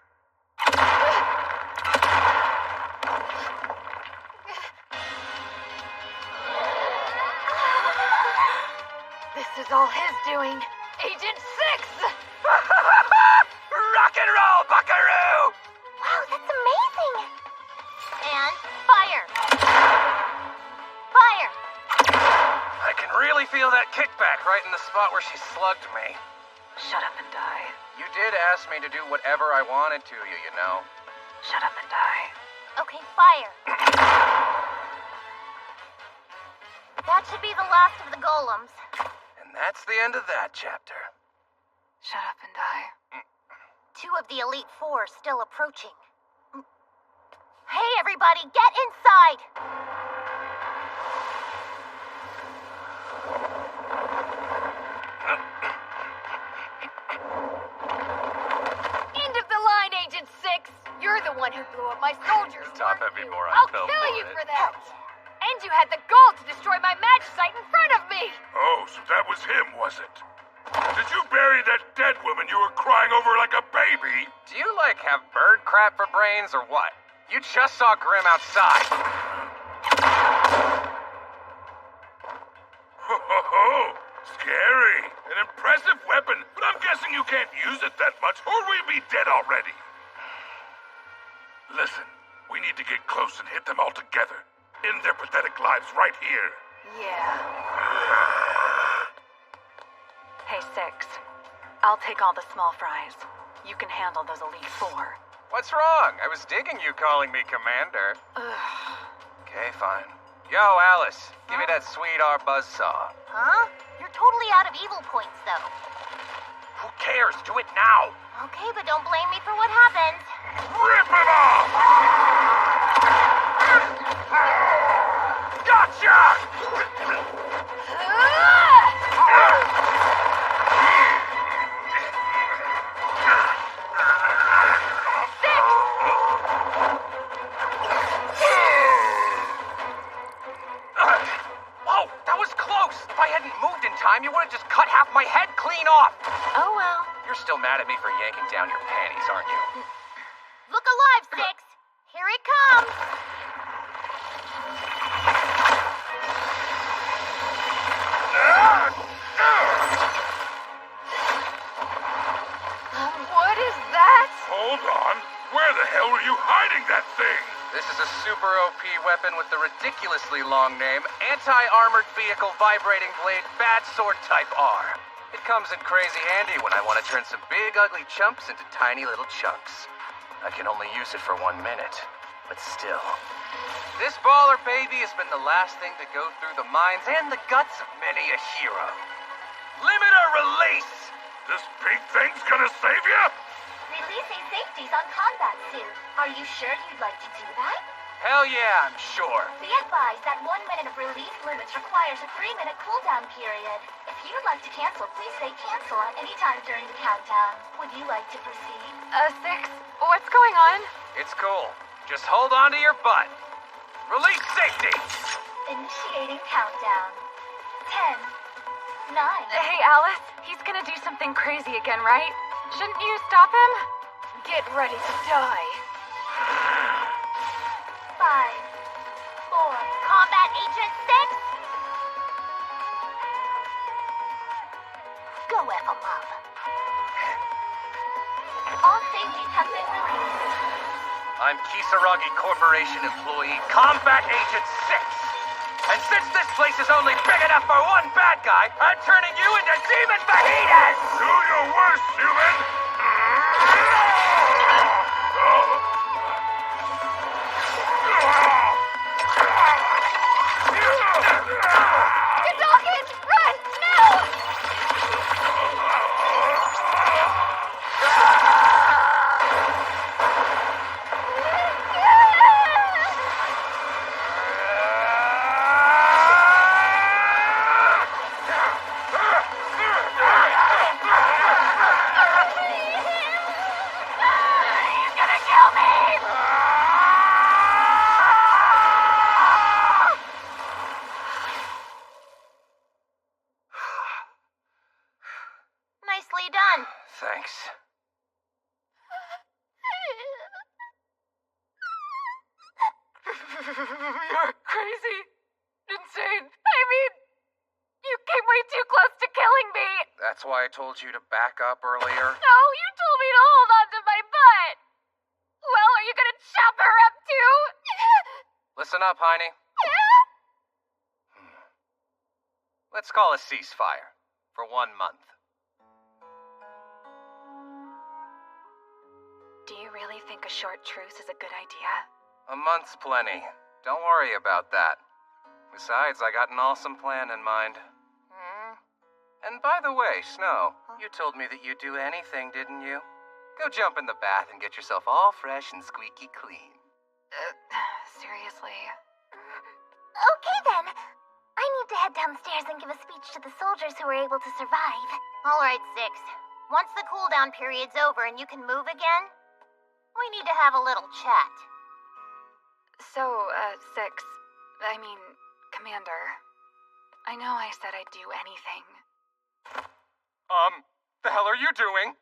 This is all his doing. Agent 6! Rock and roll, buckaroo! Wow, that's amazing! And fire! Fire! I can really feel that kickback right in the spot where she slugged me. Shut up and die. You did ask me to do whatever I wanted to you know. Shut up and die. Okay, fire. That should be the last of the golems. And that's the end of that chapter. Shut up and die. 2 of the Elite Four still approaching. Hey, everybody, get inside! End of the line, Agent 6! You're the one who blew up my soldiers. Top weren't heavy you? more I'll fell kill for you it. for that! And you had the gall to destroy my match site in front of me! Oh, so that was him, was it? Did you bury that dead woman you were crying over like a baby? Do you, have bird crap for brains or what? You just saw Grim outside. Ho ho ho! Scary. An impressive weapon, but I'm guessing you can't use it that much, or we'd be dead already. Listen, we need to get close and hit them all together. End their pathetic lives right here. Yeah. Hey, 6. I'll take all the small fries. You can handle those Elite Four. What's wrong? I was digging you calling me Commander. Okay, fine. Yo, Alice, give me that sweet R buzzsaw. Huh? You're totally out of evil points, though. Who cares? Do it now. Okay, but don't blame me for what happens. Rip him off! Gotcha! Whoa, that was close. If I hadn't moved in time, you would have just cut half my head clean off. Oh, well. You're still mad at me for yanking down your panties, aren't you? Look alive, 6! Here it comes! What is that? Hold on. Where the hell were you hiding that thing? This is a super OP weapon with the ridiculously long name, Anti-Armored Vehicle Vibrating Blade Bad Sword Type R. It comes in crazy handy when I want to turn some big ugly chumps into tiny little chunks. I can only use it for 1 minute, but still. This baller baby has been the last thing to go through the minds and the guts of many a hero. Limit or release! This big thing's gonna save you? Releasing safeties on combat suit. Are you sure you'd like to do that? Hell yeah, I'm sure. Be advised that 1 minute of release limits requires a 3-minute cooldown period. If you'd like to cancel, please say cancel at any time during the countdown. Would you like to proceed? 6, what's going on? It's cool. Just hold on to your butt. Release safety! Initiating countdown. 10, 9. Hey, Alice, he's gonna do something crazy again, right? Shouldn't you stop him? Get ready to die. 5, 4. Combat Agent 6. Go F 'em up. All safeties have been released. I'm Kisaragi Corporation employee, Combat Agent 6. And since this place is only big enough for one bad guy, I'm turning you into demon fajitas! Do your worst, human! Get Dawkins! Run! Now! Thanks. You're crazy. Insane. I mean, you came way too close to killing me. That's why I told you to back up earlier. No, you told me to hold on to my butt. Well, are you gonna chop her up too? Listen up, Heine. Let's call a ceasefire for 1 month. Do you really think a short truce is a good idea? A month's plenty. Don't worry about that. Besides, I got an awesome plan in mind. And by the way, Snow, you told me that you'd do anything, didn't you? Go jump in the bath and get yourself all fresh and squeaky clean. Seriously? Okay then. I need to head downstairs and give a speech to the soldiers who were able to survive. All right, Six. Once the cooldown period's over and you can move again, we need to have a little chat. So, Commander. I know I said I'd do anything. The hell are you doing?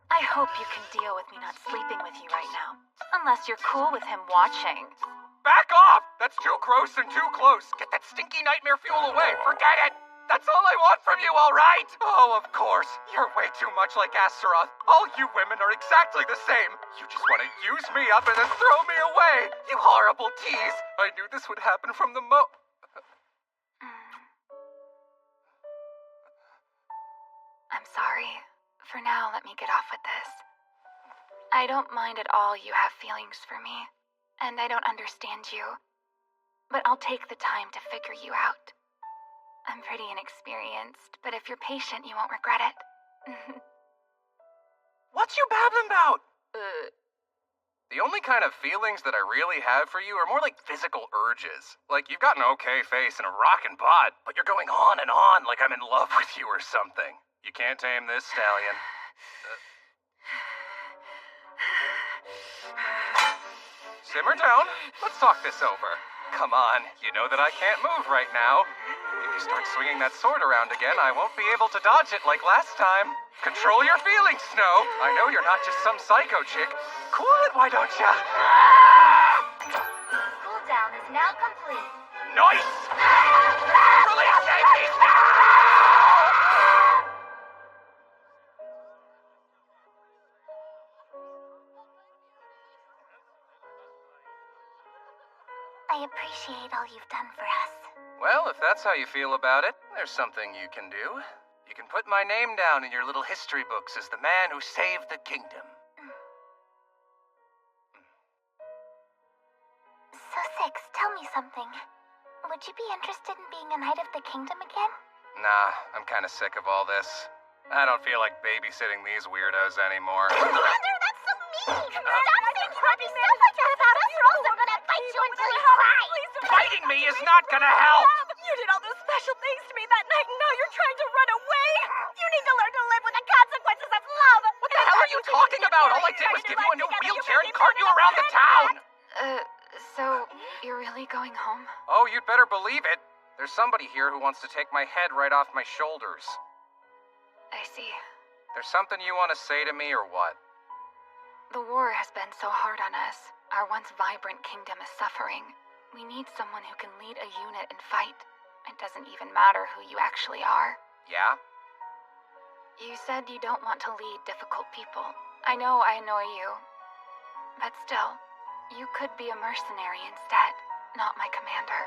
I hope you can deal with me not sleeping with you right now. Unless you're cool with him watching. Back off! That's too gross and too close. Get that stinky nightmare fuel away. Forget it! That's all I want from you, all right? Oh, of course. You're way too much like Astaroth. All you women are exactly the same. You just want to use me up and then throw me away. You horrible tease. I knew this would happen from the I'm sorry. For now, let me get off with this. I don't mind at all you have feelings for me, and I don't understand you. But I'll take the time to figure you out. I'm pretty inexperienced, but if you're patient, you won't regret it. What's you babbling about? The only kind of feelings that I really have for you are more like physical urges. Like, you've got an okay face and a rockin' bod, but you're going on and on like I'm in love with you or something. You can't tame this stallion. Simmer down. Let's talk this over. Come on, you know that I can't move right now. If you start swinging that sword around again, I won't be able to dodge it like last time. Control your feelings, Snow. I know you're not just some psycho chick. Cool it, why don't ya? Cooldown is now complete. Nice! Release me now! I appreciate all you've done for us. Well, if that's how you feel about it, there's something you can do. You can put my name down in your little history books as the man who saved the kingdom. So, Six, tell me something. Would you be interested in being a Knight of the Kingdom again? Nah, I'm kind of sick of all this. I don't feel like babysitting these weirdos anymore. Commander, that's so mean! Stop saying crappy stuff like that about us, or else I'm gonna fight you until you cry! Fighting me is not gonna help! You did all those special things to me that night, and now you're trying to run away! You need to learn to live with the consequences of love! What the hell are you talking about? All I did was give you a new wheelchair and cart you around the town! So, you're really going home? Oh, you'd better believe it. There's somebody here who wants to take my head right off my shoulders. I see. There's something you want to say to me or what? The war has been so hard on us. Our once vibrant kingdom is suffering. We need someone who can lead a unit and fight. It doesn't even matter who you actually are. Yeah? You said you don't want to lead difficult people. I know I annoy you. But still, you could be a mercenary instead, not my commander.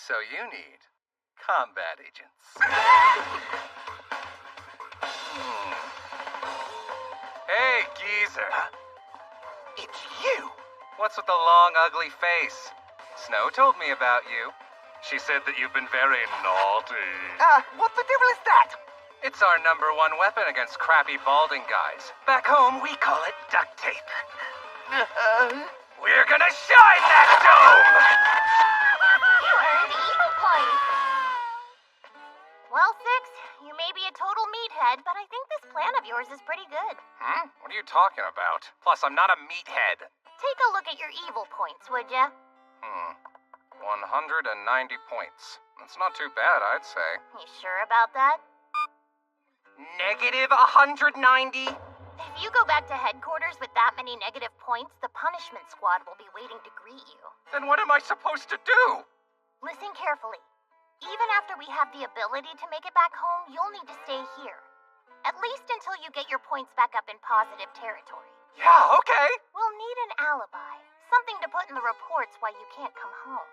So you need combat agents. Hey, geezer. It's you! What's with the long, ugly face? Snow told me about you. She said that you've been very naughty. What the devil is that? It's our #1 weapon against crappy balding guys. Back home, we call it duct tape. We're gonna shine that dome! Well, Six, you may be a total meathead, but I think this plan of yours is pretty good. What are you talking about? Plus, I'm not a meathead. Take a look at your evil points, would ya? 190 points. That's not too bad, I'd say. You sure about that? Negative 190? If you go back to headquarters with that many negative points, the punishment squad will be waiting to greet you. Then what am I supposed to do? Listen carefully. Even after we have the ability to make it back home, you'll need to stay here. At least until you get your points back up in positive territory. Yeah, okay. We'll need an alibi. Something to put in the reports why you can't come home.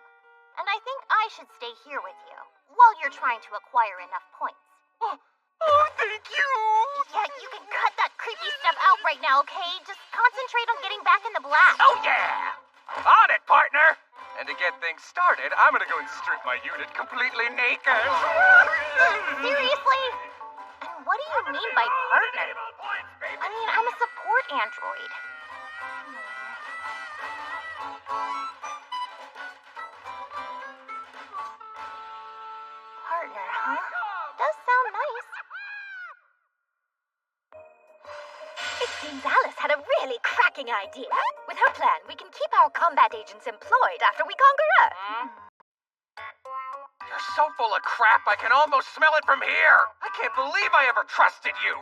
And I think I should stay here with you, while you're trying to acquire enough points. Oh, thank you. Yeah, you can cut that creepy stuff out right now, okay? Just concentrate on getting back in the black. Oh, yeah. On it, partner. And to get things started, I'm gonna go and strip my unit completely naked. Seriously? And what do you mean by partner? I mean, I'm a support android. Partner, huh? Does sound nice. It seems Alice had a really cracking idea. With her plan, we can keep our combat agents employed after we conquer Earth. You're so full of crap, I can almost smell it from here. I can't believe I ever trusted you.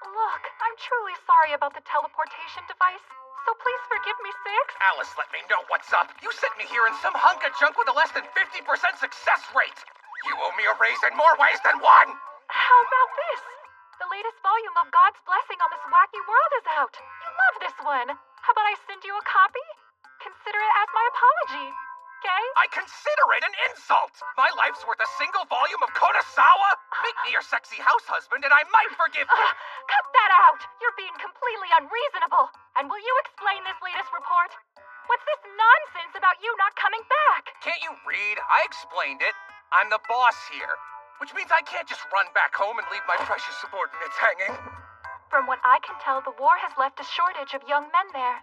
Look, I'm truly sorry about the teleportation device, so please forgive me, Six. Alice, let me know what's up. You sent me here in some hunk of junk with a less than 50% success rate. You owe me a raise in more ways than one. How about this? The latest volume of God's Blessing on this wacky world is out. You love this one. How about I send you a copy? Consider it as my apology, okay? I consider it an insult. My life's worth a single volume of Konosawa? Make me your sexy house husband and I might forgive you. Cut that out. You're being completely unreasonable. And will you explain this latest report? What's this nonsense about you not coming back? Can't you read? I explained it. I'm the boss here. Which means I can't just run back home and leave my precious subordinates hanging. From what I can tell, the war has left a shortage of young men there.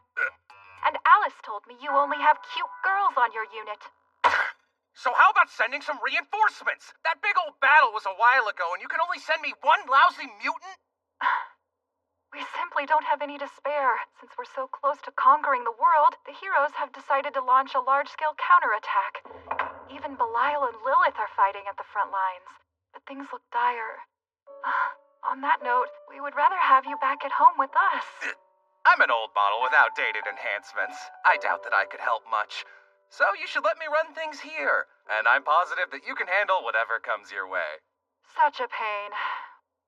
And Alice told me you only have cute girls on your unit. So how about sending some reinforcements? That big old battle was a while ago, and you can only send me one lousy mutant? We simply don't have any to spare. Since we're so close to conquering the world, the heroes have decided to launch a large-scale counterattack. Even Belial and Lilith are fighting at the front lines. But things look dire. On that note, we would rather have you back at home with us. I'm an old model with outdated enhancements. I doubt that I could help much. So you should let me run things here. And I'm positive that you can handle whatever comes your way. Such a pain.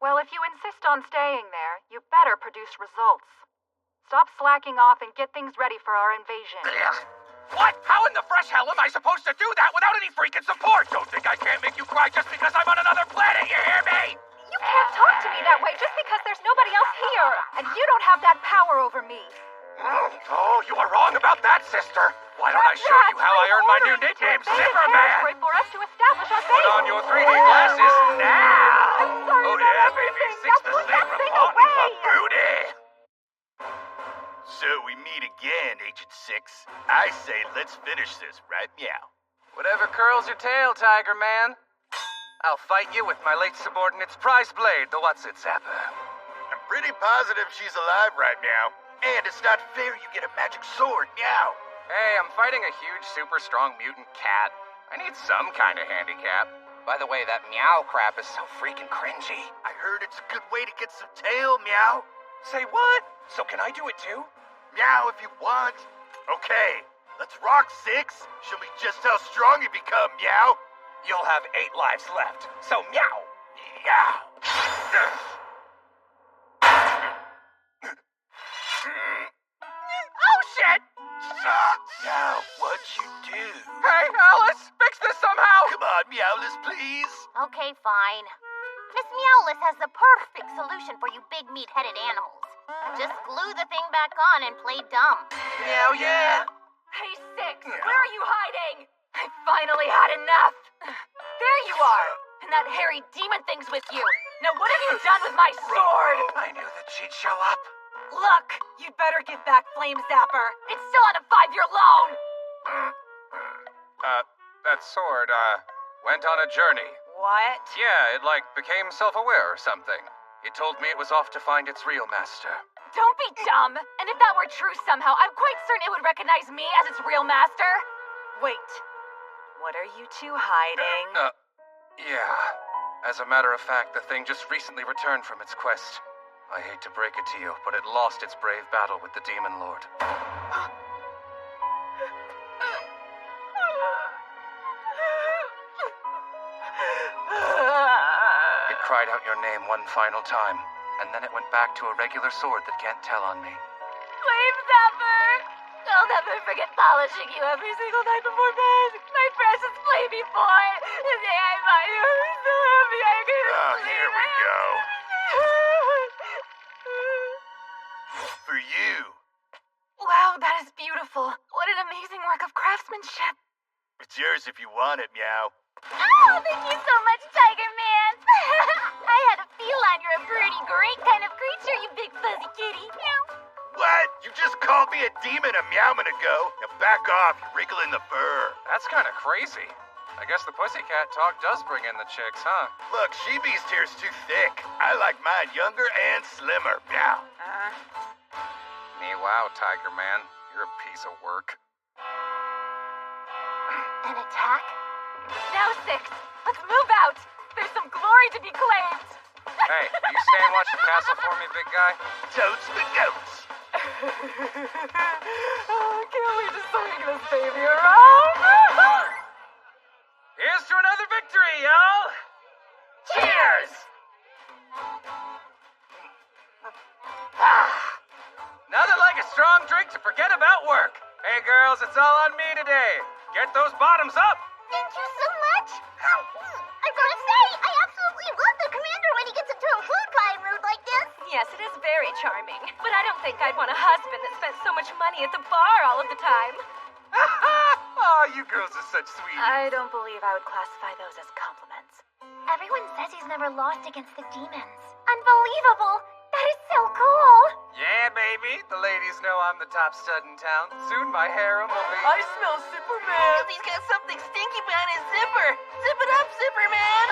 Well, if you insist on staying there, you better produce results. Stop slacking off and get things ready for our invasion. What? How in the fresh hell am I supposed to do that without any freaking support? Don't think I can't make you cry just because I'm on another planet, you hear me? You can't talk to me that way just because there's nobody else here. And you don't have that power over me. Oh, you are wrong about that, sister. Why don't I show you how I earn my new nickname, Zipperman? For us to establish our Put on your 3D glasses now. Oh yeah, baby. Six the slave reporting for booty. So we meet again, Agent 6. I say let's finish this, right, meow? Whatever curls your tail, Tiger Man. I'll fight you with my late subordinate's prize blade, the What's-It-Zapper. I'm pretty positive she's alive right now. And it's not fair you get a magic sword, meow. Hey, I'm fighting a huge, super strong mutant cat. I need some kind of handicap. By the way, that meow crap is so freaking cringy. I heard it's a good way to get some tail, meow. Say what? So can I do it too? Meow if you want. Okay, let's rock, 6. Show me just how strong you become, meow. You'll have 8 lives left, so meow. Meow. Oh, shit! Now, what'd you do? Hey, Alice! Fix this somehow! Come on, Meowless, please. Okay, fine. Miss Meowless has the perfect solution for you big meat-headed animals. Just glue the thing back on and play dumb. Meow, yeah. Hey, Six, where are you hiding? I finally had enough. There you are. And that hairy demon thing's with you. Now what have you done with my sword? I knew that she'd show up. Look, you'd better give back Flame Zapper. It's still on a 5-year loan. That sword, went on a journey. What? Yeah, it became self-aware or something. It told me it was off to find its real master. Don't be dumb. And if that were true somehow, I'm quite certain it would recognize me as its real master. Wait. What are you two hiding? Yeah. As a matter of fact, the thing just recently returned from its quest. I hate to break it to you, but it lost its brave battle with the Demon Lord. It cried out your name one final time, and then it went back to a regular sword that can't tell on me. Flame Zapper! I'll never forget polishing you every single night before bed. My precious flamey boy. The day I bought you, I was so happy I couldn't sleep. Here we go. For you. Wow, that is beautiful. What an amazing work of craftsmanship. It's yours if you want it, Meow. Oh, thank you so much, Tiger Man. I had a feeling you're a pretty great kind of creature, you big fuzzy kitty. Meow. What? You just called me a demon a meowman ago. Now back off, you're wriggling the fur. That's kind of crazy. I guess the pussycat talk does bring in the chicks, huh? Look, She-Beast here's too thick. I like mine younger and slimmer. Meow. Me wow, Tiger Man. You're a piece of work. An attack? Now, Six, let's move out. There's some glory to be claimed. Hey, you stay and watch the castle for me, big guy? Totes the goats. I can't wait to swing this baby around. Here's to another victory, y'all! Cheers! Nothing like a strong drink to forget about work. Hey, girls, it's all on me today. Get those bottoms up. Thank you so much. I gotta say, I absolutely love the commander when he gets into a food cry mood like this. Yes, it is very charming. But I don't think I'd want a husband that spent so much money at the bar all of the time. Oh, you girls are such sweeties. I don't believe I would classify those as compliments. Everyone says he's never lost against the demons. Unbelievable! That is so cool! Yeah, baby. The ladies know I'm the top stud in town. Soon my harem will be... I smell Zipperman. He's got something stinky behind his zipper. Zip it up, Zipperman.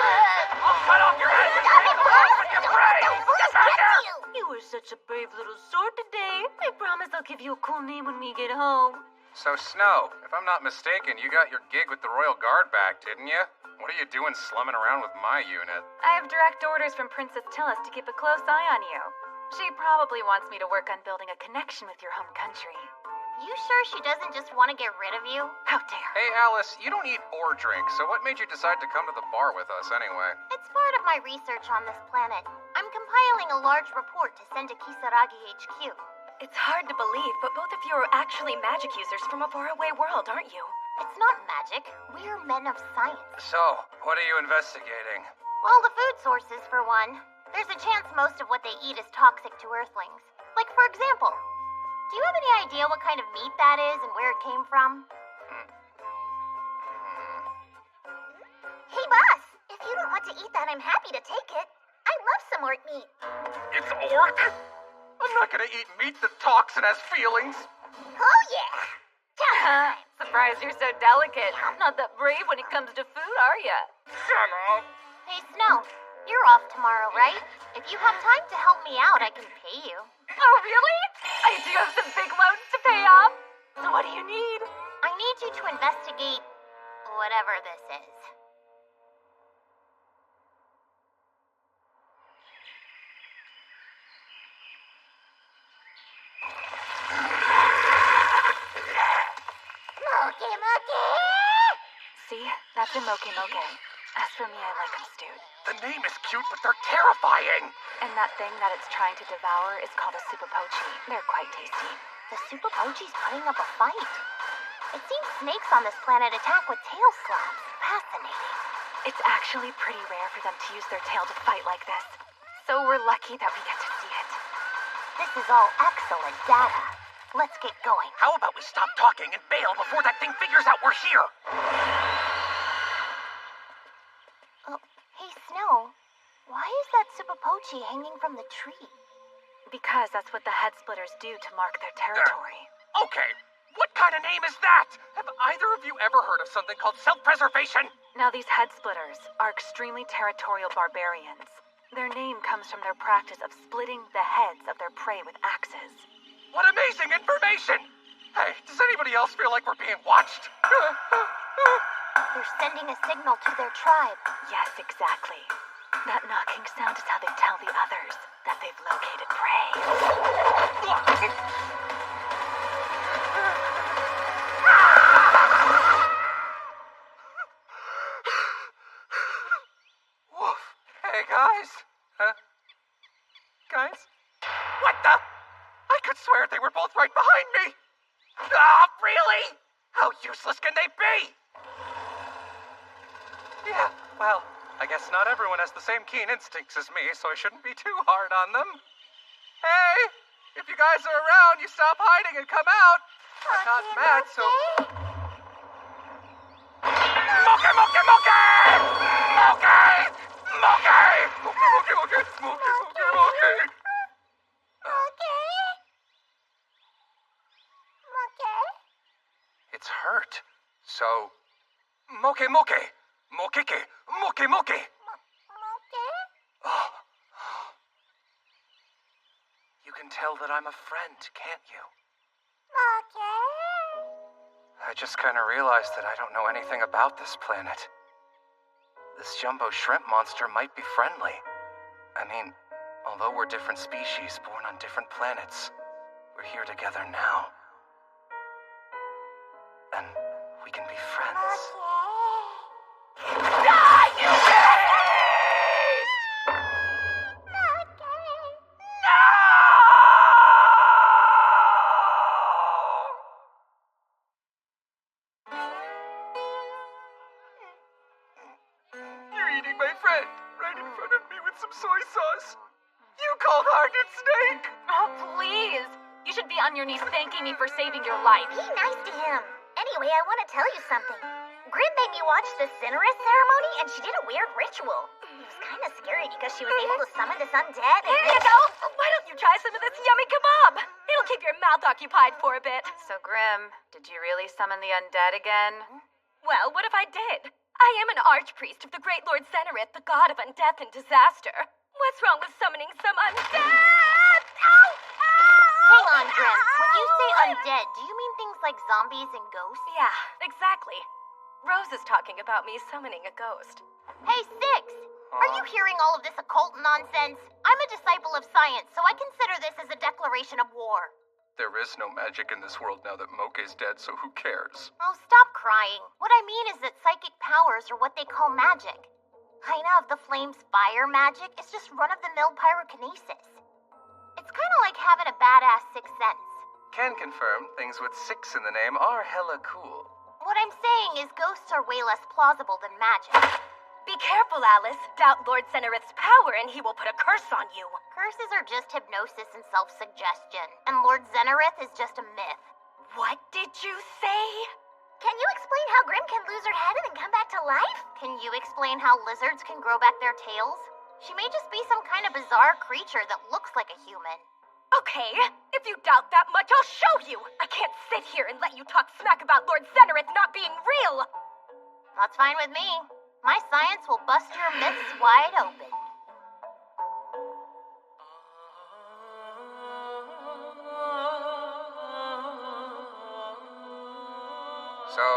I'll cut off your head and take off with your brains. Get back here. You were such a brave little sword today. I promise I'll give you a cool name when we get home. So, Snow, if I'm not mistaken, you got your gig with the Royal Guard back, didn't you? What are you doing slumming around with my unit? I have direct orders from Princess Tillis to keep a close eye on you. She probably wants me to work on building a connection with your home country. You sure she doesn't just want to get rid of you? How dare. Hey, Alice, you don't eat or drink, so what made you decide to come to the bar with us anyway? It's part of my research on this planet. I'm compiling a large report to send to Kisaragi HQ. It's hard to believe, but both of you are actually magic users from a faraway world, aren't you? It's not magic. We're men of science. So, what are you investigating? Well, the food sources, for one. There's a chance most of what they eat is toxic to Earthlings. Like, for example, do you have any idea what kind of meat that is and where it came from? Hey, boss! If you don't want to eat that, I'm happy to take it. I love some orc meat. It's orc? I'm not gonna eat meat that talks and has feelings. Oh, yeah! Surprised you're so delicate. Not that brave when it comes to food, are ya? Shut up. Hey, Snow, you're off tomorrow, right? If you have time to help me out, I can pay you. Oh, really? I do have some big loans to pay off. So what do you need? I need you to investigate whatever this is. See? That's a moke moke. As for me, I like them stewed. The name is cute, but they're terrifying. And that thing that it's trying to devour is called a supapochi. They're quite tasty. The Supapochi's putting up a fight. It seems snakes on this planet attack with tail slaps. Fascinating. It's actually pretty rare for them to use their tail to fight like this. So we're lucky that we get to see it. This is all excellent data. Let's get going. How about we stop talking and bail before that thing figures out we're here? Hey, Snow, why is that Supapochi hanging from the tree? Because that's what the head splitters do to mark their territory. Okay, what kind of name is that? Have either of you ever heard of something called self-preservation? Now, these head splitters are extremely territorial barbarians. Their name comes from their practice of splitting the heads of their prey with axes. What amazing information! Hey, does anybody else feel like we're being watched? They're sending a signal to their tribe. Yes, exactly. That knocking sound is how they tell the others that they've located prey. Woof. Hey, guys. Huh? Guys? What the? I could swear they were both right behind me. Ah, really? How useless can they be? Yeah, well, I guess not everyone has the same keen instincts as me, so I shouldn't be too hard on them. Hey, if you guys are around, you stop hiding and come out. I'm not mad, so... Moke, moke, moke! Moke! Moke! Moke, moke, moke! Moke, moke, moke! It's hurt. So... Moke, moke! Mokeke! Moke, moke! Oh. You can tell that I'm a friend, can't you? I just kind of realized that I don't know anything about this planet. This jumbo shrimp monster might be friendly. I mean, although we're different species born on different planets, we're here together now. And we can be friends. Die, you beast! No! You're eating my friend right in front of me with some soy sauce. You cold-hearted snake! Oh, please! You should be on your knees thanking me for saving your life. Be nice to him. Anyway, I want to tell you something. Grim made me watch the Cinerus ceremony, and she did a weird ritual. It was kind of scary because she was able to summon this undead. Here you go. Why don't you try some of this yummy kebab? It'll keep your mouth occupied for a bit. So, Grim, did you really summon the undead again? Well, what if I did? I am an archpriest of the great Lord Zenerith, the god of undeath and disaster. What's wrong with summoning some undead? Ow! Hang on, Grim. When you say undead, do you mean things like zombies and ghosts? Yeah, exactly. Rose is talking about me summoning a ghost. Hey, Six! Are you hearing all of this occult nonsense? I'm a disciple of science, so I consider this as a declaration of war. There is no magic in this world now that Moke's dead, so who cares? Oh, stop crying. What I mean is that psychic powers are what they call magic. Kind of the flame's fire magic is just run-of-the-mill pyrokinesis. It's kind of like having a badass sixth sense. Can confirm things with 6 in the name are hella cool. What I'm saying is ghosts are way less plausible than magic. Be careful, Alice. Doubt Lord Zenerith's power and he will put a curse on you. Curses are just hypnosis and self-suggestion, and Lord Zenerith is just a myth. What did you say? Can you explain how Grim can lose her head and then come back to life? Can you explain how lizards can grow back their tails? She may just be some kind of bizarre creature that looks like a human. Okay, if you doubt that much, I'll show you. I can't sit here and let you talk smack about Lord Zenerith not being real. That's fine with me. My science will bust your myths wide open. So,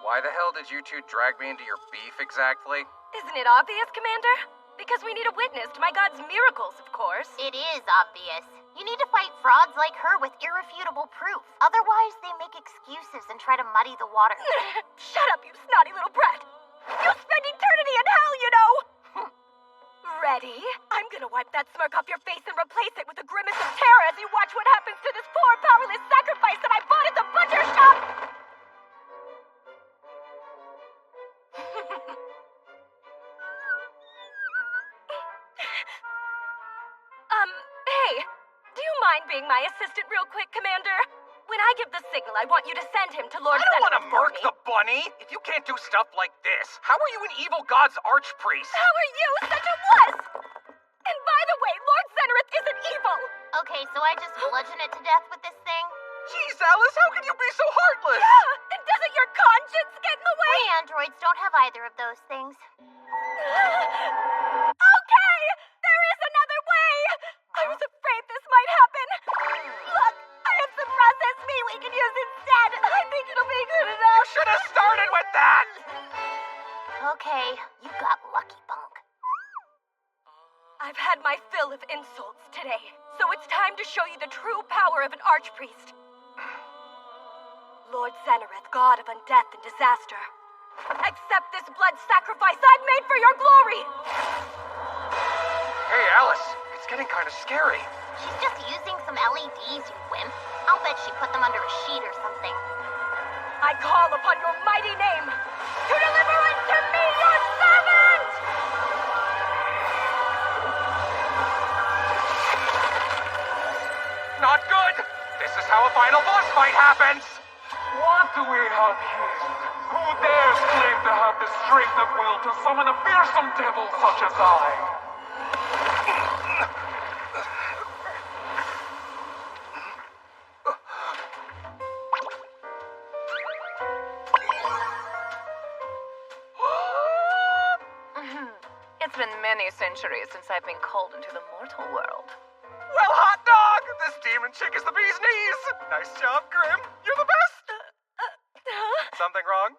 why the hell did you two drag me into your beef exactly? Isn't it obvious, Commander? Because we need a witness to my god's miracles, of course. It is obvious. You need to fight frauds like her with irrefutable proof. Otherwise, they make excuses and try to muddy the water. Shut up, you snotty little brat. You'll spend eternity in hell, you know. Ready? I'm gonna wipe that smirk off your face and replace it with a grimace of terror as you watch what happens to this poor, powerless sacrifice that I bought at the butcher shop. Hey, do you mind being my assistant real quick, Commander? When I give the signal, I want you to send him to Lord I don't want to Zenerith for murk me. the bunny. If you can't do stuff like this, how are you an evil god's archpriest? How are you such a wuss? And by the way, Lord Zenerith isn't evil. Okay, so I just bludgeon it to death with this thing? Jeez, Alice, how can you be so heartless? Yeah, and doesn't your conscience get in the way? androids don't have either of those things. Okay! There is another way! I was afraid this might happen. Look, I have some processed meat we can use instead. I think it'll be good enough. You should have started with that! Okay, you got lucky, Punk. I've had my fill of insults today, so it's time to show you the true power of an archpriest. Lord Zenareth, god of undeath and disaster. Accept this blood sacrifice I've made for your glory! Hey, Alice, it's getting kind of scary. She's just using some LEDs, you wimp. I'll bet she put them under a sheet or something. I call upon your mighty name to deliver unto me your servant! Not good! This is how a final boss fight happens! What do we have here? Who dares claim to have the strength of will to summon a fearsome devil such as I? It's been many centuries since I've been called into the mortal world. Well, hot dog! This demon chick is the bee's knees! Nice job, Grim. You're the best! Something wrong?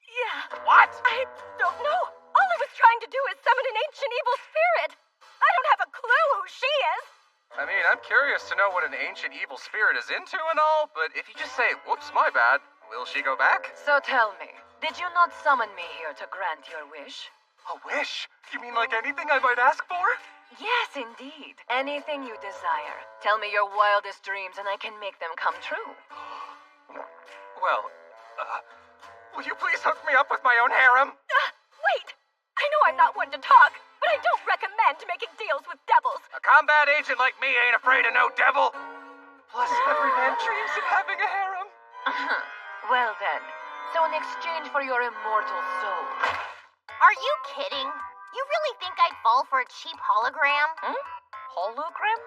Yeah. What? I don't know. All I was trying to do is summon an ancient evil spirit. I don't have a clue who she is. I mean, I'm curious to know what an ancient evil spirit is into and all, but if you just say, whoops, my bad, will she go back? So tell me, did you not summon me here to grant your wish? A wish? You mean like anything I might ask for? Yes, indeed. Anything you desire. Tell me your wildest dreams and I can make them come true. Well, will you please hook me up with my own harem? Wait! I know I'm not one to talk, but I don't recommend making deals with devils. A combat agent like me ain't afraid of no devil. Plus, every man dreams of having a harem. Well then, so in exchange for your immortal soul... Are you kidding? You really think I'd fall for a cheap hologram? Hologram?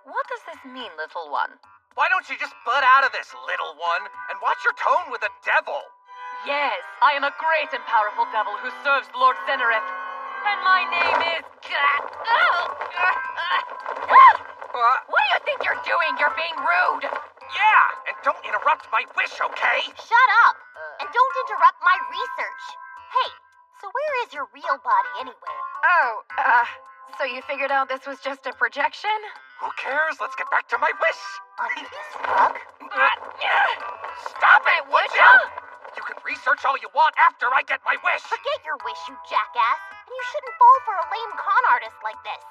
What does this mean, little one? Why don't you just butt out of this, little one, and watch your tone with the devil? Yes, I am a great and powerful devil who serves Lord Zenareth. And my name is... What do you think you're doing? You're being rude. Yeah, and don't interrupt my wish, okay? Shut up! And don't interrupt my research. Hey, so where is your real body anyway? Oh, so you figured out this was just a projection? Who cares? Let's get back to my wish. Under this rug? Stop it, would you? You can research all you want after I get my wish. Forget your wish, you jackass. And you shouldn't fall for a lame con artist like this.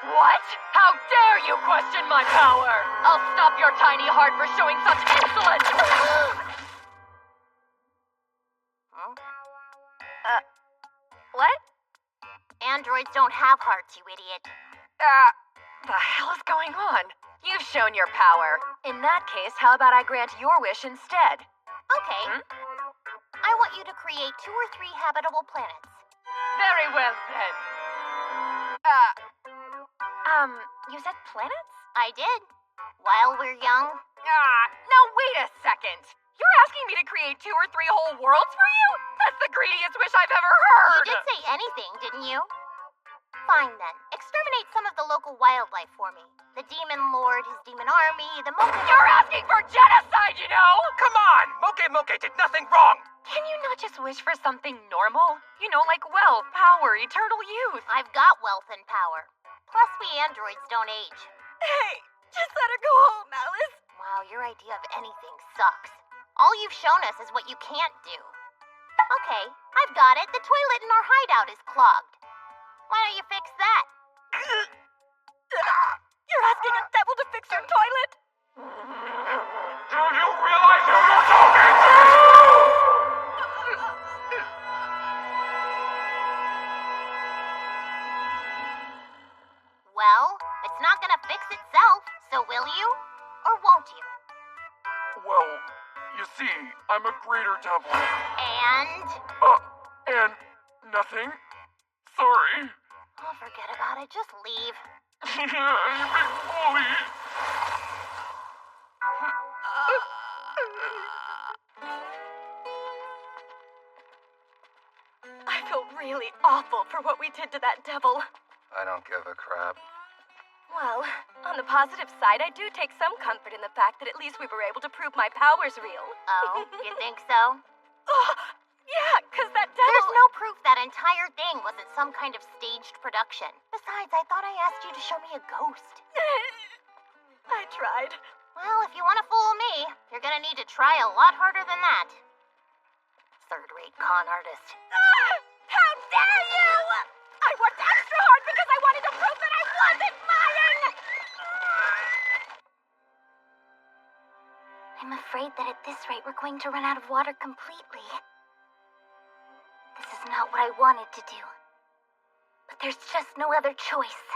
What? How dare you question my power? I'll stop your tiny heart for showing such insolence! What? Androids don't have hearts, you idiot. The hell is going on? You've shown your power. In that case, how about I grant your wish instead? Okay. I want you to create 2 or 3 habitable planets. Very well, then. You said planets? I did. While we're young. Now wait a second. You're asking me to create 2 or 3 whole worlds for you? That's the greediest wish I've ever heard! You did say anything, didn't you? Fine then. Exterminate some of the local wildlife for me. The demon lord, his demon army, the Moke... You're asking for genocide, you know! Come on! Moke did nothing wrong! Can you not just wish for something normal? You know, like wealth, power, eternal youth. I've got wealth and power. Plus, we androids don't age. Hey, just let her go home, Alice. Wow, your idea of anything sucks. All you've shown us is what you can't do. Okay, I've got it. The toilet in our hideout is clogged. Why don't you fix that? You're asking a devil to fix your toilet? Do you realize who you're talking to? Well, it's not gonna fix itself, so will you? Or won't you? Well, you see, I'm a greater devil. And? And nothing. Sorry. Oh, forget about it. Just leave. You big bully. really awful for what we did to that devil. I don't give a crap. Well, on the positive side, I do take some comfort in the fact that at least we were able to prove my power's real. Oh, you think so? Oh, yeah, because that devil... There's no proof that entire thing wasn't some kind of staged production. Besides, I thought I asked you to show me a ghost. I tried. Well, if you want to fool me, you're gonna need to try a lot harder than that. Third-rate con artist. How dare you! I worked extra hard because I wanted to prove that I wasn't lying! I'm afraid that at this rate we're going to run out of water completely. This is not what I wanted to do. But there's just no other choice.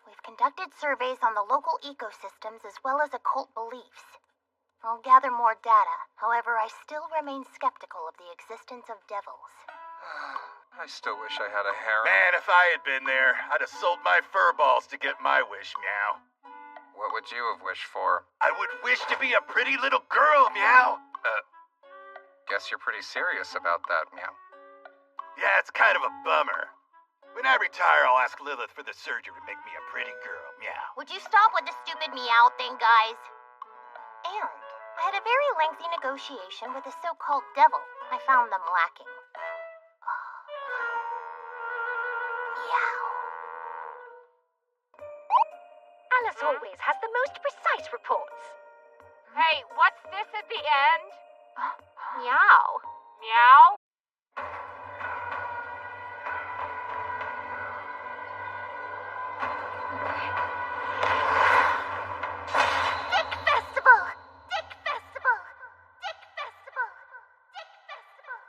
We've conducted surveys on the local ecosystems as well as occult beliefs. I'll gather more data. However, I still remain skeptical of the existence of devils. I still wish I had a harem. Man, if I had been there, I'd have sold my fur balls to get my wish, Meow. What would you have wished for? I would wish to be a pretty little girl, Meow. Guess you're pretty serious about that, Meow. Yeah, it's kind of a bummer. When I retire, I'll ask Lilith for the surgery to make me a pretty girl, Meow. Would you stop with the stupid meow thing, guys? And I had a very lengthy negotiation with a so-called devil. I found them lacking. Meow. Alice always has the most precise reports. Hey, what's this at the end? Meow. Meow? Dick Festival! Dick Festival! Dick Festival! Dick Festival!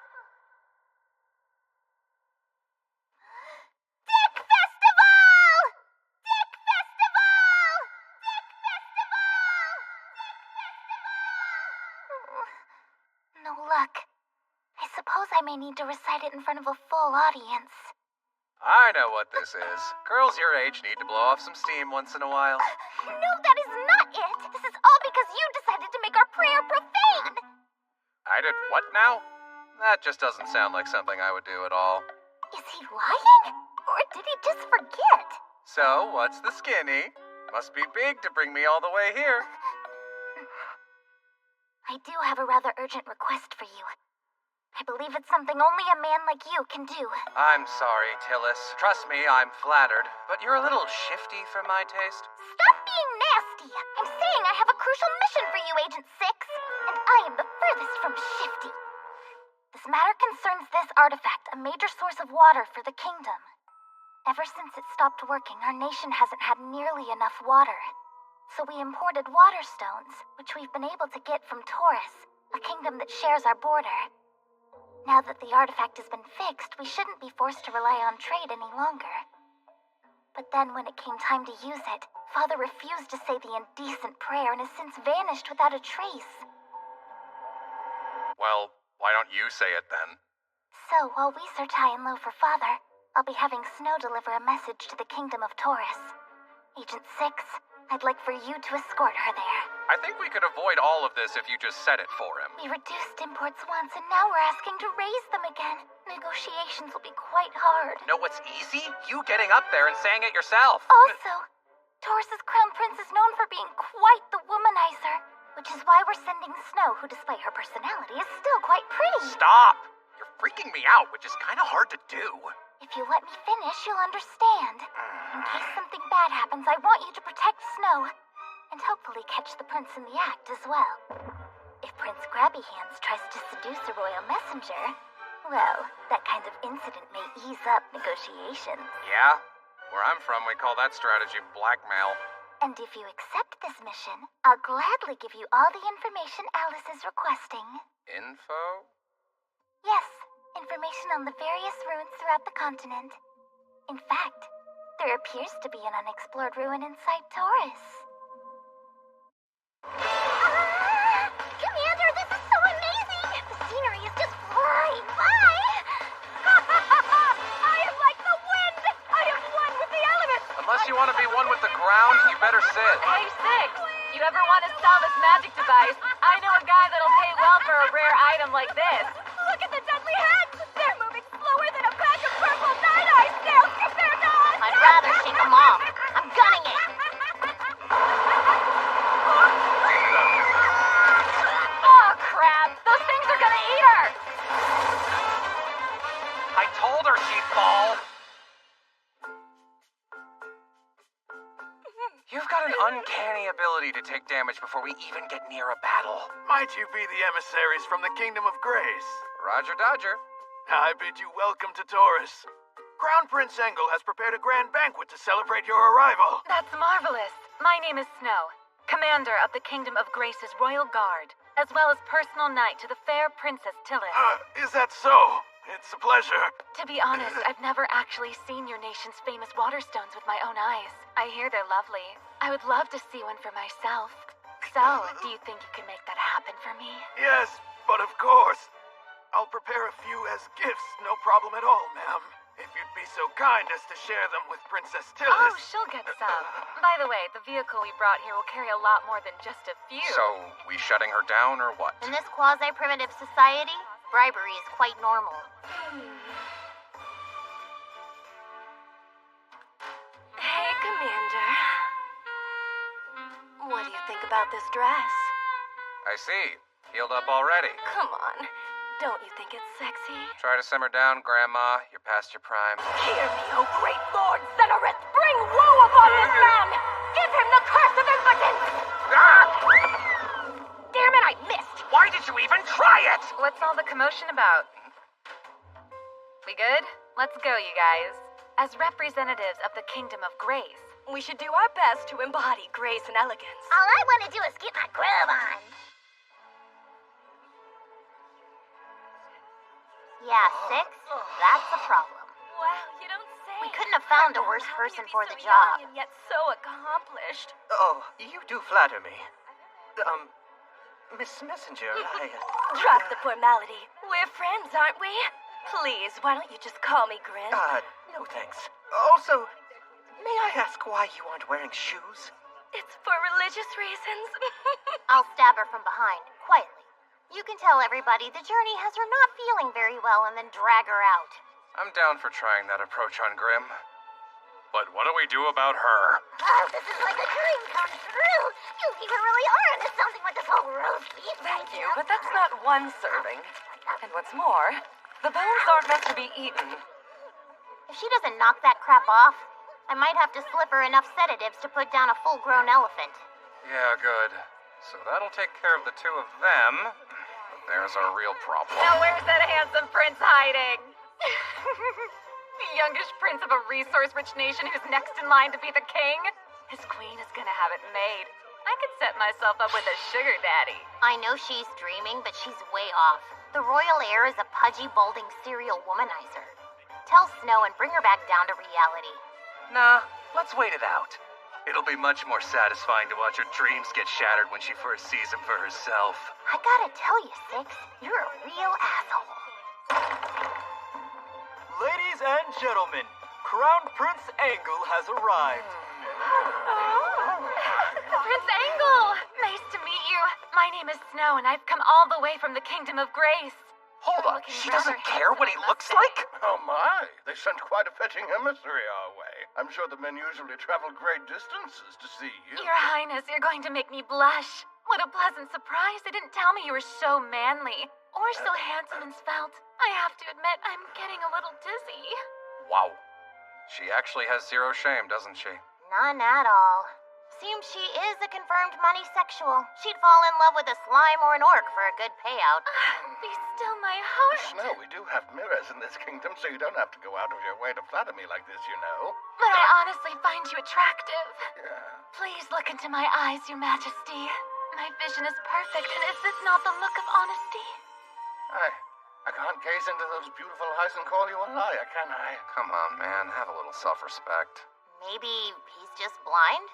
Dick Festival! Dick Festival! Dick Festival! No luck. I suppose I may need to recite it in front of a full audience. I know what this is. Girls your age need to blow off some steam once in a while. No, that is not it! This is all because you decided to make our prayer profane! I did what now? That just doesn't sound like something I would do at all. Is he lying? Or did he just forget? So, what's the skinny? Must be big to bring me all the way here. I do have a rather urgent request for you. I believe it's something only a man like you can do. I'm sorry, Tillis. Trust me, I'm flattered. But you're a little shifty for my taste. Stop being nasty! I'm saying I have a crucial mission for you, Agent 6. And I am the furthest from shifty. This matter concerns this artifact, a major source of water for the kingdom. Ever since it stopped working, our nation hasn't had nearly enough water. So we imported water stones, which we've been able to get from Taurus, a kingdom that shares our border. Now that the artifact has been fixed, we shouldn't be forced to rely on trade any longer. But then when it came time to use it, Father refused to say the indecent prayer and has since vanished without a trace. Well, why don't you say it then? So while we search high and low for Father, I'll be having Snow deliver a message to the kingdom of Taurus. Agent 6, I'd like for you to escort her there. I think we could avoid all of this if you just said it for him. We reduced imports once, and now we're asking to raise them again. Negotiations will be quite hard. Know what's easy? You getting up there and saying it yourself. Also, Taurus's crown prince is known for being quite the womanizer, which is why we're sending Snow, who despite her personality is still quite pretty. Stop! You're freaking me out, which is kind of hard to do. If you let me finish, you'll understand. In case something bad happens, I want you to protect Snow. And hopefully catch the prince in the act as well. If Prince Grabby Hands tries to seduce a royal messenger, well, that kind of incident may ease up negotiations. Yeah? Where I'm from, we call that strategy blackmail. And if you accept this mission, I'll gladly give you all the information Alice is requesting. Info? Yes, information on the various ruins throughout the continent. In fact, there appears to be an unexplored ruin inside Taurus. Commander, this is so amazing! The scenery is just flying by! I am like the wind! I am one with the elements! Unless you want to be one with the ground, you better sit. Hey, 6, you ever want to sell this magic device? I know a guy that'll pay well for a rare item like this. Look at the deadly heads! They're moving slower than a pack of You've got an uncanny ability to take damage before we even get near a battle. Might you be the emissaries from the Kingdom of Grace? Roger Dodger. I bid you welcome to Taurus. Crown Prince Engel has prepared a grand banquet to celebrate your arrival. That's marvelous. My name is Snow, commander of the Kingdom of Grace's Royal Guard, as well as personal knight to the fair Princess Tillis. Is that so? It's a pleasure. To be honest, I've never actually seen your nation's famous water stones with my own eyes. I hear they're lovely. I would love to see one for myself. So, do you think you can make that happen for me? Yes, but of course. I'll prepare a few as gifts, no problem at all, ma'am. If you'd be so kind as to share them with Princess Tillis. Oh, she'll get some. By the way, the vehicle we brought here will carry a lot more than just a few. So, we shutting her down or what? In this quasi-primitive society, bribery is quite normal. Hey, Commander. What do you think about this dress? I see. Healed up already. Come on. Don't you think it's sexy? Try to simmer down, Grandma. You're past your prime. Hear me, oh great Lord Xenareth! Bring woe upon this man! Give him the curse of impotence! Damn it, I missed! Why did you even try it? What's all the commotion about? We good? Let's go, you guys. As representatives of the Kingdom of Grace, we should do our best to embody grace and elegance. All I want to do is get my groove on. Yeah, 6? That's the problem. Wow, you don't say. We couldn't have found a worse How person can you be for so the job. young and yet so accomplished. Oh, you do flatter me. Miss Messenger, Drop the formality. We're friends, aren't we? Please, why don't you just call me Grin? No thanks. Also, may I ask why you aren't wearing shoes? It's for religious reasons. I'll stab her from behind, quietly. You can tell everybody the journey has her not feeling very well and then drag her out. I'm down for trying that approach on Grim. But what do we do about her? Oh, this is like a dream come true. You even really are into something with this whole roast beef. Thank you, but that's not one serving. And what's more, the bones aren't meant to be eaten. If she doesn't knock that crap off, I might have to slip her enough sedatives to put down a full-grown elephant. Yeah, good. So that'll take care of the two of them. But there's our real problem. now where's that handsome prince hiding? The youngest prince of a resource-rich nation who's next in line to be the king? His queen is gonna have it made. I could set myself up with a sugar daddy. I know she's dreaming, but she's way off. The royal heir is a pudgy, balding serial womanizer. Tell Snow and bring her back down to reality. Nah, let's wait it out. It'll be much more satisfying to watch her dreams get shattered when she first sees him for herself. I gotta tell you, 6, you're a real asshole. Ladies and gentlemen, Crown Prince Engel has arrived. Prince Engel! Nice to meet you. My name is Snow, and I've come all the way from the Kingdom of Grace. Hold on, she doesn't care what he looks like? Oh my, they sent quite a fetching emissary our way. I'm sure the men usually travel great distances to see you. Your Highness, you're going to make me blush. What a pleasant surprise. They didn't tell me you were so manly, or so handsome and svelte. I have to admit, I'm getting a little dizzy. Wow. She actually has zero shame, doesn't she? None at all. Seems she is a confirmed money sexual. She'd fall in love with a slime or an orc for a good payout. Be still my host. Snow, we do have mirrors in this kingdom, so you don't have to go out of your way to flatter me like this, you know. But I honestly find you attractive. Yeah. Please look into my eyes, Your Majesty. My vision is perfect, and is this not the look of honesty? I can't gaze into those beautiful eyes and call you a liar, can I? Come on, man. Have a little self-respect. Maybe he's just blind?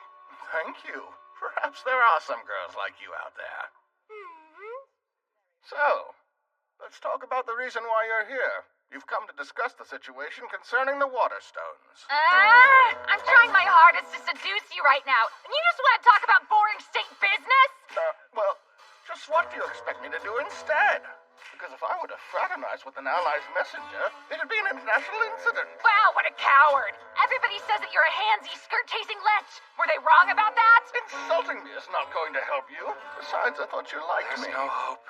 Thank you. Perhaps there are some girls like you out there. So, let's talk about the reason why you're here. You've come to discuss the situation concerning the water stones. I'm trying my hardest to seduce you right now, and you just want to talk about boring state business? Well, just what do you expect me to do instead? Because if I were to fraternize with an ally's messenger, it'd be an international incident. Wow, what a coward! Everybody says that you're a handsy, skirt-chasing lech. Were they wrong about that? Insulting me is not going to help you. Besides, I thought you liked me. There's no hope.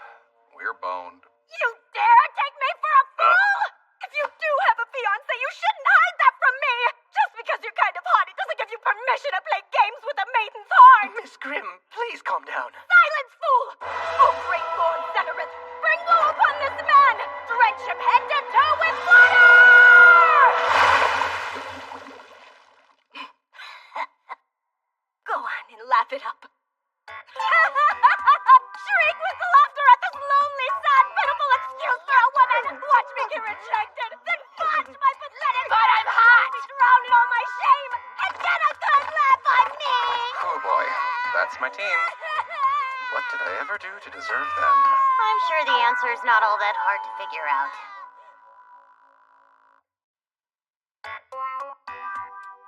We're boned. You dare take me for a fool? If you do have a fiancé, you shouldn't hide that from me! Just because you're kind of hot, it doesn't give you permission to play games with with a maiden's heart! Miss Grimm, please calm down. Silence, fool! Oh, great Lord Severus, bring woe upon this man! Drench him head to toe with water! Go on and laugh it up. Shriek with laughter at this lonely, sad, pitiful excuse for a woman! Watch me get rejected, then watch my pathetic... But I'm hot! ...be drowned in all my shame, and get a good laugh on me! Oh boy, that's my team. What did I ever do to deserve them? I'm sure the answer is not all that hard to figure out.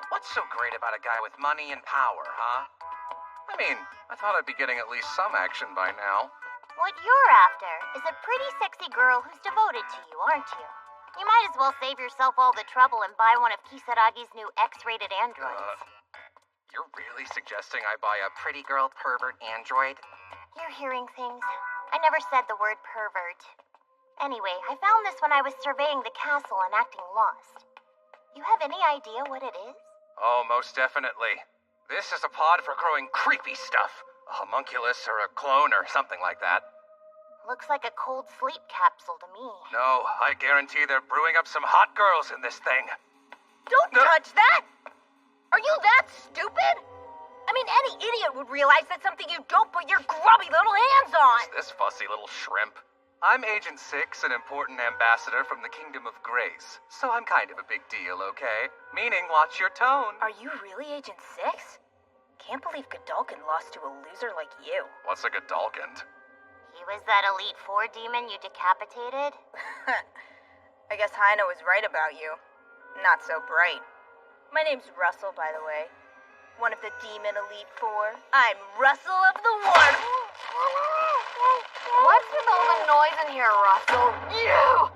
What's so great about a guy with money and power, huh? I mean, I thought I'd be getting at least some action by now. What you're after is a pretty sexy girl who's devoted to you, aren't you? You might as well save yourself all the trouble and buy one of Kisaragi's new X-rated androids. You're really suggesting I buy a pretty girl pervert android? You're hearing things. I never said the word pervert. Anyway, I found this when I was surveying the castle and acting lost. You have any idea what it is? Oh, most definitely. This is a pod for growing creepy stuff. A homunculus or a clone or something like that. Looks like a cold sleep capsule to me. No, I guarantee they're brewing up some hot girls in this thing. Don't touch that! Are you that stupid? I mean, any idiot would realize that's something you don't put your grubby little hands on! Who's this fussy little shrimp? I'm Agent 6, an important ambassador from the Kingdom of Grace. So I'm kind of a big deal, okay? Meaning, watch your tone. Are you really Agent 6? Can't believe Godalkin lost to a loser like you. What's a Godalkin? He was that Elite Four demon you decapitated? I guess Heino was right about you. Not so bright. My name's Russell, by the way. One of the Demon Elite Four. I'm Russell of the Ward. What's with all the noise in here, Russell? You!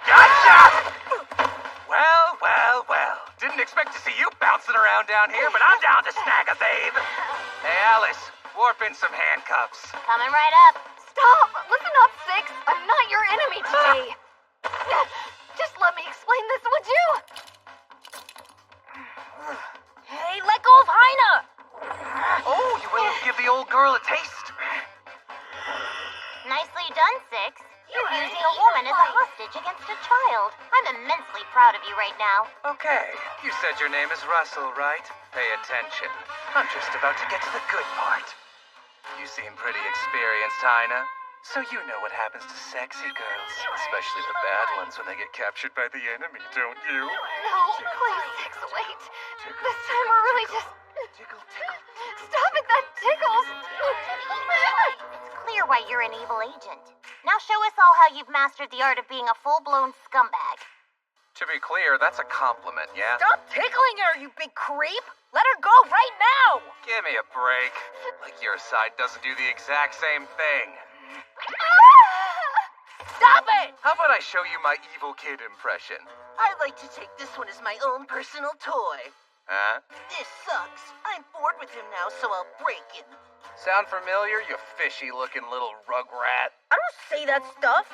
Gotcha! Well. Didn't expect to see you bouncing around down here, but I'm down to snag a babe. Hey, Alice, warp in some handcuffs. Coming right up. Stop! Listen up, Six. I'm not your enemy today. Just let me explain this, would you? Hey, let go of Heina! Oh, you willing to give the old girl a taste? Nicely done, Six. You're using a woman as a hostage against a child. I'm immensely proud of you right now. Okay, you said your name is Russell, right? Pay attention. I'm just about to get to the good part. You seem pretty experienced, Heina. So you know what happens to sexy girls, especially the bad ones when they get captured by the enemy, don't you? No, please, Six, wait. This time we're really just... Tickle. Stop it, that tickles! It's clear why you're an evil agent. Now show us all how you've mastered the art of being a full-blown scumbag. To be clear, that's a compliment, yeah? Stop tickling her, you big creep! Let her go right now! Give me a break. Like your side doesn't do the exact same thing. Stop it! How about I show you my evil kid impression? I'd like to take this one as my own personal toy. Huh? This sucks. I'm bored with him now, so I'll break him. Sound familiar, you fishy-looking little rugrat? I don't say that stuff.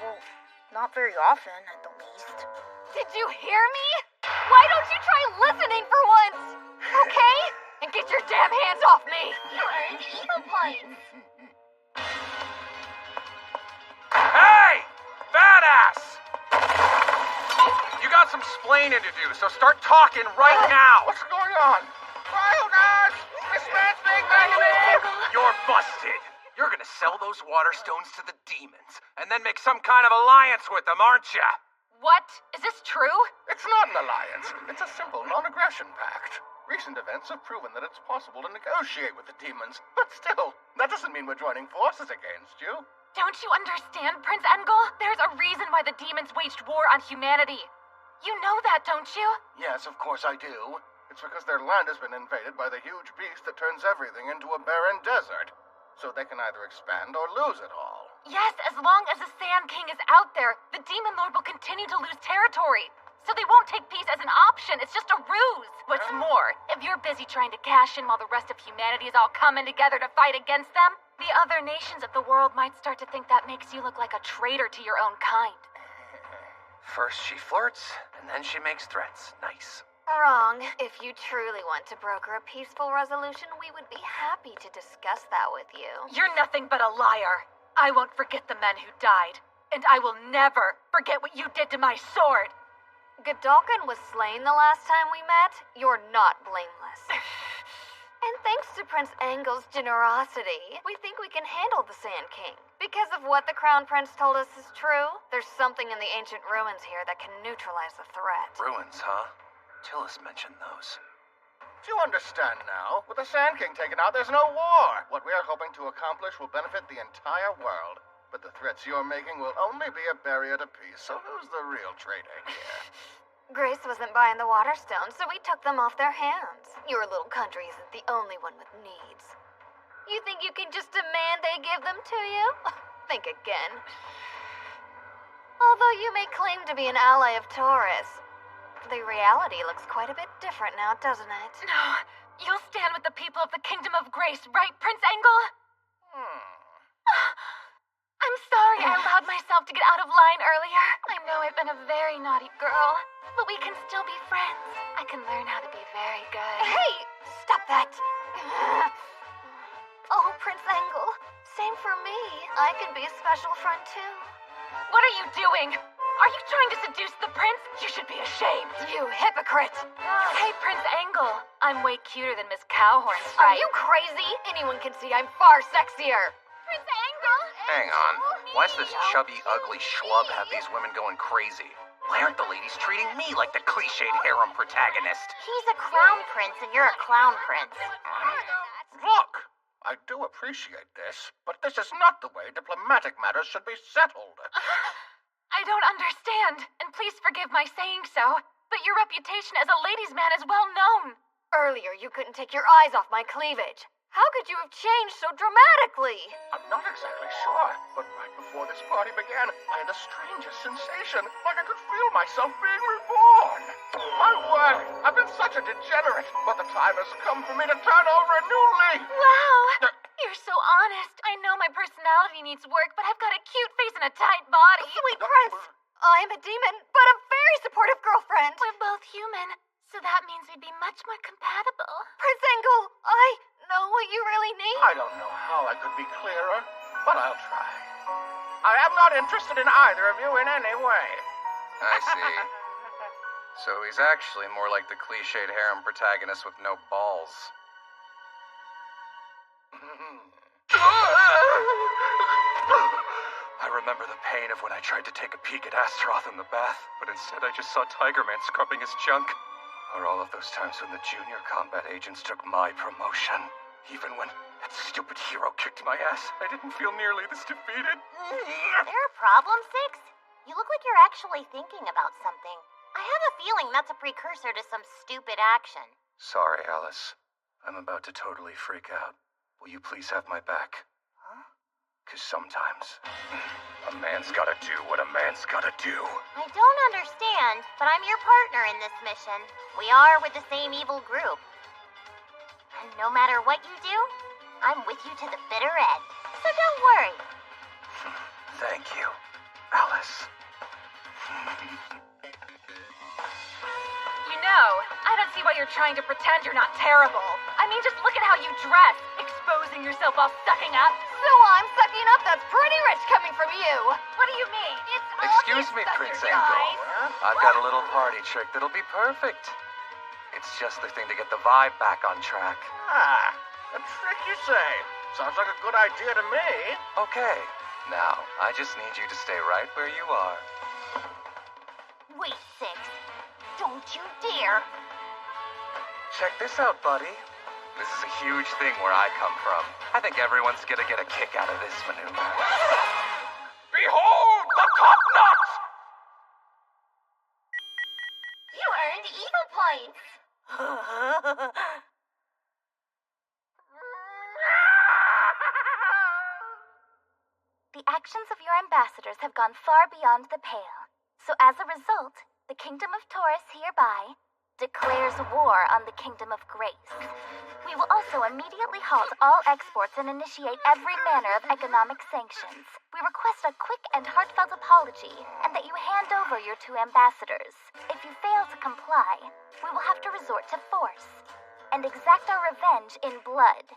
Well, not very often, at the least. Did you hear me? Why don't you try listening for once? Okay? And get your damn hands off me! You're an evil point. Hey! Badass! You got some splaining to do, so start talking right now! What's going on? Wild guys! This man's being magnet! You're busted! You're gonna sell those water stones to the demons, and then make some kind of alliance with them, aren't ya? What? Is this true? It's not an alliance. It's a simple non-aggression pact. Recent events have proven that it's possible to negotiate with the demons, but still, that doesn't mean we're joining forces against you. Don't you understand, Prince Engel? There's a reason why the demons waged war on humanity. You know that, don't you? Yes, of course I do. It's because their land has been invaded by the huge beast that turns everything into a barren desert. So they can either expand or lose it all. Yes, as long as the Sand King is out there, the Demon Lord will continue to lose territory. So they won't take peace as an option. It's just a ruse. What's more, if you're busy trying to cash in while the rest of humanity is all coming together to fight against them, the other nations of the world might start to think that makes you look like a traitor to your own kind. First she flirts, and then she makes threats. Nice. Wrong. If you truly want to broker a peaceful resolution, we would be happy to discuss that with you. You're nothing but a liar. I won't forget the men who died. And I will never forget what you did to my sword. Godolphin was slain the last time we met. You're not blameless. And thanks to Prince Angel's generosity, we think we can handle the Sand King. Because of what the Crown Prince told us is true, there's something in the ancient ruins here that can neutralize the threat. Ruins, huh? Tillis mentioned those. Do you understand now? With the Sand King taken out, there's no war. What we are hoping to accomplish will benefit the entire world. But the threats you're making will only be a barrier to peace, so who's the real traitor here? Grace wasn't buying the Waterstones, so we took them off their hands. Your little country isn't the only one with needs. You think you can just demand they give them to you? Think again. Although you may claim to be an ally of Taurus, the reality looks quite a bit different now, doesn't it? No, you'll stand with the people of the Kingdom of Grace, right, Prince Angle? I'm sorry I allowed myself to get out of line earlier. I know I've been a very naughty girl, but we can still be friends. I can learn how to be very good. Hey! Stop that! Oh, Prince Angle, same for me. I can be a special friend too. What are you doing? Are you trying to seduce the prince? You should be ashamed. You hypocrite! Hey, Prince Angle. I'm way cuter than Miss Cowhorn's, Are right? you crazy? Anyone can see I'm far sexier. Prince Angle? Hang on. Why's this chubby, ugly schlub have these women going crazy? Why aren't the ladies treating me like the cliched harem protagonist? He's a crown prince and you're a clown prince. Look, I do appreciate this, but this is not the way diplomatic matters should be settled. I don't understand, and please forgive my saying so, but your reputation as a ladies' man is well known. Earlier, you couldn't take your eyes off my cleavage. How could you have changed so dramatically? I'm not exactly sure, but right before this party began, I had the strangest sensation, like I could feel myself being reborn. My word, I've been such a degenerate, but the time has come for me to turn over a new leaf. Wow, you're so honest. I know my personality needs work, but I've got a cute face and a tight body. Sweet Prince, I'm a demon, but a very supportive girlfriend. We're both human, so that means we'd be much more compatible. Prince Angle, I know what you really need. I don't know how I could be clearer, but I'll try. I am not interested in either of you in any way. I see. So he's actually more like the cliched harem protagonist with no balls. I remember the pain of when I tried to take a peek at Astaroth in the bath, but instead I just saw Tiger Man scrubbing his junk. Or all of those times when the junior combat agents took my promotion. Even when that stupid hero kicked my ass, I didn't feel nearly this defeated. There a problem, Six? You look like you're actually thinking about something. I have a feeling that's a precursor to some stupid action. Sorry, Alice. I'm about to totally freak out. Will you please have my back? Huh? 'Cause sometimes a man's gotta do what a man's gotta do. I don't understand, but I'm your partner in this mission. We are with the same evil group. And no matter what you do, I'm with you to the bitter end. So don't worry. Thank you, Alice. You know, I don't see why you're trying to pretend you're not terrible. I mean, just look at how you dress, exposing yourself while sucking up. So I'm sucking up? That's pretty rich coming from you. What do you mean? It's Excuse me, obvious that Prince you're Angle. nice. I've got a little party trick that'll be perfect. It's just the thing to get the vibe back on track. Ah, a trick you say. Sounds like a good idea to me. Okay, now I just need you to stay right where you are. Wait, Six. Don't you dare. Check this out, buddy. This is a huge thing where I come from. I think everyone's gonna get a kick out of this maneuver. Behold the top knot! You earned evil points. The actions of your ambassadors have gone far beyond the pale. So as a result, the Kingdom of Taurus hereby declares war on the Kingdom of Grace. We will also immediately halt all exports and initiate every manner of economic sanctions. We request a quick and heartfelt apology, and that you hand over your 2 ambassadors. If you fail to comply, we will have to resort to force, and exact our revenge in blood.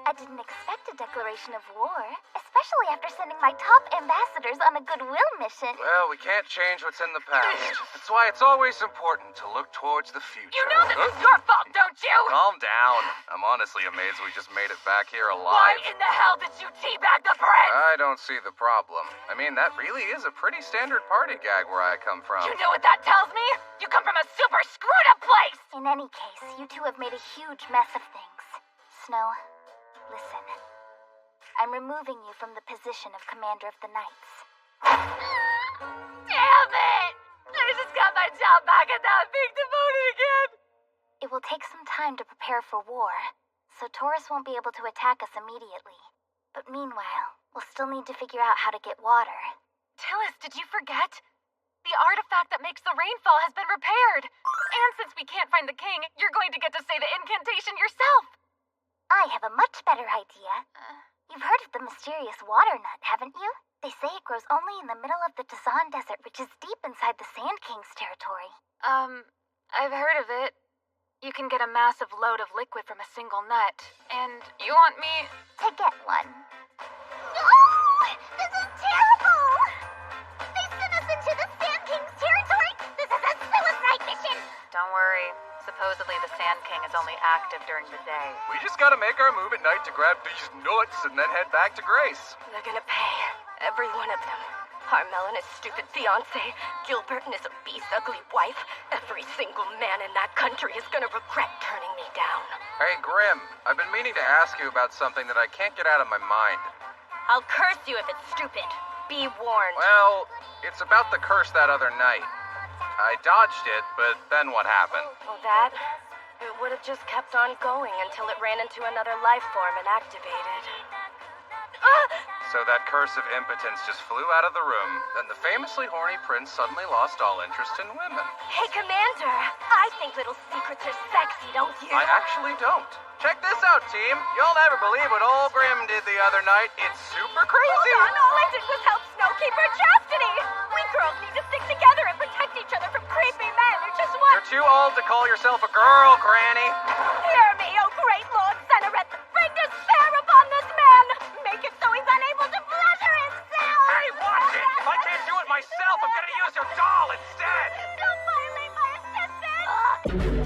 I didn't expect a declaration of war, especially after sending my top ambassadors on a goodwill mission. Well, we can't change what's in the past. That's why it's always important to look towards the future. You know this is your fault, don't you? Calm down. I'm honestly amazed we just made it back here alive. Why in the hell did you teabag the prince? I don't see the problem. I mean, that really is a pretty standard party gag where I come from. You know what that tells me? You come from a super screwed up place! In any case, you two have made a huge mess of things. Snow, listen. I'm removing you from the position of Commander of the Knights. Damn it! I just got my job back and now I'm being demoted again! It will take some time to prepare for war, so Taurus won't be able to attack us immediately. But meanwhile, we'll still need to figure out how to get water. Tillis, did you forget? The artifact that makes the rainfall has been repaired. And since we can't find the king, you're going to get to say the incantation yourself. I have a much better idea. You've heard of the mysterious water nut, haven't you? They say it grows only in the middle of the Dazan Desert, which is deep inside the Sand King's territory. I've heard of it. You can get a massive load of liquid from a single nut. And you want me to get one? Oh! This is terrible! They sent us into the Sand King's territory! This is a suicide mission! Don't worry. Supposedly the Sand King is only active during the day. We just gotta make our move at night to grab these nuts and then head back to Grace. They're gonna pay. Every one of them. Harmel and his stupid fiancé, Gilbert and his obese, ugly wife. Every single man in that country is gonna regret turning me down. Hey, Grim, I've been meaning to ask you about something that I can't get out of my mind. I'll curse you if it's stupid. Be warned. Well, it's about the curse that other night. I dodged it, but then what happened? Oh, that? It would have just kept on going until it ran into another life form and activated. So that curse of impotence just flew out of the room, then the famously horny prince suddenly lost all interest in women. Hey, Commander! I think little secrets are sexy, don't you? I actually don't. Check this out, team. You'll never believe what old Grim did the other night. It's super crazy. Hold on, all I did was help Snow keep her chastity. We girls need to stick together and protect each other from creepy men who just want... You're too old to call yourself a girl, Granny. Hear me, oh great Lord Seneret. Bring despair upon this man. Make it so he's unable to pleasure himself. Hey, watch it. If I can't do it myself, I'm gonna use your doll instead. Don't violate my assistant.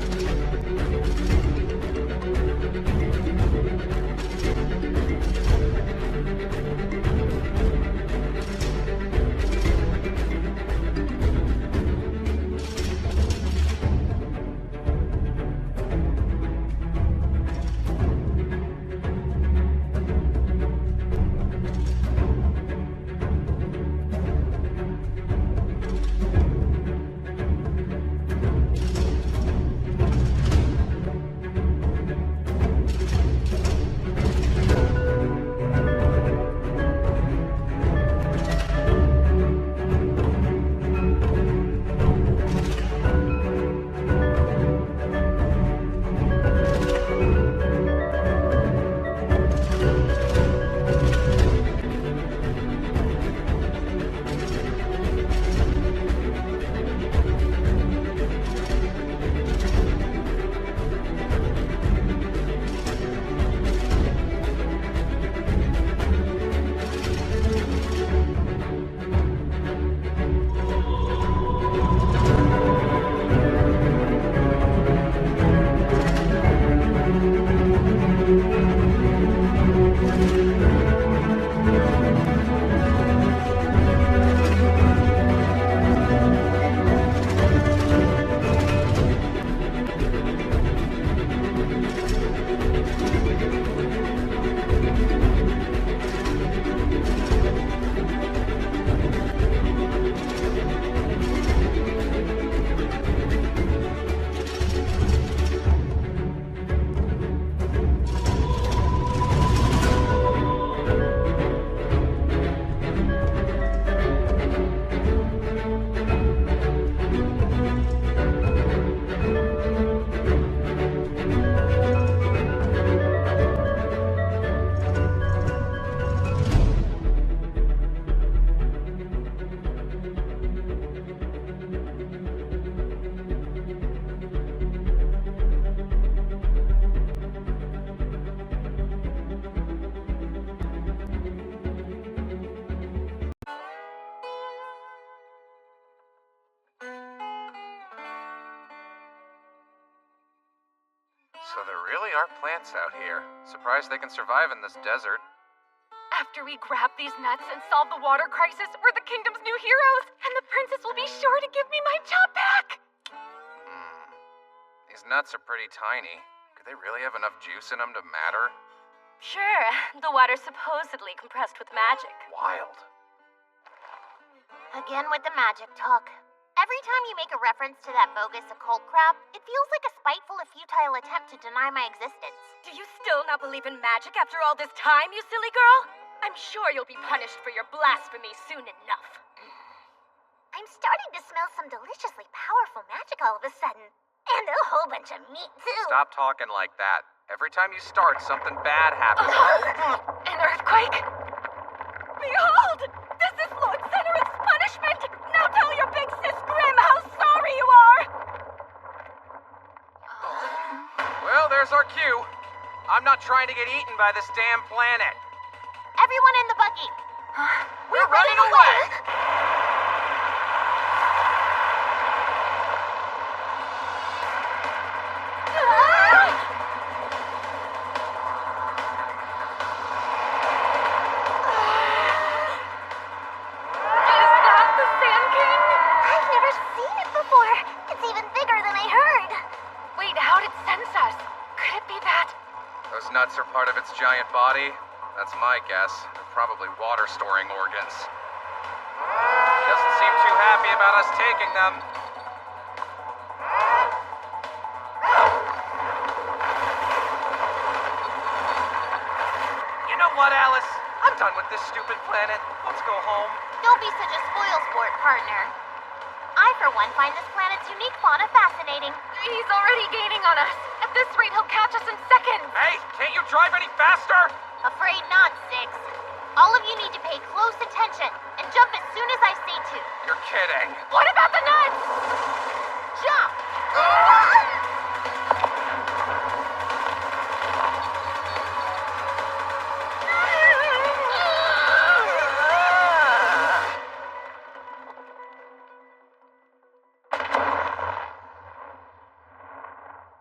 there really are plants out here. Surprised they can survive in this desert. After we grab these nuts and solve the water crisis, we're the kingdom's new heroes, and the princess will be sure to give me my job back! These nuts are pretty tiny. Could they really have enough juice in them to matter? Sure, the water's supposedly compressed with magic. Wild. Again with the magic talk. Every time you make a reference to that bogus occult crap, it feels like a spiteful and futile attempt to deny my existence. Do you still not believe in magic after all this time, you silly girl? I'm sure you'll be punished for your blasphemy soon enough. I'm starting to smell some deliciously powerful magic all of a sudden. And a whole bunch of meat, too. Stop talking like that. Every time you start, something bad happens. An earthquake? Behold! This is Lord Senorith's punishment! Now tell your big sis Grim how sorry you are! Well, there's our cue. I'm not trying to get eaten by this damn planet. Everyone in the buggy! We're running away! Those nuts are part of its giant body. That's my guess. They're probably water-storing organs. Doesn't seem too happy about us taking them. You know what, Alice? I'm done with this stupid planet. Let's go home. Don't be such a spoil-sport, partner. I, for one, find this planet's unique fauna fascinating. He's already gaining on us. At this rate, he'll catch us in seconds. Hey, can't you drive any faster? Afraid not, Six. All of you need to pay close attention and jump as soon as I say to. You're kidding. What about the nuts? Jump!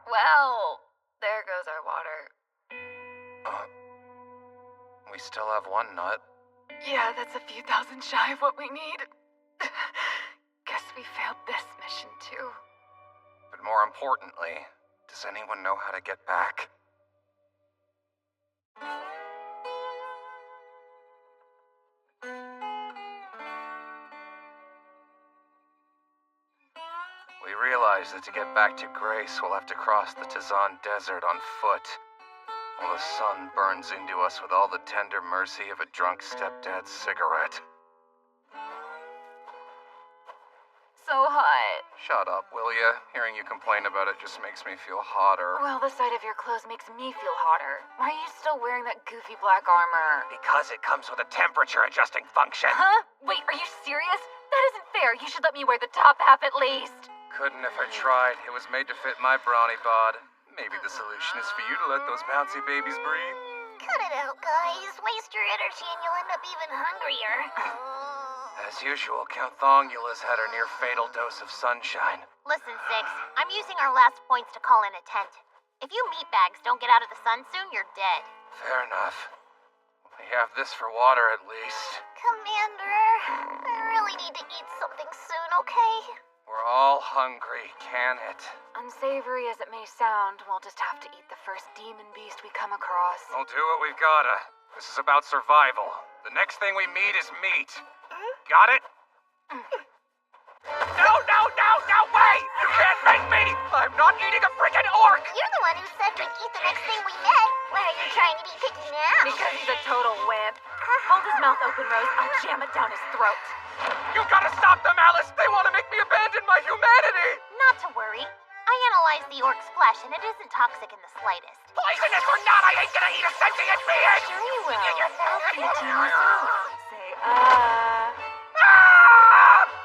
Well, there goes our water. We still have one nut. Yeah, that's a few thousand shy of what we need. Guess we failed this mission too. But more importantly, does anyone know how to get back? We realize that to get back to Grace, we'll have to cross the Tazan Desert on foot, while the sun burns into us with all the tender mercy of a drunk stepdad's cigarette. So hot. Shut up, will ya? Hearing you complain about it just makes me feel hotter. Well, the sight of your clothes makes me feel hotter. Why are you still wearing that goofy black armor? Because it comes with a temperature-adjusting function. Huh? Wait, are you serious? That isn't fair. You should let me wear the top half at least. Couldn't if I tried. It was made to fit my brawny bod. Maybe the solution is for you to let those bouncy babies breathe. Cut it out, guys. Waste your energy and you'll end up even hungrier. As usual, Count Thongula's had her near-fatal dose of sunshine. Listen, Six. I'm using our last points to call in a tent. If you meatbags don't get out of the sun soon, you're dead. Fair enough. We have this for water, at least. Commander, I really need to eat something soon, okay? We're all hungry, can it? Unsavory as it may sound, we'll just have to eat the first demon beast we come across. We'll do what we've gotta. This is about survival. The next thing we meet is meat. Got it? No, wait! You can't make me! I'm not eating a freaking orc! You're the one who said we'd eat the next thing we met. Why are you trying to be picky now? Because he's a total wimp. Hold his mouth open, Rose. I'll jam it down his throat. You gotta stop them, Alice! They want to make me abandon my humanity! Not to worry. I analyzed the orc's flesh, and it isn't toxic in the slightest. Poisonous or not, I ain't gonna eat a sentient being! Sure you will. I'll feed to myself. Say,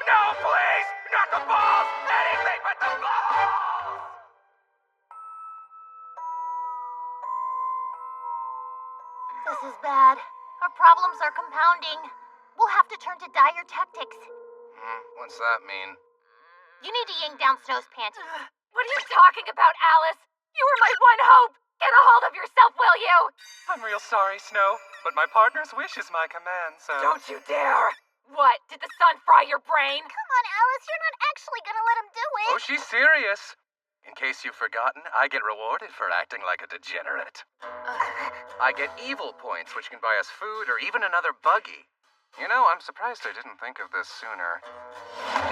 No, please! Not the balls! Anything but the balls! This is bad. Our problems are compounding. We'll have to turn to dire tactics. What's that mean? You need to yank down Snow's panties. what are you talking about, Alice? You were my one hope! Get a hold of yourself, will you? I'm real sorry, Snow, but my partner's wish is my command, so... Don't you dare! What? Did the sun fry your brain? Come on, Alice, you're not actually gonna let him do it. Oh, she's serious. In case you've forgotten, I get rewarded for acting like a degenerate. I get evil points, which can buy us food or even another buggy. You know, I'm surprised I didn't think of this sooner.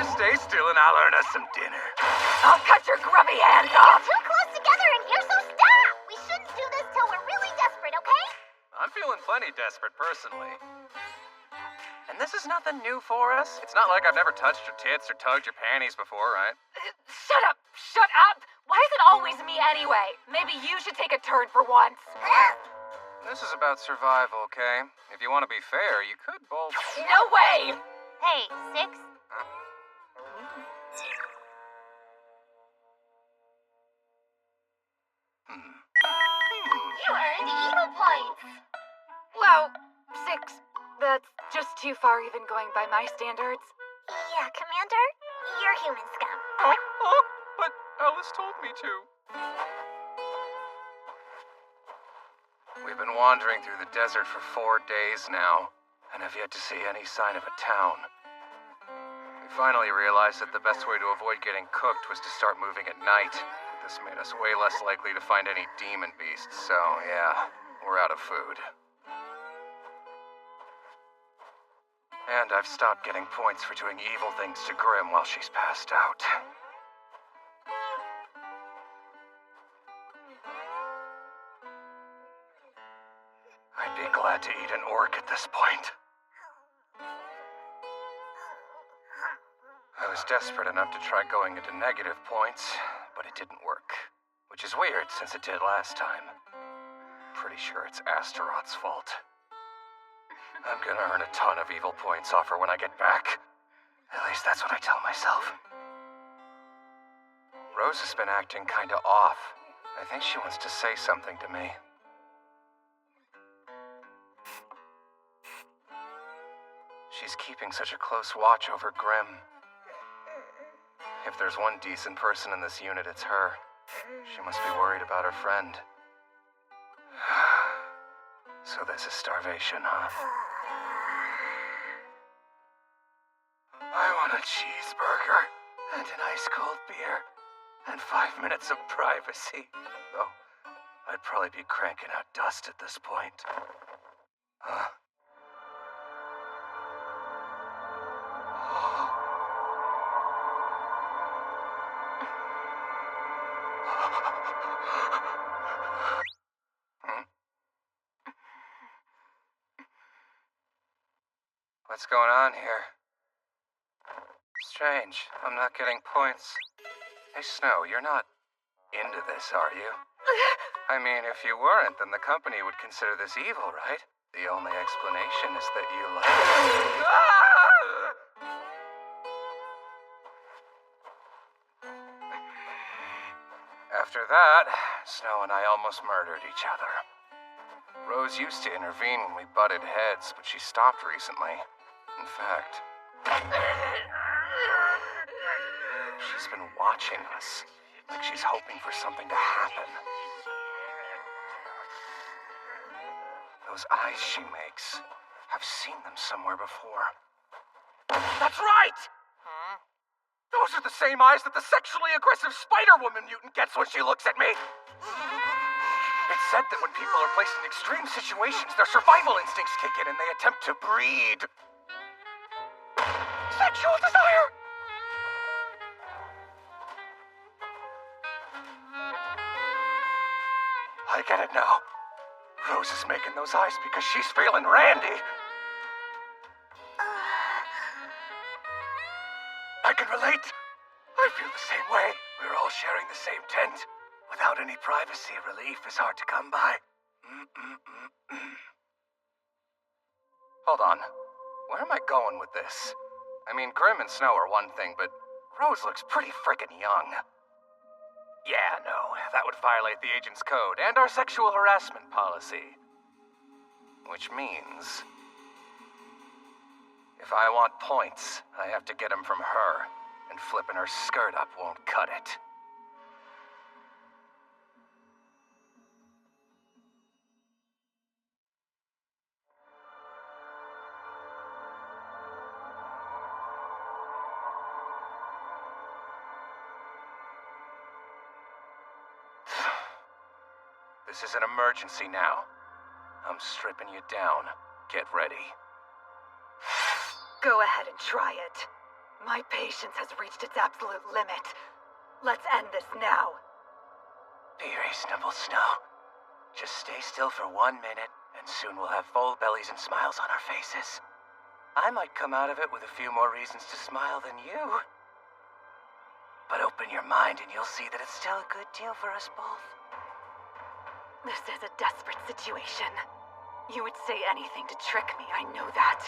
Just stay still and I'll earn us some dinner. I'll cut your grubby hands off! Too close together in here, so stop! We shouldn't do this till we're really desperate, okay? I'm feeling plenty desperate, personally. And this is nothing new for us. It's not like I've never touched your tits or tugged your panties before, right? Shut up! Shut up! Why is it always me anyway? Maybe you should take a turn for once. This is about survival, okay? If you want to be fair, you could both... No way! Hey, Six? You earned evil points. Wow, 6. That's just too far even going by my standards. Yeah, Commander, you're human scum. But Alice told me to. We've been wandering through the desert for 4 days now, and have yet to see any sign of a town. We finally realized that the best way to avoid getting cooked was to start moving at night. This made us way less likely to find any demon beasts, so yeah, we're out of food. And I've stopped getting points for doing evil things to Grim while she's passed out. I'd be glad to eat an orc at this point. I was desperate enough to try going into negative points, but it didn't work. Which is weird, since it did last time. Pretty sure it's Astaroth's fault. I'm gonna earn a ton of evil points off her when I get back. At least that's what I tell myself. Rose has been acting kinda off. I think she wants to say something to me. She's keeping such a close watch over Grim. If there's one decent person in this unit, it's her. She must be worried about her friend. So this is starvation, huh? I want a cheeseburger and an ice-cold beer and 5 minutes of privacy. Though, I'd probably be cranking out dust at this point. Huh? What's going on here? Strange. I'm not getting points. Hey, Snow, you're not into this, are you? I mean, if you weren't, then the company would consider this evil, right? The only explanation is that you like it. After that, Snow and I almost murdered each other. Rose used to intervene when we butted heads, but she stopped recently. In fact, she's been watching us, like she's hoping for something to happen. Those eyes she makes, I've seen them somewhere before. That's right! Those are the same eyes that the sexually aggressive Spider-Woman mutant gets when she looks at me. It's said that when people are placed in extreme situations, their survival instincts kick in and they attempt to breed sexual desire. I get it now. Rose is making those eyes because she's feeling Randy. I can relate. I feel the same way. We're all sharing the same tent. Without any privacy, relief is hard to come by. Hold on. Where am I going with this? I mean, Grim and Snow are one thing, but Rose looks pretty frickin' young. Yeah, no, that would violate the agent's code and our sexual harassment policy. Which means, if I want points, I have to get them from her, and flipping her skirt up won't cut it. this is an emergency now. I'm stripping you down. Get ready. Go ahead and try it. My patience has reached its absolute limit. Let's end this now. Be reasonable, Snow. Just stay still for 1 minute, and soon we'll have full bellies and smiles on our faces. I might come out of it with a few more reasons to smile than you. But open your mind and you'll see that it's still a good deal for us both. This is a desperate situation. You would say anything to trick me, I know that.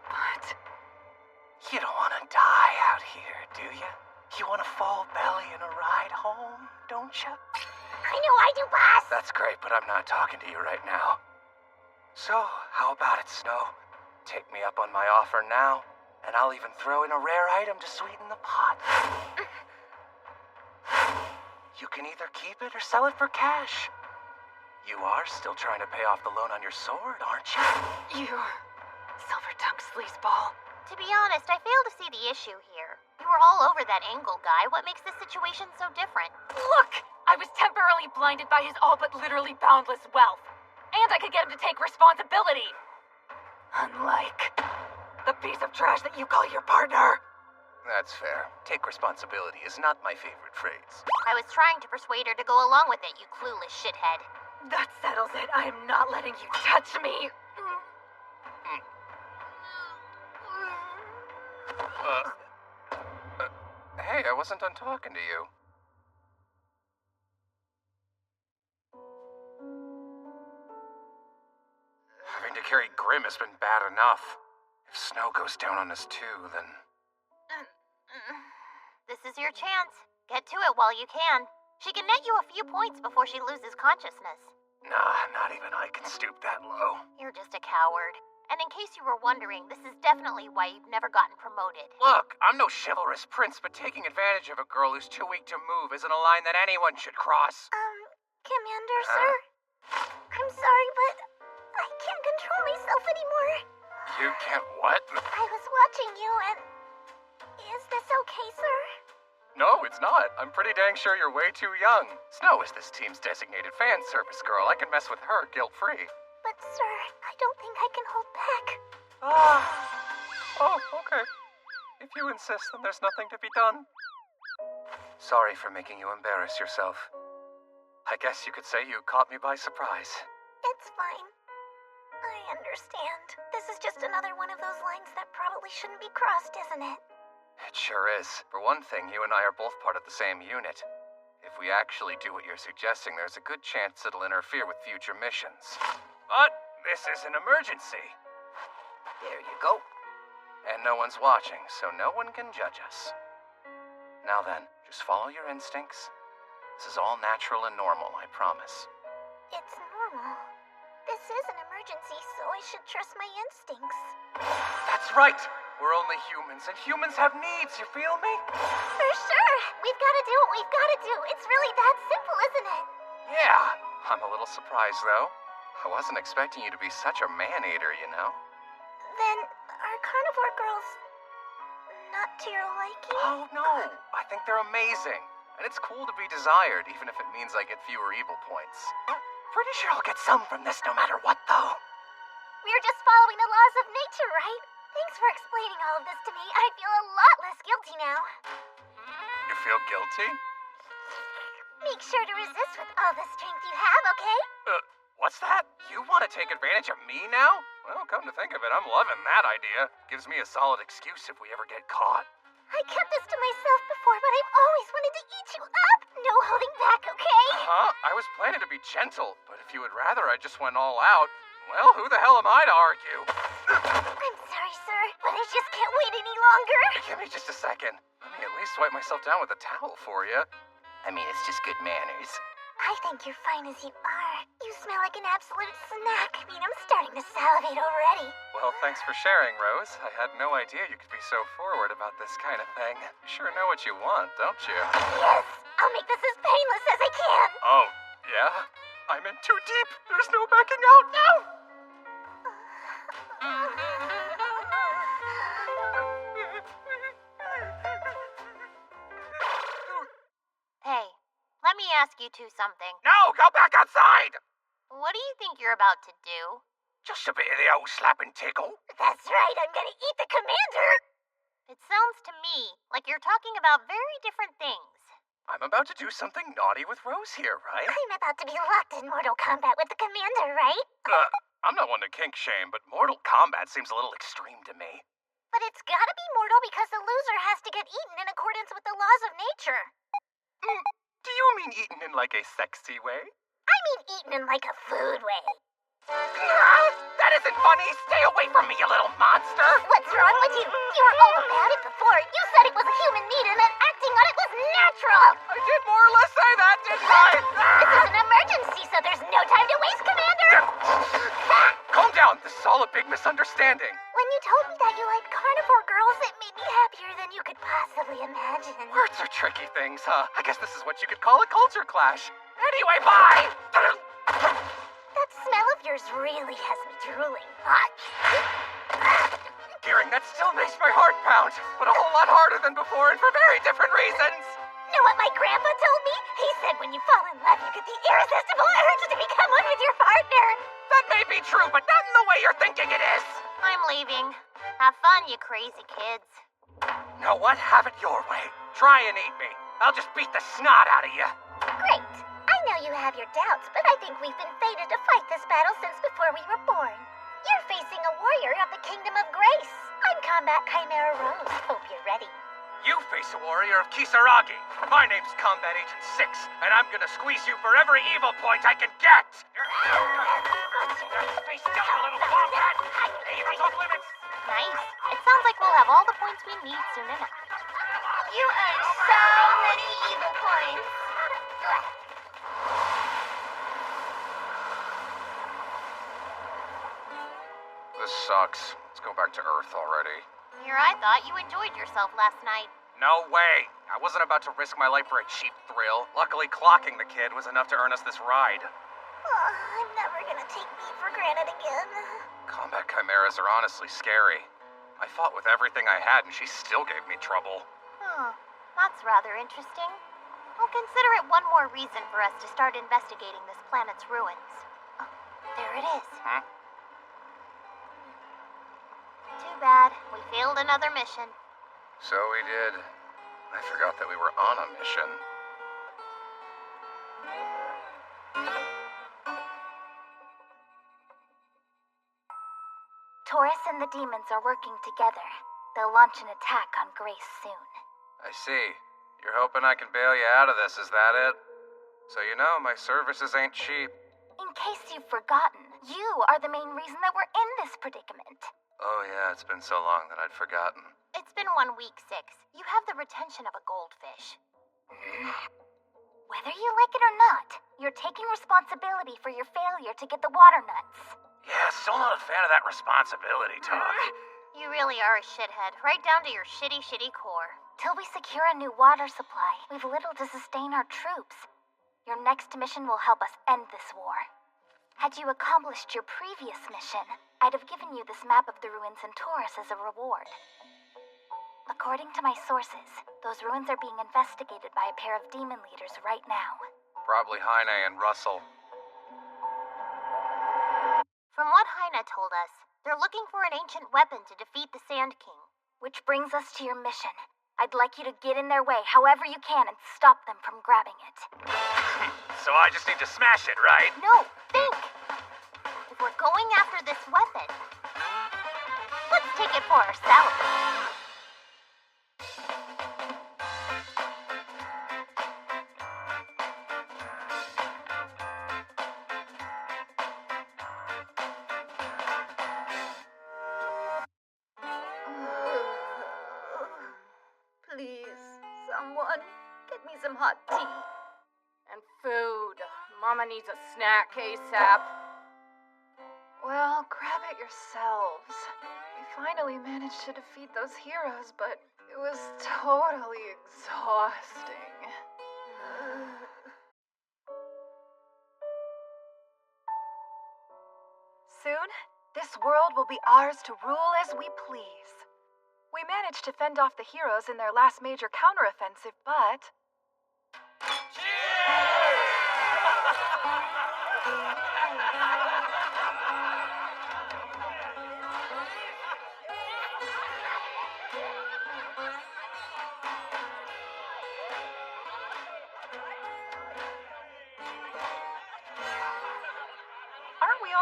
But you don't want to die out here, do you? You want to fall belly in a ride home, don't you? I know I do, boss! That's great, but I'm not talking to you right now. So, how about it, Snow? Take me up on my offer now, and I'll even throw in a rare item to sweeten the pot. You can either keep it or sell it for cash. You are still trying to pay off the loan on your sword, aren't you? You silver-tongued sleazeball. To be honest, I fail to see the issue here. You were all over that Angle guy. What makes this situation so different? Look! I was temporarily blinded by his all but literally boundless wealth. And I could get him to take responsibility. Unlike the piece of trash that you call your partner. That's fair. Take responsibility is not my favorite phrase. I was trying to persuade her to go along with it, you clueless shithead. That settles it. I am not letting you touch me. Hey, I wasn't done talking to you. Having to carry Grim has been bad enough. If Snow goes down on us too, then... This is your chance. Get to it while you can. She can net you a few points before she loses consciousness. Nah, not even I can stoop that low. You're just a coward. And in case you were wondering, this is definitely why you've never gotten promoted. Look, I'm no chivalrous prince, but taking advantage of a girl who's too weak to move isn't a line that anyone should cross. Commander, sir? I'm sorry, but I can't control myself anymore. You can't what? I was watching you and... Is this okay, sir? No, it's not. I'm pretty dang sure you're way too young. Snow is this team's designated fan service girl. I can mess with her guilt-free. But, sir, I don't think I can hold back. Oh, okay. If you insist, then there's nothing to be done. Sorry for making you embarrass yourself. I guess you could say you caught me by surprise. It's fine. I understand. This is just another one of those lines that probably shouldn't be crossed, isn't it? It sure is. For one thing, you and I are both part of the same unit. If we actually do what you're suggesting, there's a good chance it'll interfere with future missions. But this is an emergency. There you go. And no one's watching, so no one can judge us. Now then, just follow your instincts. This is all natural and normal, I promise. It's normal. This is an emergency, so I should trust my instincts. That's right! We're only humans, and humans have needs, you feel me? For sure! We've got to do what we've got to do. It's really that simple, isn't it? Yeah. I'm a little surprised, though. I wasn't expecting you to be such a man-eater, you know? Then, are carnivore girls not to your liking? Oh, no. I think they're amazing. And it's cool to be desired, even if it means I get fewer evil points. Pretty sure I'll get some from this no matter what, though. We're just following the laws of nature, right? Thanks for explaining all of this to me. I feel a lot less guilty now. You feel guilty? Make sure to resist with all the strength you have, okay? What's that? You want to take advantage of me now? Well, come to think of it, I'm loving that idea. Gives me a solid excuse if we ever get caught. I kept this to myself before, but I've always wanted to eat you up. No holding back, okay? I was planning to be gentle, but if you would rather I just went all out, well, who the hell am I to argue? I'm sorry, sir, but I just can't wait any longer. Give me just a second. Let me at least wipe myself down with a towel for you. I mean, it's just good manners. I think you're fine as you are. You smell like an absolute snack. I mean, I'm starting to salivate already. Well, thanks for sharing, Rose. I had no idea you could be so forward about this kind of thing. You sure know what you want, don't you? Yes! I'll make this as painless as I can! Oh, yeah? I'm in too deep! There's no backing out now! Hey, let Let me ask you two something. No, go back outside! What do you think you're about to do? Just a bit of the old slap and tickle. That's right, I'm gonna eat the commander! It sounds to me like you're talking about very different things. I'm about to do something naughty with Rose here, right? I'm about to be locked in Mortal Kombat with the commander, right? I'm not one to kink shame, but Mortal Kombat seems a little extreme to me. But it's gotta be mortal because the loser has to get eaten in accordance with the laws of nature. Do you mean eaten in like a sexy way? I mean eaten in like a food way. That isn't funny! Stay away from me, you little monster! What's wrong with you? You were all about it before. You said it was a human need and then acting on it was natural! I did more or less say that, didn't I? This is an emergency, so there's no time to waste, Commander! Calm down, this is all a big misunderstanding. When you told me that you liked carnivore girls, it made me happier than you could possibly imagine. Words are tricky things, huh? I guess this is what you could call a culture clash. Anyway, bye! That smell of yours really has me drooling. Hearing that still makes my heart pound, but a whole lot harder than before and for very different reasons. Know what my grandpa told me? He said when you fall in love, you get the irresistible urge to become one with your partner. That may be true, but not in the way you're thinking it is. I'm leaving. Have fun, you crazy kids. Know what? Have it your way. Try and eat me. I'll just beat the snot out of you. Great. I know you have your doubts, but I think we've been fated to fight this battle since before we were born. You're facing a warrior of the Kingdom of Grace. I'm Combat Chimera Rose. Hope you're ready. You face a warrior of Kisaragi. My name's Combat Agent 6, and I'm gonna squeeze you for every evil point I can get. Face down, you little wombat. Heroes off limits. Nice. It sounds like we'll have all the points we need soon enough. You earned so many evil points. This sucks. Let's go back to Earth already. Here I thought you enjoyed yourself last night. No way. I wasn't about to risk my life for a cheap thrill. Luckily, clocking the kid was enough to earn us this ride. Oh, I'm never gonna take me for granted again. Combat chimeras are honestly scary. I fought with everything I had and she still gave me trouble. That's rather interesting. I'll consider it one more reason for us to start investigating this planet's ruins. Oh, there it is. Too bad. We failed another mission. So we did. I forgot that we were on a mission. Taurus and the demons are working together. They'll launch an attack on Grace soon. I see. You're hoping I can bail you out of this, is that it? So you know, my services ain't cheap. In case you've forgotten, you are the main reason that we're in this predicament. Oh yeah, it's been so long that I'd forgotten. It's been 1 week, 6. You have the retention of a goldfish. Whether you like it or not, you're taking responsibility for your failure to get the water nuts. Yeah, still not a fan of that responsibility talk. You really are a shithead, right down to your shitty core. Till we secure a new water supply, we've little to sustain our troops. Your next mission will help us end this war. Had you accomplished your previous mission, I'd have given you this map of the ruins in Taurus as a reward. According to my sources, those ruins are being investigated by a pair of demon leaders right now. Probably Heine and Russell. From what Heine told us, they're looking for an ancient weapon to defeat the Sand King. Which brings us to your mission. I'd like you to get in their way however you can and stop them from grabbing it. So I just need to smash it, right? No, think! If we're going after this weapon, let's take it for ourselves. Please, someone, get me some hot tea. And food. Mama needs a snack ASAP. Well, grab it yourselves. We finally managed to defeat those heroes, but it was totally exhausting. Soon, this world will be ours to rule as we please. We managed to fend off the heroes in their last major counteroffensive, but... Cheers!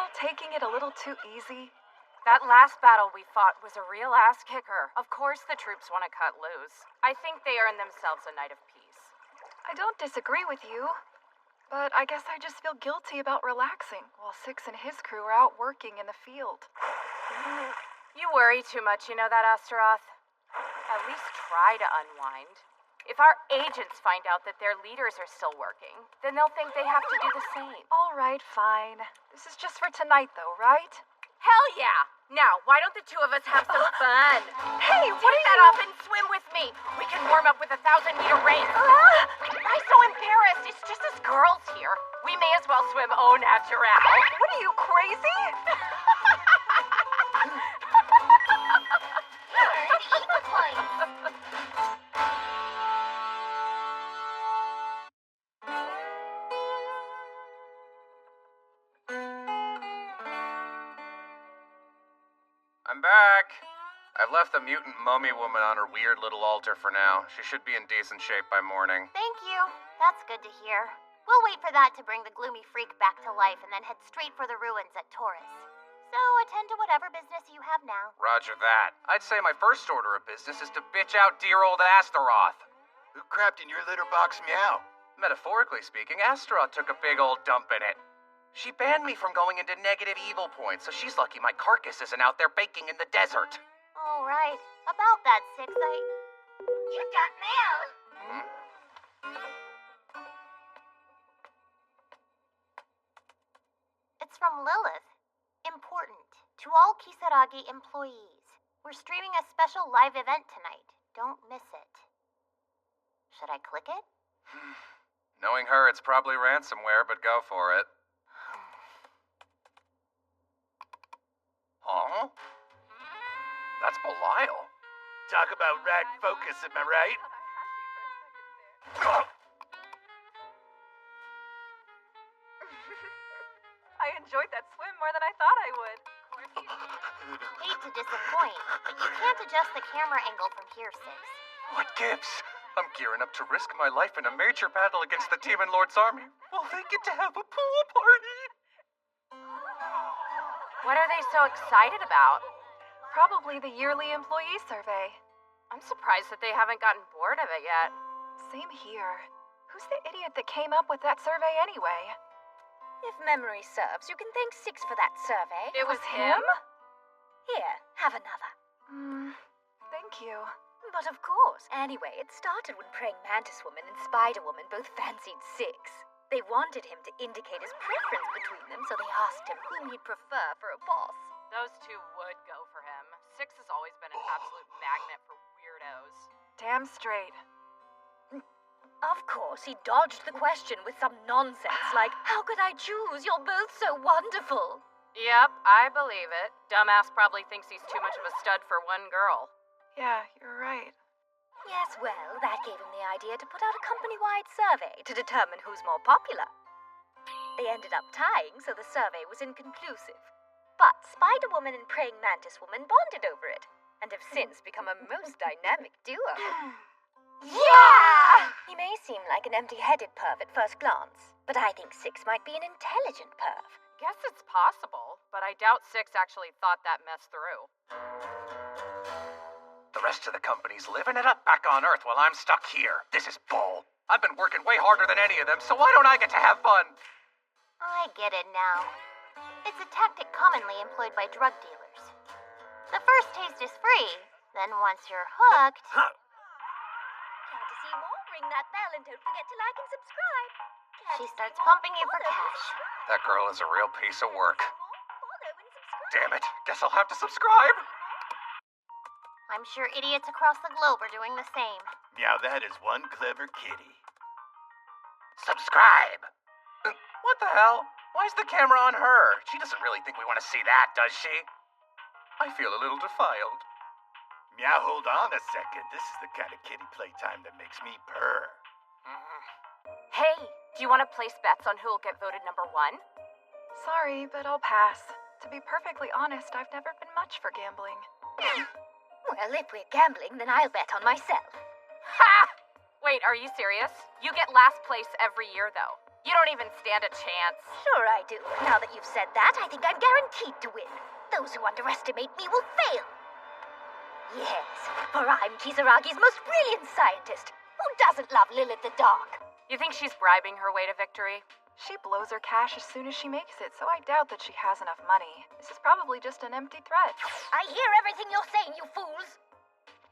still taking it a little too easy? That last battle we fought was a real ass kicker. Of course the troops want to cut loose. I think they earned themselves a night of peace. I don't disagree with you, but I guess I just feel guilty about relaxing while Six and his crew are out working in the field. You worry too much, you know that, Astaroth? At least try to unwind. If our agents find out that their leaders are still working, then they'll think they have to do the same. All right, fine. This is just for tonight, though, right? Hell yeah! Now, why don't the two of us have some fun? Hey, what are Take that you... off and swim with me. We can warm up with a 1,000-meter race. Why so embarrassed? It's just us girls here. We may as well swim au naturel. What are you, crazy? I'm back. I've left the mutant mummy woman on her weird little altar for now. She should be in decent shape by morning. Thank you. That's good to hear. We'll wait for that to bring the gloomy freak back to life and then head straight for the ruins at Taurus. So attend to whatever business you have now. Roger that. I'd say my first order of business is to bitch out dear old Astaroth. Who crapped in your litter box, Meow? Metaphorically speaking, Astaroth took a big old dump in it. She banned me from going into negative evil points, so she's lucky my carcass isn't out there baking in the desert. All right. About that, Six, You got mail. Hmm? It's from Lilith. Important. To all Kisaragi employees. We're streaming a special live event tonight. Don't miss it. Should I click it? Knowing her, it's probably ransomware, but go for it. Huh? That's Belial. Talk about right focus, am I right? I enjoyed that swim more than I thought I would. Hate to disappoint, but you can't adjust the camera angle from here, Six. What gives? I'm gearing up to risk my life in a major battle against the Demon Lord's army. Well, they get to have a pool party. What are they so excited about? Probably the yearly employee survey. I'm surprised that they haven't gotten bored of it yet. Same here. Who's the idiot that came up with that survey anyway? If memory serves, you can thank Six for that survey. It was him? Here, have another. Thank you. But of course. Anyway, it started when Praying Mantis Woman and Spider Woman both fancied Six. They wanted him to indicate his preference between them, so they asked him whom he'd prefer for a boss. Those two would go for him. Six has always been an absolute magnet for weirdos. Damn straight. Of course, he dodged the question with some nonsense like, how could I choose? You're both so wonderful. Yep, I believe it. Dumbass probably thinks he's too much of a stud for one girl. Yeah, you're right. Yes, well, that gave him the idea to put out a company-wide survey to determine who's more popular. They ended up tying, so the survey was inconclusive. But Spider-Woman and Praying Mantis Woman bonded over it, and have since become a most dynamic duo. Yeah! He may seem like an empty-headed perv at first glance, but I think Six might be an intelligent perv. Guess it's possible, but I doubt Six actually thought that mess through. The rest of the company's living it up back on Earth while I'm stuck here. This is bull. I've been working way harder than any of them, so why don't I get to have fun? I get it now. It's a tactic commonly employed by drug dealers. The first taste is free, then once you're hooked... Glad to see you all. Ring that bell and don't forget to like and subscribe. She starts pumping you for cash. That girl is a real piece of work. Damn it. Guess I'll have to subscribe. I'm sure idiots across the globe are doing the same. Now that is one clever kitty. Subscribe. What the hell? Why is the camera on her? She doesn't really think we want to see that, does she? I feel a little defiled. Meow, hold on a second. This is the kind of kitty playtime that makes me purr. Hey, do you want to place bets on who'll get voted number 1? Sorry, but I'll pass. To be perfectly honest, I've never been much for gambling. Well, if we're gambling, then I'll bet on myself. Ha! Wait, Wait, are you serious? You get last place every year, though. You don't even stand a chance. Sure I do. Now that you've said that, I think I'm guaranteed to win. Those who underestimate me will fail. Yes, for I'm Kisaragi's most brilliant scientist. Who doesn't love Lilith the Dark? You think she's bribing her way to victory? She blows her cash as soon as she makes it, so I doubt that she has enough money. This is probably just an empty threat. I hear everything you're saying, you fools.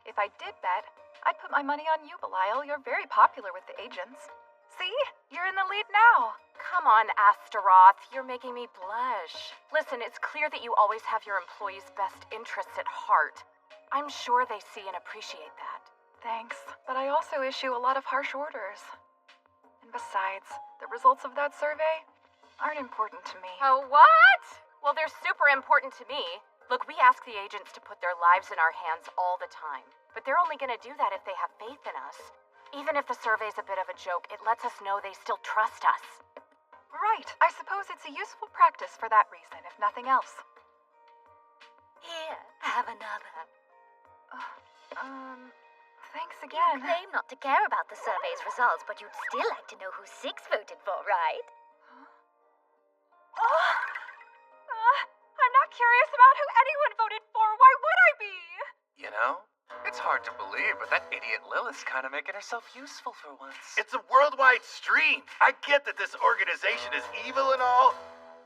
If I did bet, I'd put my money on you, Belial. You're very popular with the agents. See? You're in the lead now. Come on, Astaroth. You're making me blush. Listen, it's clear that you always have your employees' best interests at heart. I'm sure they see and appreciate that. Thanks, but I also issue a lot of harsh orders. And besides, the results of that survey aren't important to me. Oh, what? Well, they're super important to me. Look, we ask the agents to put their lives in our hands all the time. But they're only going to do that if they have faith in us. Even if the survey's a bit of a joke, it lets us know they still trust us. Right. I suppose it's a useful practice for that reason, if nothing else. Here, have another. Thanks again. You claim not to care about the survey's results, but you'd still like to know who Six voted for, right? I'm not curious about who anyone voted for. Why would I be? You know, it's hard to believe, but that idiot Lilith's kind of making herself useful for once. It's a worldwide stream. I get that this organization is evil and all,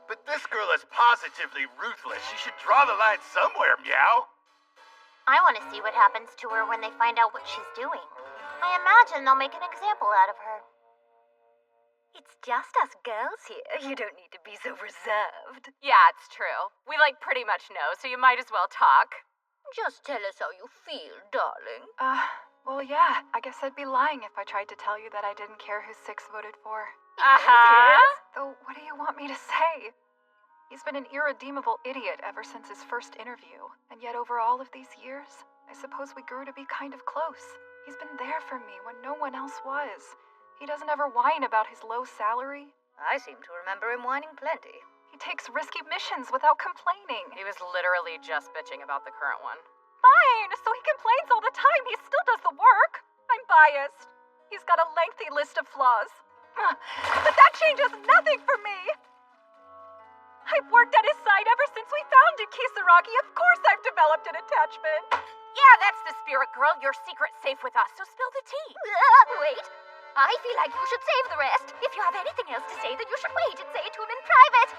but this girl is positively ruthless. She should draw the line somewhere, Meow. I want to see what happens to her when they find out what she's doing. I imagine they'll make an example out of her. It's just us girls here. You don't need to be so reserved. Yeah, it's true. We pretty much know, so you might as well talk. Just tell us how you feel, darling. Well, yeah. I guess I'd be lying if I tried to tell you that I didn't care who Six voted for. Though, what do you want me to say? He's been an irredeemable idiot ever since his first interview. And yet over all of these years, I suppose we grew to be kind of close. He's been there for me when no one else was. He doesn't ever whine about his low salary. I seem to remember him whining plenty. He takes risky missions without complaining. He was literally just bitching about the current one. Fine, so he complains all the time. He still does the work. I'm biased. He's got a lengthy list of flaws. But that changes nothing for me. I've worked at his side ever since we founded Kisaragi. Of course I've developed an attachment. Yeah, that's the spirit, girl. Your secret's safe with us, so spill the tea. Wait. I feel like you should save the rest. If you have anything else to say, then you should wait and say it to him in private.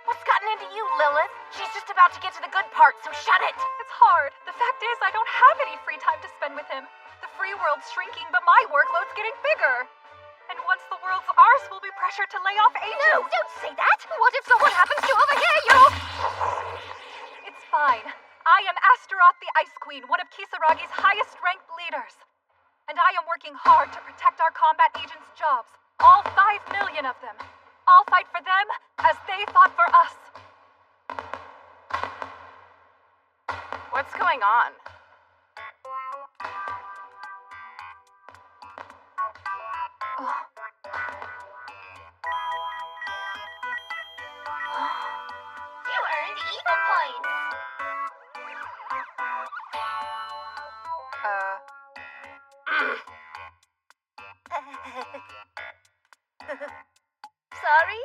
What's gotten into you, Lilith? She's just about to get to the good part, so shut it. It's hard. The fact is, I don't have any free time to spend with him. The free world's shrinking, but my workload's getting bigger. And once the world's ours, we'll be pressured to lay off agents. No, don't say that. What if someone happens to overhear you? It's fine. I am Astaroth the Ice Queen, one of Kisaragi's highest-ranked leaders. And I am working hard to protect our combat agents' jobs. All 5 million of them. I'll fight for them as they fought for us. What's going on? You earned evil points. Sorry?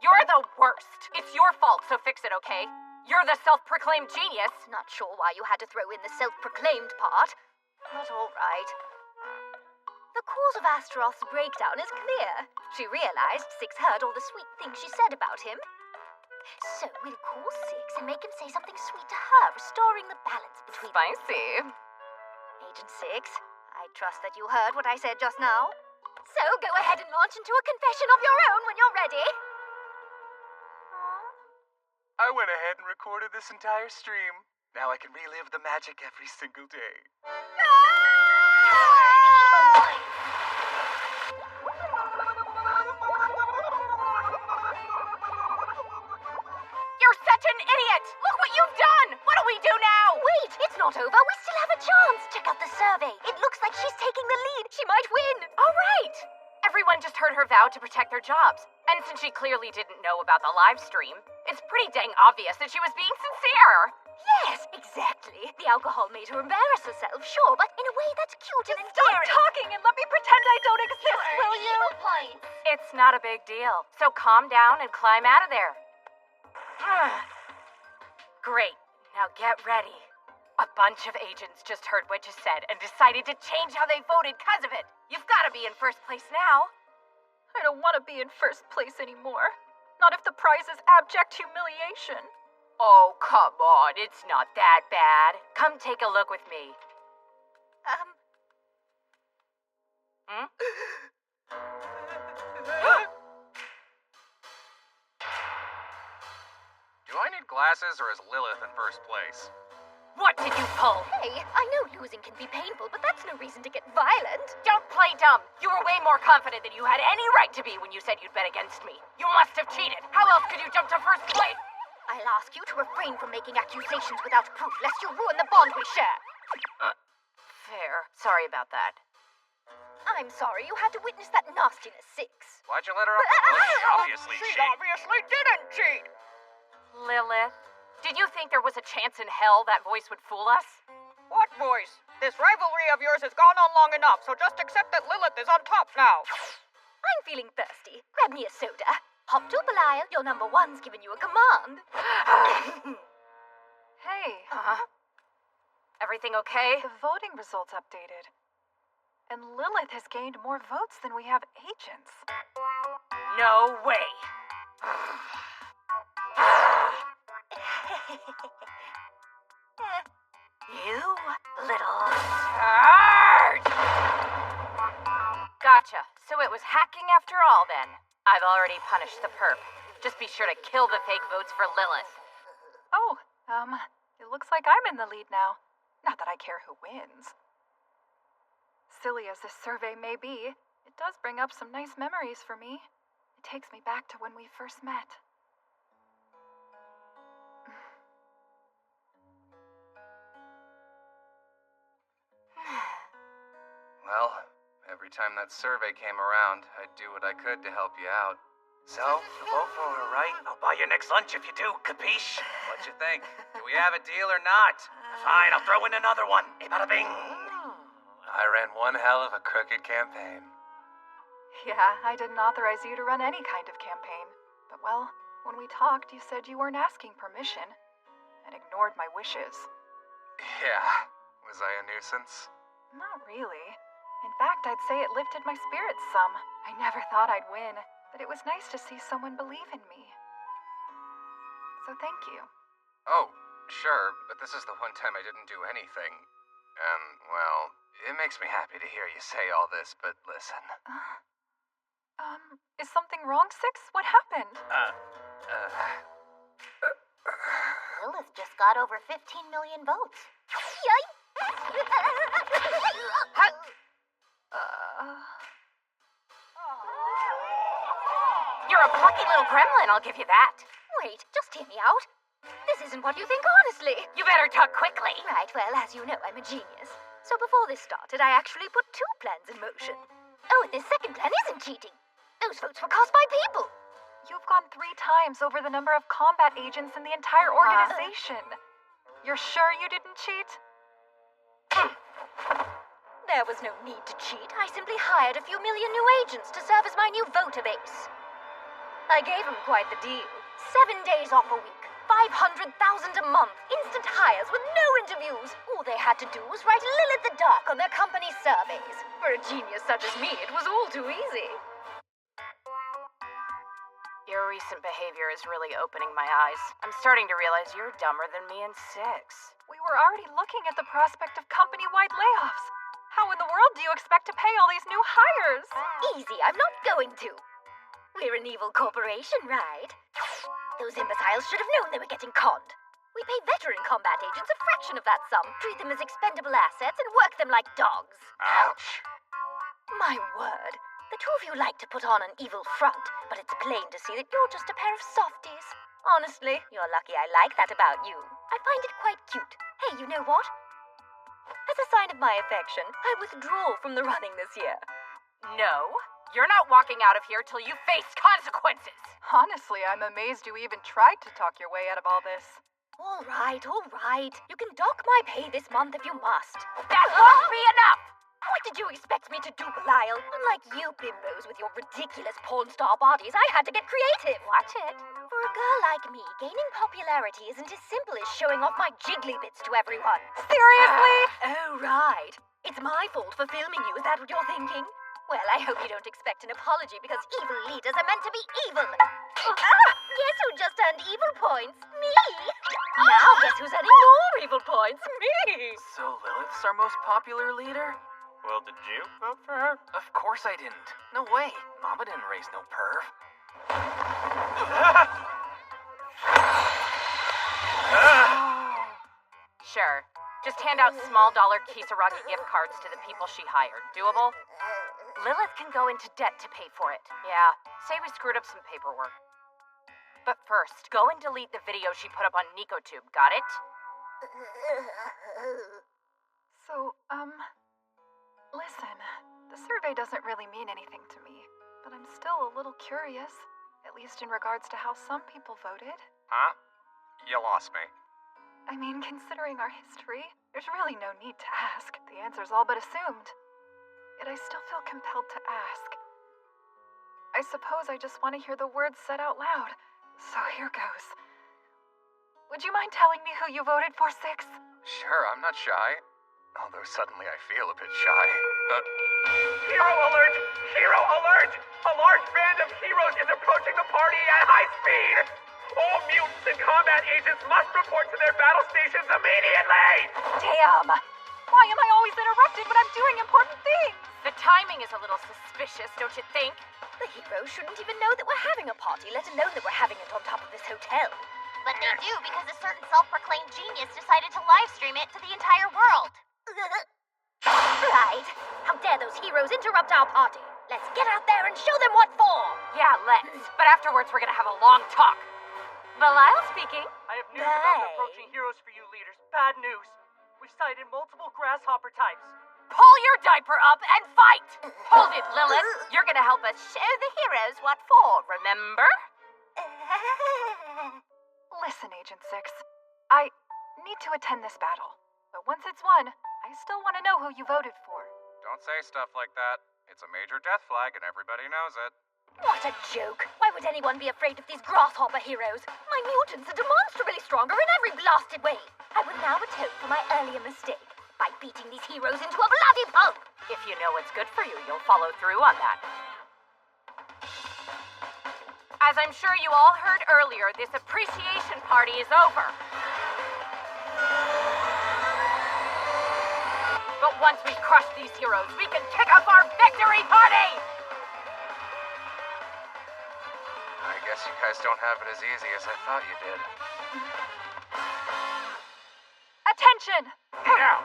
You're the worst. It's your fault, so fix it, okay? You're the self-proclaimed genius. Not sure why you had to throw in the self-proclaimed part, but all right. The cause of Astaroth's breakdown is clear. She realized Six heard all the sweet things she said about him. So we'll call Six and make him say something sweet to her, restoring the balance between Spicy. Agent Six, I trust that you heard what I said just now. So go ahead and launch into a confession of your own when you're ready. I went ahead and recorded this entire stream. Now I can relive the magic every single day. You're such an idiot! Look what you've done! What do we do now? not over. We still have a chance. Check out the survey. It looks like she's taking the lead. She might win. All right! Everyone just heard her vow to protect their jobs. And since she clearly didn't know about the live stream, it's pretty dang obvious that she was being sincere. Yes, exactly. The alcohol made her embarrass herself, sure, but in a way that's cute and endearing. Stop talking and let me pretend I don't exist, will you? It's not a big deal. So calm down and climb out of there. Great. Now get ready. A bunch of agents just heard what you said and decided to change how they voted because of it. You've got to be in first place now. I don't want to be in first place anymore. Not if the prize is abject humiliation. Oh, come on. It's not that bad. Come take a look with me. Do I need glasses or is Lilith in first place? What did you pull? Hey, I know losing can be painful, but that's no reason to get violent. Don't play dumb. You were way more confident than you had any right to be when you said you'd bet against me. You must have cheated. How else could you jump to first place? I'll ask you to refrain from making accusations without proof, lest you ruin the bond we share. Fair. Sorry about that. I'm sorry you had to witness that nastiness, Six. Why'd you let her up? She obviously She cheated. obviously didn't cheat. Lilith, did you think there was a chance in hell that voice would fool us? What voice? This rivalry of yours has gone on long enough, so just accept that Lilith is on top now. I'm feeling thirsty. Grab me a soda. Hop to Belial, your number one's given you a command. Hey. Everything okay? The voting results updated. And Lilith has gained more votes than we have agents. No way. You little turd! Gotcha. So it was hacking after all, then. I've already punished the perp. Just be sure to kill the fake votes for Lilith. Oh, it looks like I'm in the lead now. Not that I care who wins. Silly as this survey may be, it does bring up some nice memories for me. It takes me back to when we first met. Well, every time that survey came around, I'd do what I could to help you out. So, you vote for her, right? I'll buy your next lunch if you do, capiche? What you think? Do we have a deal or not? Fine, I'll throw in another one. Hey, bada bing. I ran one hell of a crooked campaign. Yeah, I didn't authorize you to run any kind of campaign. But well, when we talked, you said you weren't asking permission and ignored my wishes. Yeah. Was I a nuisance? Not really. In fact, I'd say it lifted my spirits some. I never thought I'd win, but it was nice to see someone believe in me. So thank you. Oh, sure, but this is the one time I didn't do anything. And, well, it makes me happy to hear you say all this, but listen. Is something wrong, Six? What happened? Lilith just got over 15 million votes. Yikes! You're a plucky little gremlin, I'll give you that. Wait, just hear me out. This isn't what you think, honestly. You better talk quickly. Right, well, as you know, I'm a genius. So before this started, I actually put 2 plans in motion. Oh, and this second plan isn't cheating. Those votes were cast by people. You've gone 3 times over the number of combat agents in the entire organization. You're sure you didn't cheat? There was no need to cheat. I simply hired a few million new agents to serve as my new voter base. I gave them quite the deal. 7 days off a week, 500,000 a month, instant hires with no interviews. All they had to do was write Lilith the Dark on their company surveys. For a genius such as me, it was all too easy. Your recent behavior is really opening my eyes. I'm starting to realize you're dumber than me and Six. We were already looking at the prospect of company-wide layoffs. How in the world do you expect to pay all these new hires? Easy, I'm not going to. We're an evil corporation, right? Those imbeciles should have known they were getting conned. We pay veteran combat agents a fraction of that sum, treat them as expendable assets, and work them like dogs. Ouch. My word. The 2 of you like to put on an evil front, but it's plain to see that you're just a pair of softies. Honestly, you're lucky I like that about you. I find it quite cute. Hey, you know what? As a sign of my affection, I withdraw from the running this year. No, you're not walking out of here till you face consequences. Honestly, I'm amazed you even tried to talk your way out of all this. All right. You can dock my pay this month if you must. That won't be enough! What did you expect me to do, Belial? Unlike you bimbos with your ridiculous porn star bodies, I had to get creative. Watch it. For a girl like me, gaining popularity isn't as simple as showing off my jiggly bits to everyone. Seriously? Oh, right. It's my fault for filming you, is that what you're thinking? Well, I hope you don't expect an apology because evil leaders are meant to be evil. Guess who just earned evil points? Me! Now guess who's earning more evil points? Me! So Lilith's our most popular leader? Well, did you vote for her? Of course I didn't. No way. Mama didn't raise no perv. Sure. Just hand out small dollar Kisaragi gift cards to the people she hired. Doable? Lilith can go into debt to pay for it. Yeah, say we screwed up some paperwork. But first, go and delete the video she put up on NicoTube, got it? So, listen, the survey doesn't really mean anything to me, but I'm still a little curious, at least in regards to how some people voted. Huh? You lost me. I mean, considering our history, there's really no need to ask. The answer's all but assumed. Yet I still feel compelled to ask. I suppose I just want to hear the words said out loud, so here goes. Would you mind telling me who you voted for, Six? Sure, I'm not shy. Although suddenly I feel a bit shy. Hero alert! Hero alert! A large band of heroes is approaching the party at high speed! All mutants and combat agents must report to their battle stations immediately! Damn! Why am I always interrupted when I'm doing important things? The timing is a little suspicious, don't you think? The heroes shouldn't even know that we're having a party, let alone that we're having it on top of this hotel. But they do because a certain self-proclaimed genius decided to live stream it to the entire world. Right. How dare those heroes interrupt our party? Let's get out there and show them what for. Yeah, let's. But afterwards we're gonna have a long talk. Belial speaking. I have news about the approaching heroes for you leaders. Bad news. We've sighted multiple grasshopper types. Pull your diaper up and fight! Hold it, Lilith. You're gonna help us show the heroes what for, remember? Listen, Agent Six. I need to attend this battle. But once it's won, I still want to know who you voted for. Don't say stuff like that. It's a major death flag and everybody knows it. What a joke! Why would anyone be afraid of these grasshopper heroes? My mutants are demonstrably stronger in every blasted way. I will now atone for my earlier mistake by beating these heroes into a bloody pulp. If you know what's good for you, you'll follow through on that. As I'm sure you all heard earlier, this appreciation party is over. But once we've crushed these heroes, we can kick off our victory party! I guess you guys don't have it as easy as I thought you did. Attention! Now!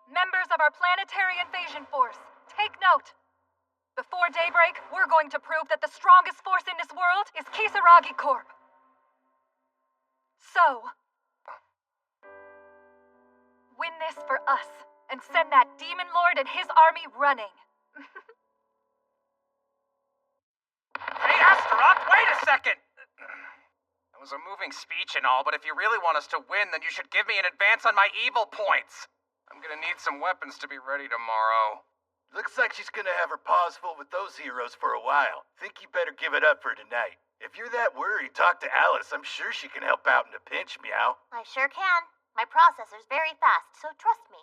Members of our planetary invasion force, take note. Before daybreak, we're going to prove that the strongest force in this world is Kisaragi Corp. So, win this for us and send that demon lord and his army running. Hey, Astaroth, wait a second! That was a moving speech and all, but if you really want us to win, then you should give me an advance on my evil points. I'm gonna need some weapons to be ready tomorrow. Looks like she's gonna have her paws full with those heroes for a while. Think you better give it up for tonight. If you're that worried, talk to Alice. I'm sure she can help out in a pinch, Meow. I sure can. My processor's very fast, so trust me.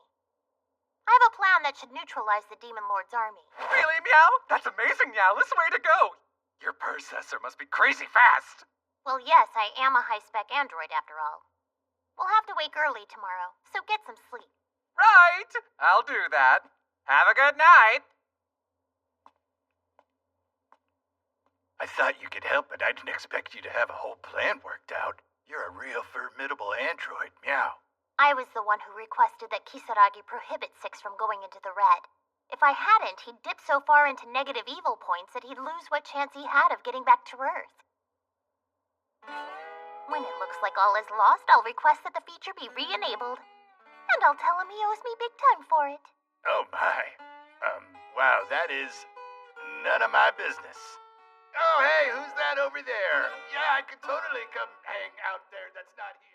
I have a plan that should neutralize the Demon Lord's army. Really, Meow? That's amazing, Meow. This way to go. Your processor must be crazy fast. Well, yes, I am a high-spec android after all. We'll have to wake early tomorrow, so get some sleep. Right. I'll do that. Have a good night. I thought you could help, but I didn't expect you to have a whole plan worked out. You're a real formidable android, Meow. I was the one who requested that Kisaragi prohibit Six from going into the red. If I hadn't, he'd dip so far into negative evil points that he'd lose what chance he had of getting back to Earth. When it looks like all is lost, I'll request that the feature be re-enabled. And I'll tell him he owes me big time for it. Oh my. Wow, that is none of my business. Oh, hey, who's that over there? Yeah, I could totally come hang out there. That's not here.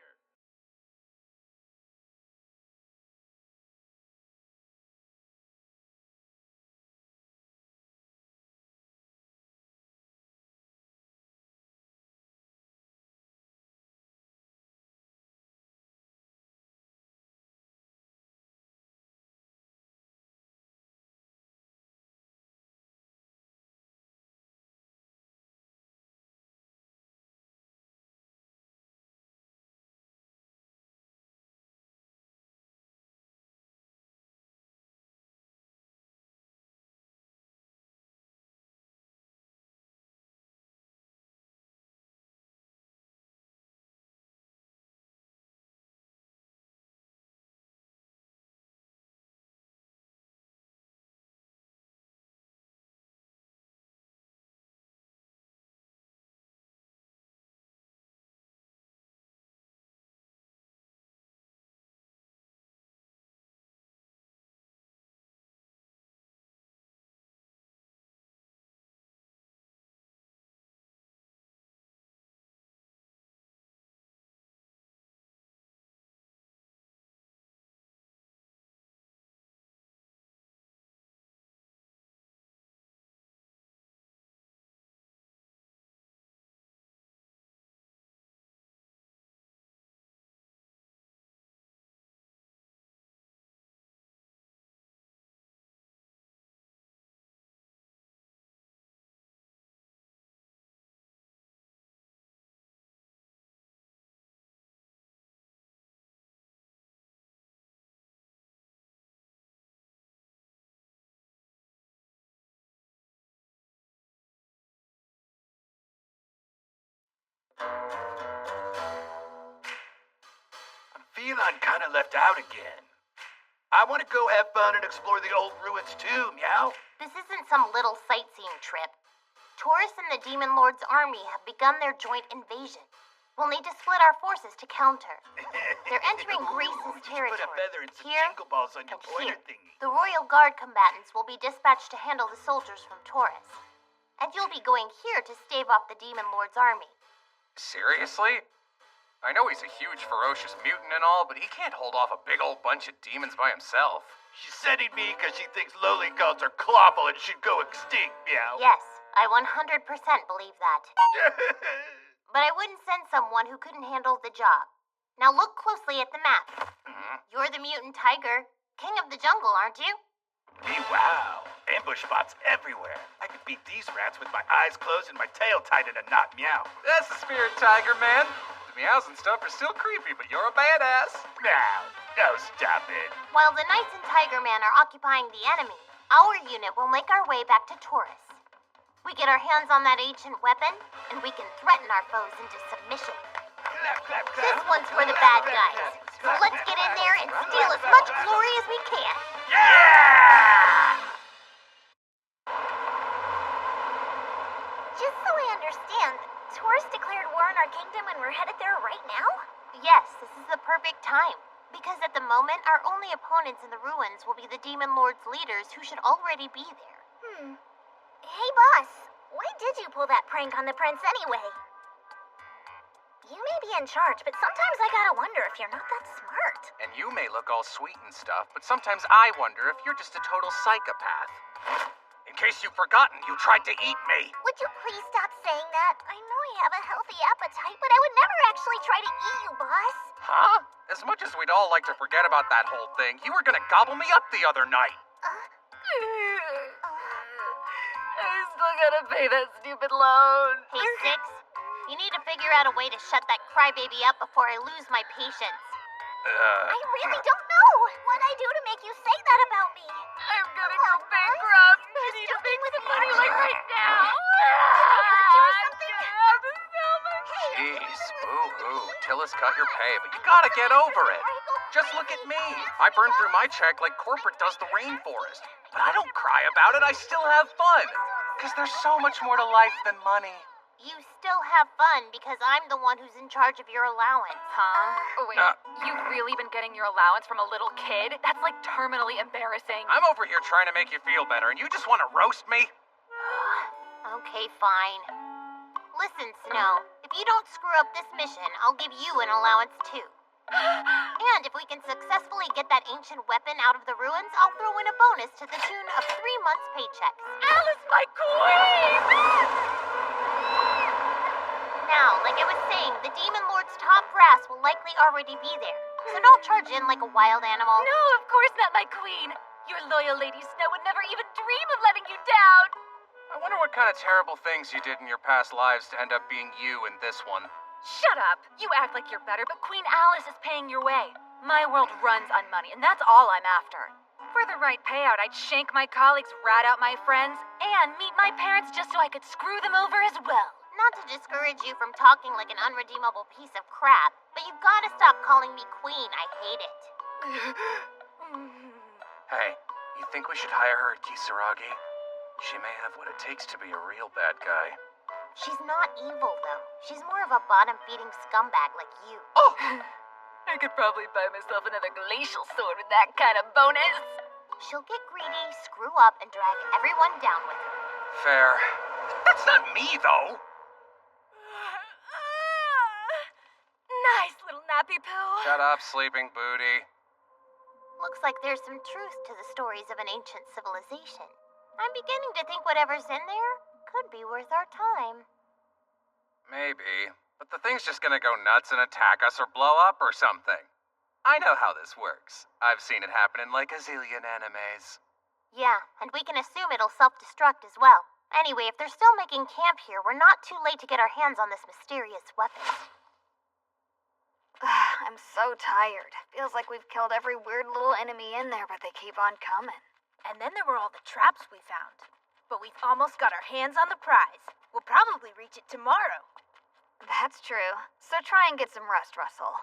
I'm feeling kind of left out again. I want to go have fun and explore the old ruins too, Meow. This isn't some little sightseeing trip. Taurus and the Demon Lord's army have begun their joint invasion. We'll need to split our forces to counter. They're entering Grace's territory. Put a feather and some Here jingle balls on your and pointer here. thingy. The Royal Guard combatants will be dispatched to handle the soldiers from Taurus. And you'll be going here to stave off the Demon Lord's army. Seriously? I know he's a huge, ferocious mutant and all, but he can't hold off a big old bunch of demons by himself. She's sending me because she thinks lowly gods are clawful and should go extinct, Meow. Yes, I 100% believe that. But I wouldn't send someone who couldn't handle the job. Now look closely at the map. You're the mutant tiger, king of the jungle, aren't you? Hey, wow. Ambush spots everywhere. I could beat these rats with my eyes closed and my tail tied in a knot, Meow. That's the spirit, tiger man. The meows and stuff are still creepy, but you're a badass. Now, no, stop it. While the Knights and Tiger Man are occupying the enemy, our unit will make our way back to Taurus. We get our hands on that ancient weapon, and we can threaten our foes into submission. This one's for the bad guys. So let's get in there and steal as much glory as we can. Yeah! Just so I understand, Taurus declared war on our kingdom and we're headed there right now? Yes, this is the perfect time. Because at the moment, our only opponents in the ruins will be the Demon Lord's leaders who should already be there. Hey, boss. Why did you pull that prank on the prince anyway? You may be in charge, but sometimes I gotta wonder if you're not that smart. And you may look all sweet and stuff, but sometimes I wonder if you're just a total psychopath. In case you've forgotten, you tried to eat me. Would you please stop saying that? I know I have a healthy appetite, but I would never actually try to eat you, boss. Huh? As much as we'd all like to forget about that whole thing, you were gonna gobble me up the other night. I still gotta pay that stupid loan. Hey, Six, you need to figure out a way to shut that crybaby up before I lose my patience. I really don't know what I do to make you say that about me. I'm gonna go bankrupt. I need to make some money like right now. Jeez, boo-hoo. Tillis cut your pay, but you gotta get over it. Just look at me. I burn through my check like corporate does the rainforest. But I don't cry about it. I still have fun. Because there's so much more to life than money. You still have fun because I'm the one who's in charge of your allowance. Huh? Oh, wait, you've really been getting your allowance from a little kid? That's like terminally embarrassing. I'm over here trying to make you feel better, and you just want to roast me? Okay, fine. Listen, Snow, if you don't screw up this mission, I'll give you an allowance too. And if we can successfully get that ancient weapon out of the ruins, I'll throw in a bonus to the tune of 3 months' paychecks. Alice, my queen! Now, like I was saying, the Demon Lord's top brass will likely already be there. So don't charge in like a wild animal. No, of course not, my queen. Your loyal Lady Snow would never even dream of letting you down. I wonder what kind of terrible things you did in your past lives to end up being you in this one. Shut up! You act like you're better, but Queen Alice is paying your way. My world runs on money, and that's all I'm after. For the right payout, I'd shank my colleagues, rat out my friends, and meet my parents just so I could screw them over as well. Not to discourage you from talking like an unredeemable piece of crap, but you've got to stop calling me queen. I hate it. Hey, you think we should hire her at Kisaragi? She may have what it takes to be a real bad guy. She's not evil, though. She's more of a bottom-feeding scumbag like you. Oh! I could probably buy myself another glacial sword with that kind of bonus. She'll get greedy, screw up, and drag everyone down with her. Fair. That's not me, though! Nice little nappy poo. Shut up, sleeping booty. Looks like there's some truth to the stories of an ancient civilization. I'm beginning to think whatever's in there could be worth our time. Maybe, but the thing's just gonna go nuts and attack us or blow up or something. I know how this works. I've seen it happen in like a zillion animes. Yeah, and we can assume it'll self-destruct as well. Anyway, if they're still making camp here, we're not too late to get our hands on this mysterious weapon. I'm so tired. Feels like we've killed every weird little enemy in there, but they keep on coming. And then there were all the traps we found. But we've almost got our hands on the prize. We'll probably reach it tomorrow. That's true. So try and get some rest, Russell.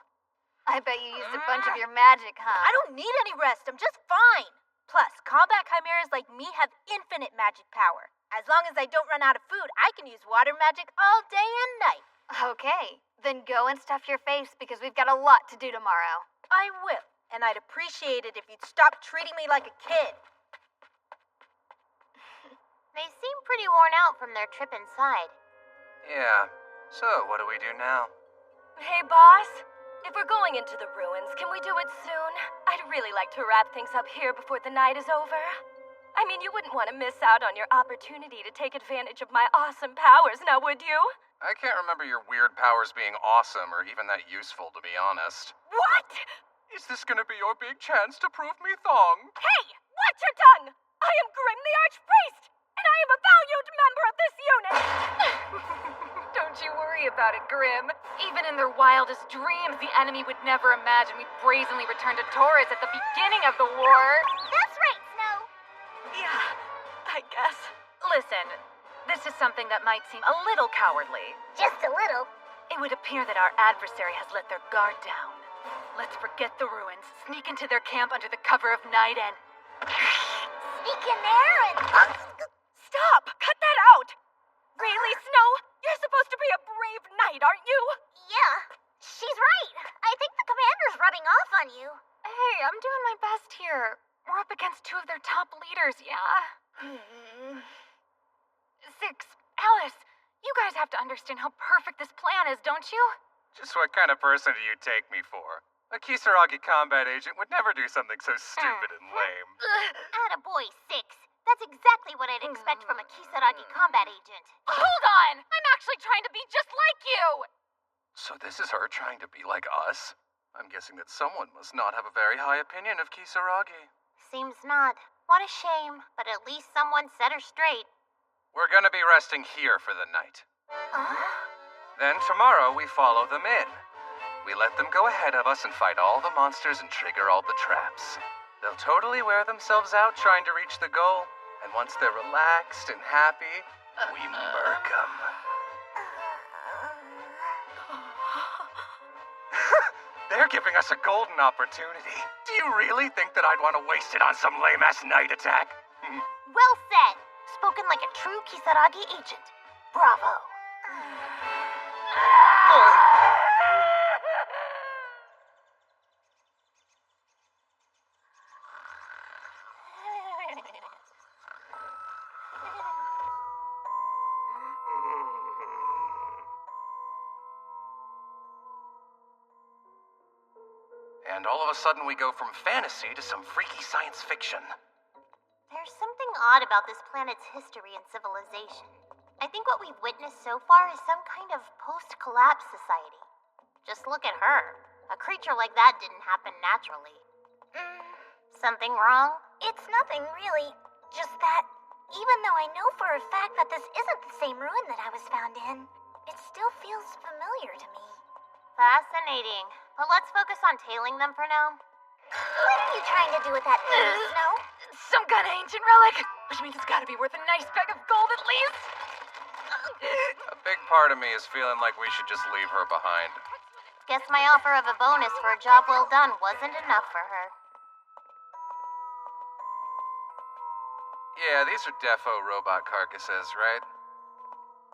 I bet you used a bunch of your magic, huh? I don't need any rest. I'm just fine. Plus, combat chimeras like me have infinite magic power. As long as I don't run out of food, I can use water magic all day and night. Okay, then go and stuff your face because we've got a lot to do tomorrow. I will, and I'd appreciate it if you'd stop treating me like a kid. They seem pretty worn out from their trip inside. Yeah, so what do we do now? Hey, boss. If we're going into the ruins, can we do it soon? I'd really like to wrap things up here before the night is over. I mean, you wouldn't want to miss out on your opportunity to take advantage of my awesome powers, now would you? I can't remember your weird powers being awesome or even that useful, to be honest. What? Is this gonna be your big chance to prove me thong? Hey, watch your tongue! I am Grim the Archpriest, and I am a valued member of this unit! Don't you worry about it, Grim. Even in their wildest dreams, the enemy would never imagine we brazenly returned to Taurus at the beginning of the war. That's right, Snow. Yeah, I guess. Listen, this is something that might seem a little cowardly. Just a little. It would appear that our adversary has let their guard down. Let's forget the ruins, sneak into their camp under the cover of night, and... Sneak in there and... Stop! Cut that out! Really, Snow? You're supposed to be a brave knight, aren't you? Yeah, she's right. I think the commander's rubbing off on you. Hey, I'm doing my best here. We're up against two of their top leaders, yeah? 6, Alice, you guys have to understand how perfect this plan is, don't you? Just what kind of person do you take me for? A Kisaragi combat agent would never do something so stupid and lame. Attaboy, 6. That's exactly what I'd expect from a Kisaragi combat agent. Hold on! I'm actually trying to be just like you! So this is her trying to be like us? I'm guessing that someone must not have a very high opinion of Kisaragi. Seems not. What a shame, but at least someone set her straight. We're gonna be resting here for the night. Then tomorrow we follow them in. We let them go ahead of us and fight all the monsters and trigger all the traps. They'll totally wear themselves out trying to reach the goal. And once they're relaxed and happy, we murk them. They're giving us a golden opportunity. Do you really think that I'd want to waste it on some lame-ass night attack? Well said. Spoken like a true Kisaragi agent. Bravo. And all of a sudden we go from fantasy to some freaky science fiction. There's something odd about this planet's history and civilization. I think what we've witnessed so far is some kind of post-collapse society. Just look at her. A creature like that didn't happen naturally. Something wrong? It's nothing, really. Just that, even though I know for a fact that this isn't the same ruin that I was found in, it still feels familiar to me. Fascinating. But let's focus on tailing them for now. What are you trying to do with that thing, Snow? Some kind of ancient relic, which means it's gotta be worth a nice bag of gold at least. A big part of me is feeling like we should just leave her behind. Guess my offer of a bonus for a job well done wasn't enough for her. Yeah, these are defo robot carcasses, right?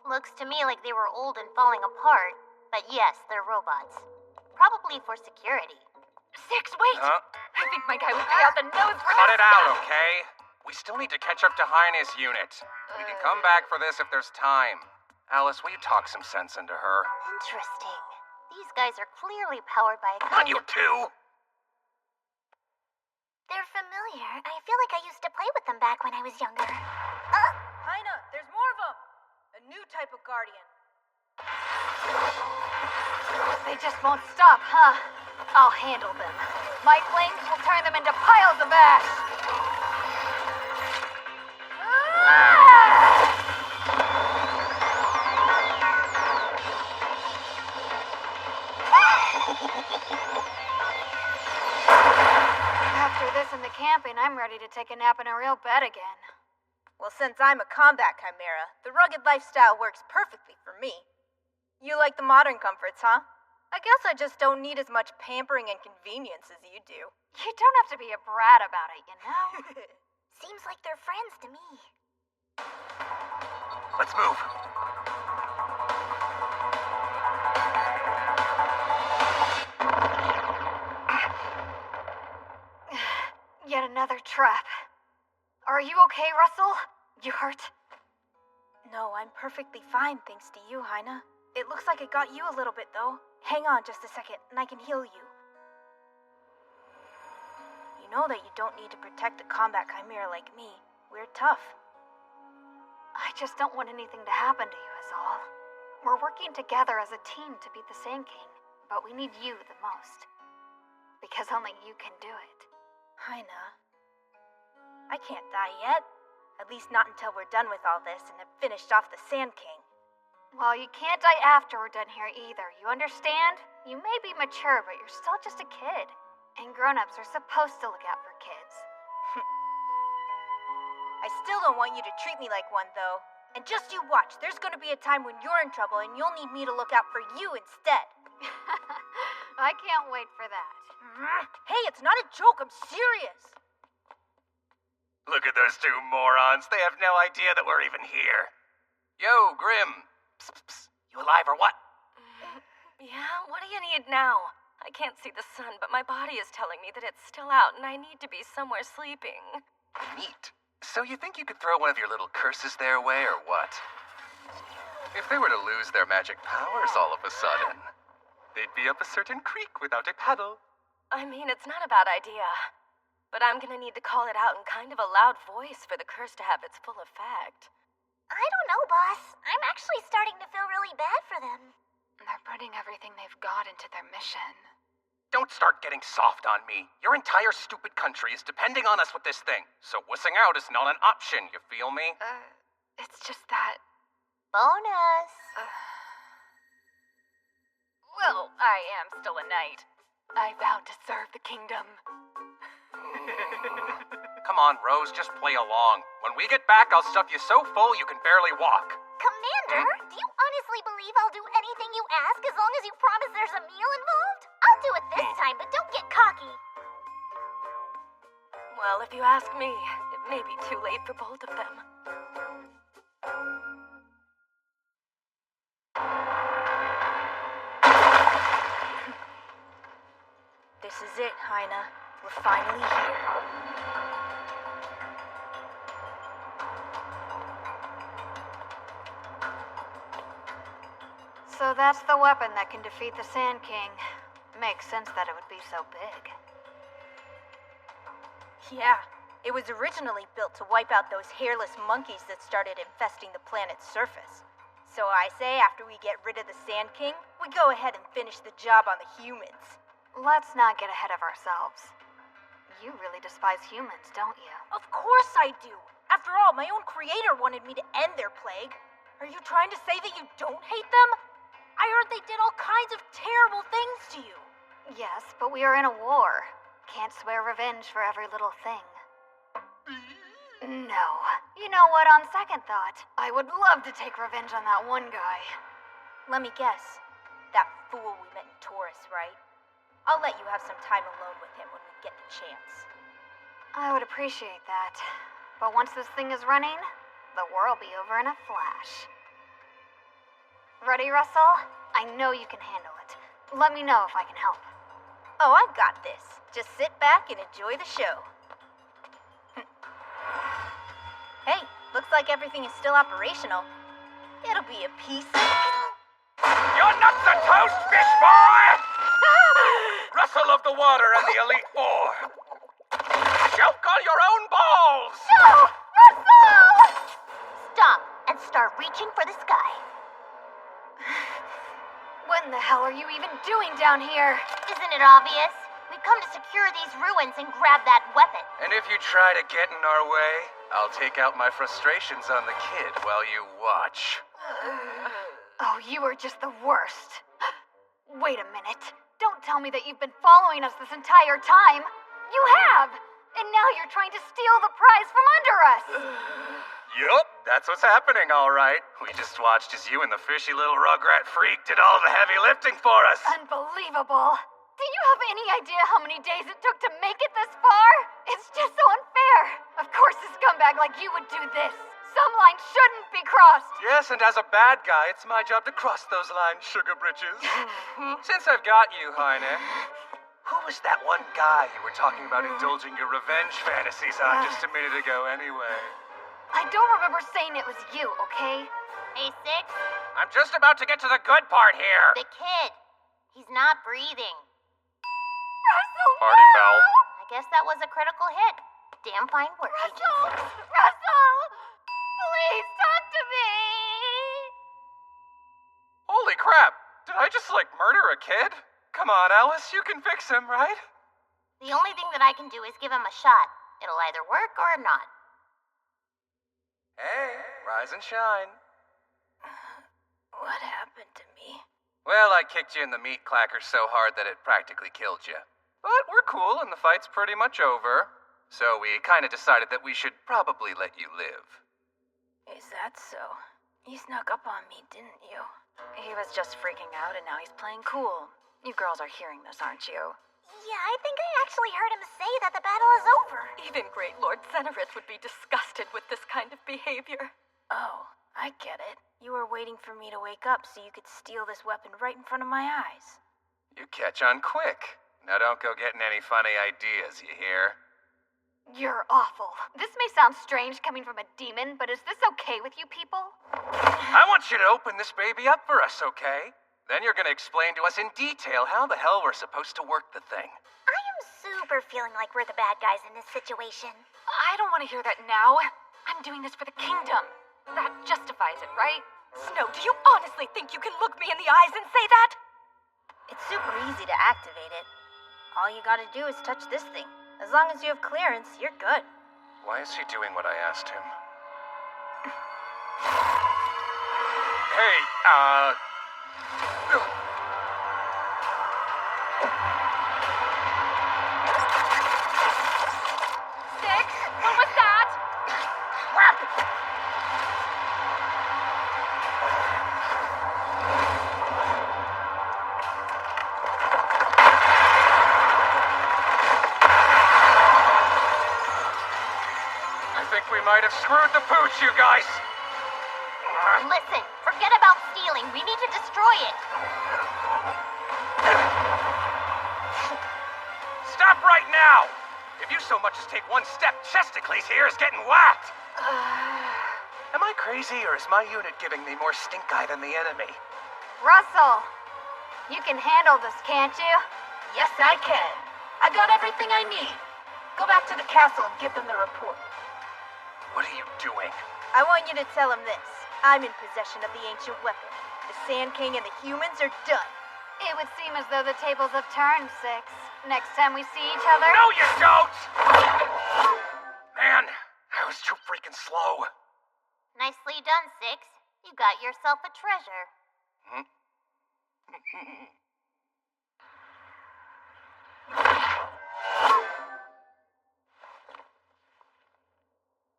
Looks to me like they were old and falling apart, but yes, they're robots. Probably for security. Six, wait! Huh? I think my guy would pay out the nose for Cut this it out, stuff. okay? We still need to catch up to Heine's unit. We can come back for this if there's time. Alice, will you talk some sense into her? Interesting. These guys are clearly powered by a Not kind you of... two! They're familiar. I feel like I used to play with them back when I was younger. Heine, there's more of them. A new type of guardian. They just won't stop, huh? I'll handle them. My flames will turn them into piles of ash. After this and the camping, I'm ready to take a nap in a real bed again. Well, since I'm a combat chimera, the rugged lifestyle works perfectly for me. You like the modern comforts, huh? I guess I just don't need as much pampering and convenience as you do. You don't have to be a brat about it, you know? Seems like they're friends to me. Let's move. Yet another trap. Are you okay, Russell? You hurt? No, I'm perfectly fine, thanks to you, Heine. It looks like it got you a little bit, though. Hang on just a second, and I can heal you. You know that you don't need to protect a combat chimera like me. We're tough. I just don't want anything to happen to you, is all. We're working together as a team to beat the Sand King, but we need you the most. Because only you can do it. Heine, I can't die yet. At least not until we're done with all this and have finished off the Sand King. Well, you can't die after we're done here either, you understand? You may be mature, but you're still just a kid. And grown-ups are supposed to look out for kids. I still don't want you to treat me like one, though. And just you watch, there's gonna be a time when you're in trouble and you'll need me to look out for you instead. I can't wait for that. Hey, it's not a joke, I'm serious. Look at those two morons. They have no idea that we're even here. Yo, Grim. Psst, psst, psst. You alive or what? Yeah, what do you need now? I can't see the sun, but my body is telling me that it's still out and I need to be somewhere sleeping. Neat. So you think you could throw one of your little curses their way or what? If they were to lose their magic powers all of a sudden, they'd be up a certain creek without a paddle. I mean, it's not a bad idea. But I'm gonna need to call it out in kind of a loud voice for the curse to have its full effect. I don't know, boss. I'm actually starting to feel really bad for them. They're putting everything they've got into their mission. Don't start getting soft on me. Your entire stupid country is depending on us with this thing. So wussing out is not an option, you feel me? It's just that... Bonus! Well, I am still a knight. I vowed to serve the kingdom. Come on, Rose, just play along. When we get back, I'll stuff you so full you can barely walk. Commander, do you honestly believe I'll do anything you ask as long as you promise there's a meal involved? I'll do it this time, but don't get cocky. Well, if you ask me, it may be too late for both of them. This is it, Hyena. We're finally here. So that's the weapon that can defeat the Sand King. Makes sense that it would be so big. Yeah, it was originally built to wipe out those hairless monkeys that started infesting the planet's surface. So I say after we get rid of the Sand King, we go ahead and finish the job on the humans. Let's not get ahead of ourselves. You really despise humans, don't you? Of course I do. After all, my own creator wanted me to end their plague. Are you trying to say that you don't hate them? I heard they did all kinds of terrible things to you. Yes, but we are in a war. Can't swear revenge for every little thing. No. You know what, on second thought, I would love to take revenge on that one guy. Let me guess. That fool we met in Taurus, right? I'll let you have some time alone with him when we get the chance. I would appreciate that. But once this thing is running, the war will be over in a flash. Ready, Russell? I know you can handle it. Let me know if I can help. Oh, I've got this. Just sit back and enjoy the show. Hey, looks like everything is still operational. It'll be a piece of... You're nuts and toast, fish boy! Russell of the Water and the Elite Four. Choke on your own balls! No! Russell! Stop and start reaching for the sky. What in the hell are you even doing down here? Isn't it obvious? We've come to secure these ruins and grab that weapon. And if you try to get in our way, I'll take out my frustrations on the kid while you watch. Oh, you are just the worst. Wait a minute. Don't tell me that you've been following us this entire time. You have! And now you're trying to steal the prize from under us! Yup, that's what's happening, all right. We just watched as you and the fishy little rugrat freak did all the heavy lifting for us. Unbelievable. Do you have any idea how many days it took to make it this far? It's just so unfair. Of course a scumbag like you would do this. Some lines shouldn't be crossed. Yes, and as a bad guy, it's my job to cross those lines, sugar britches. Since I've got you, Heine, who was that one guy you were talking about indulging your revenge fantasies on just a minute ago anyway? I don't remember saying it was you, okay? Hey, Six? I'm just about to get to the good part here. The kid. He's not breathing. Russell! Party foul. I guess that was a critical hit. Damn fine work, Russell! Agent Six. Russell! Please talk to me! Holy crap! Did I just, murder a kid? Come on, Alice, you can fix him, right? The only thing that I can do is give him a shot. It'll either work or not. Hey, rise and shine. What happened to me? Well, I kicked you in the meat clacker so hard that it practically killed you. But we're cool and the fight's pretty much over. So we kind of decided that we should probably let you live. Is that so? You snuck up on me, didn't you? He was just freaking out and now he's playing cool. You girls are hearing this, aren't you? Yeah, I think I actually heard him say that the battle is over. Even Great Lord Zenorith would be disgusted with this kind of behavior. Oh, I get it. You were waiting for me to wake up so you could steal this weapon right in front of my eyes. You catch on quick. Now don't go getting any funny ideas, you hear? You're awful. This may sound strange coming from a demon, but is this okay with you people? I want you to open this baby up for us, okay? Then you're gonna explain to us in detail how the hell we're supposed to work the thing. I am super feeling like we're the bad guys in this situation. I don't want to hear that now. I'm doing this for the kingdom. That justifies it, right? Snow, do you honestly think you can look me in the eyes and say that? It's super easy to activate it. All you gotta do is touch this thing. As long as you have clearance, you're good. Why is he doing what I asked him? Hey, Six? What was that? I think we might have screwed the pooch, you guys. Listen, forget about stealing. We need to destroy it. Stop right now! If you so much as take one step, Chesticles here is getting whacked! Am I crazy, or is my unit giving me more stink eye than the enemy? Russell, you can handle this, can't you? Yes, I can. I got everything I need. Go back to the castle and give them the report. What are you doing? I want you to tell him this. I'm in possession of the ancient weapon. The Sand King and the humans are done. It would seem as though the tables have turned, Six. Next time we see each other... No, you don't! Man, I was too freaking slow. Nicely done, Six. You got yourself a treasure. Hmm?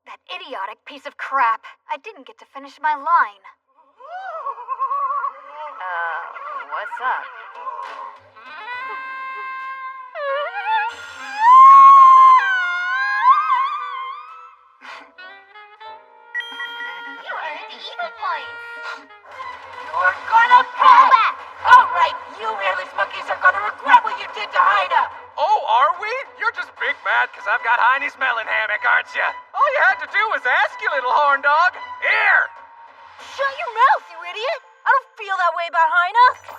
That idiotic piece of crap. I didn't get to finish my line. What's up? You earned evil points. You're gonna pay! Alright, you hairless monkeys are gonna regret what you did to Hyda! Oh, are we? You're just big mad because I've got Heine's melon hammock, aren't you? All you had to do was ask, you little horn dog. Here! Shut your mouth, you idiot! I don't feel that way about Heina.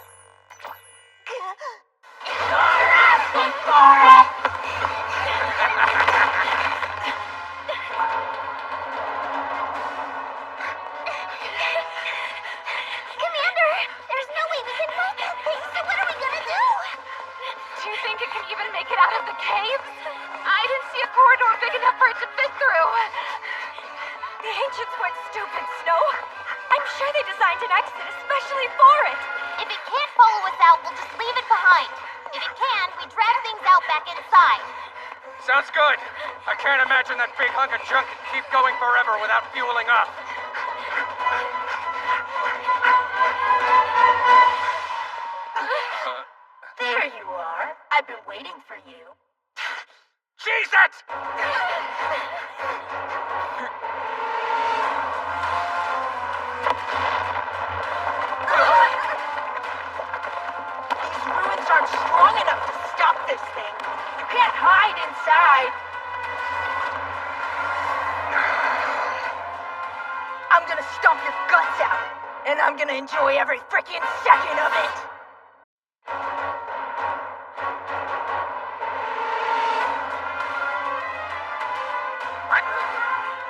Commander, there's no way we can fight that thing, so what are we gonna do? Do you think it can even make it out of the caves? I didn't see a corridor big enough for it to fit through. The ancients weren't stupid, Snow. I'm sure they designed an exit especially for it. If it can't follow us out, we'll just leave it behind. If it can, we drag things out back inside. Sounds good. I can't imagine that big hunk of junk can keep going forever without fueling up. There you are. I've been waiting for you. Cheese it! These ruins aren't strong enough to stop this thing. You can't hide inside. I'm gonna stomp your guts out, and I'm gonna enjoy every freaking second of it.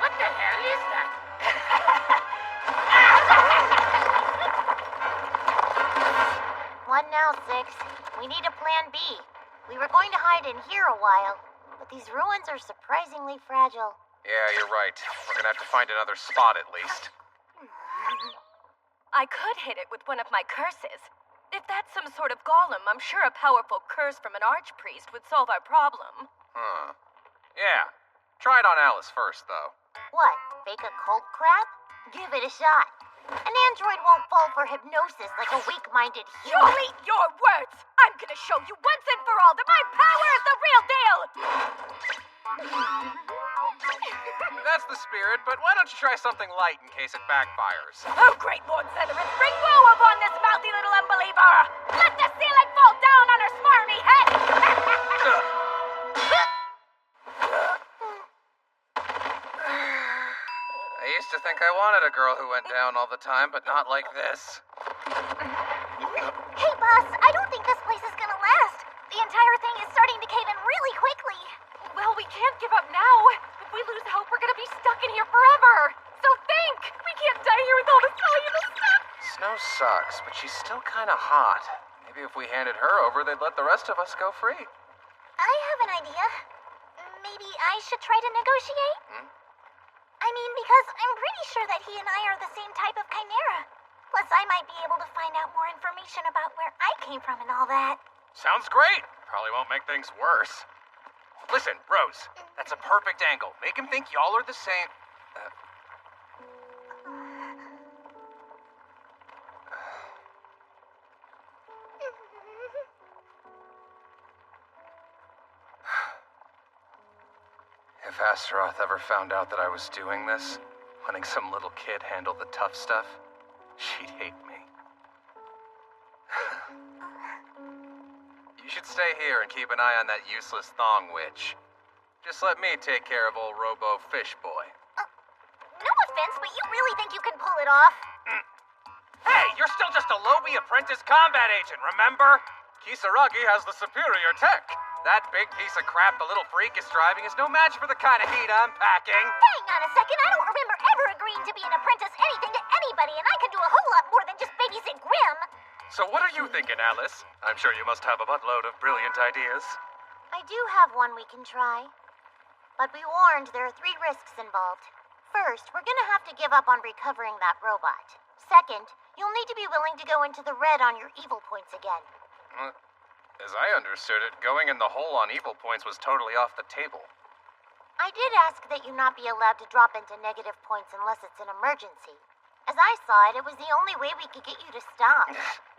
What the hell is that? What now, Six? We need a plan B. We were going to hide in here a while, but these ruins are surprisingly fragile. Yeah, you're right. We're gonna have to find another spot at least. I could hit it with one of my curses. If that's some sort of golem, I'm sure a powerful curse from an archpriest would solve our problem. Huh. Yeah. Try it on Alice first, though. What? Fake a cold crab? Give it a shot. An android won't fall for hypnosis like a weak-minded You human. eat your words! I'm gonna show you once and for all that my power is the real deal! That's the spirit, but why don't you try something light in case it backfires? Oh, great Lord Severus, bring woe upon this mouthy little unbeliever! Let the ceiling fall down on her smarmy head! I used to think I wanted a girl who went down all the time, but not like this. Hey, boss, I don't think this place is gonna last. The entire thing is starting to cave in really quickly. Well, we can't give up now. If we lose hope, we're gonna be stuck in here forever. So think! We can't die here with all this valuable stuff. Snow sucks, but she's still kind of hot. Maybe if we handed her over, they'd let the rest of us go free. I have an idea. Maybe I should try to negotiate? I mean, because I'm pretty sure that he and I are the same type of chimera. Plus, I might be able to find out more information about where I came from and all that. Sounds great. Probably won't make things worse. Listen, Rose, that's a perfect angle. Make him think y'all are the same. If Astaroth ever found out that I was doing this, letting some little kid handle the tough stuff, she'd hate me. You should stay here and keep an eye on that useless thong witch. Just let me take care of old Robo Fish Boy. No offense, but you really think you can pull it off? Hey, you're still just a lowbie apprentice combat agent, remember? Kisaragi has the superior tech. That big piece of crap the little freak is driving is no match for the kind of heat I'm packing. Hang on a second, I don't remember ever agreeing to be an apprentice anything to anybody, and I can do a whole lot more than just babysit Grim. So what are you thinking, Alice? I'm sure you must have a buttload of brilliant ideas. I do have one we can try. But be warned, there are 3 risks involved. First, we're gonna have to give up on recovering that robot. Second, you'll need to be willing to go into the red on your evil points again. As I understood it, going in the hole on evil points was totally off the table. I did ask that you not be allowed to drop into negative points unless it's an emergency. As I saw it, it was the only way we could get you to stop.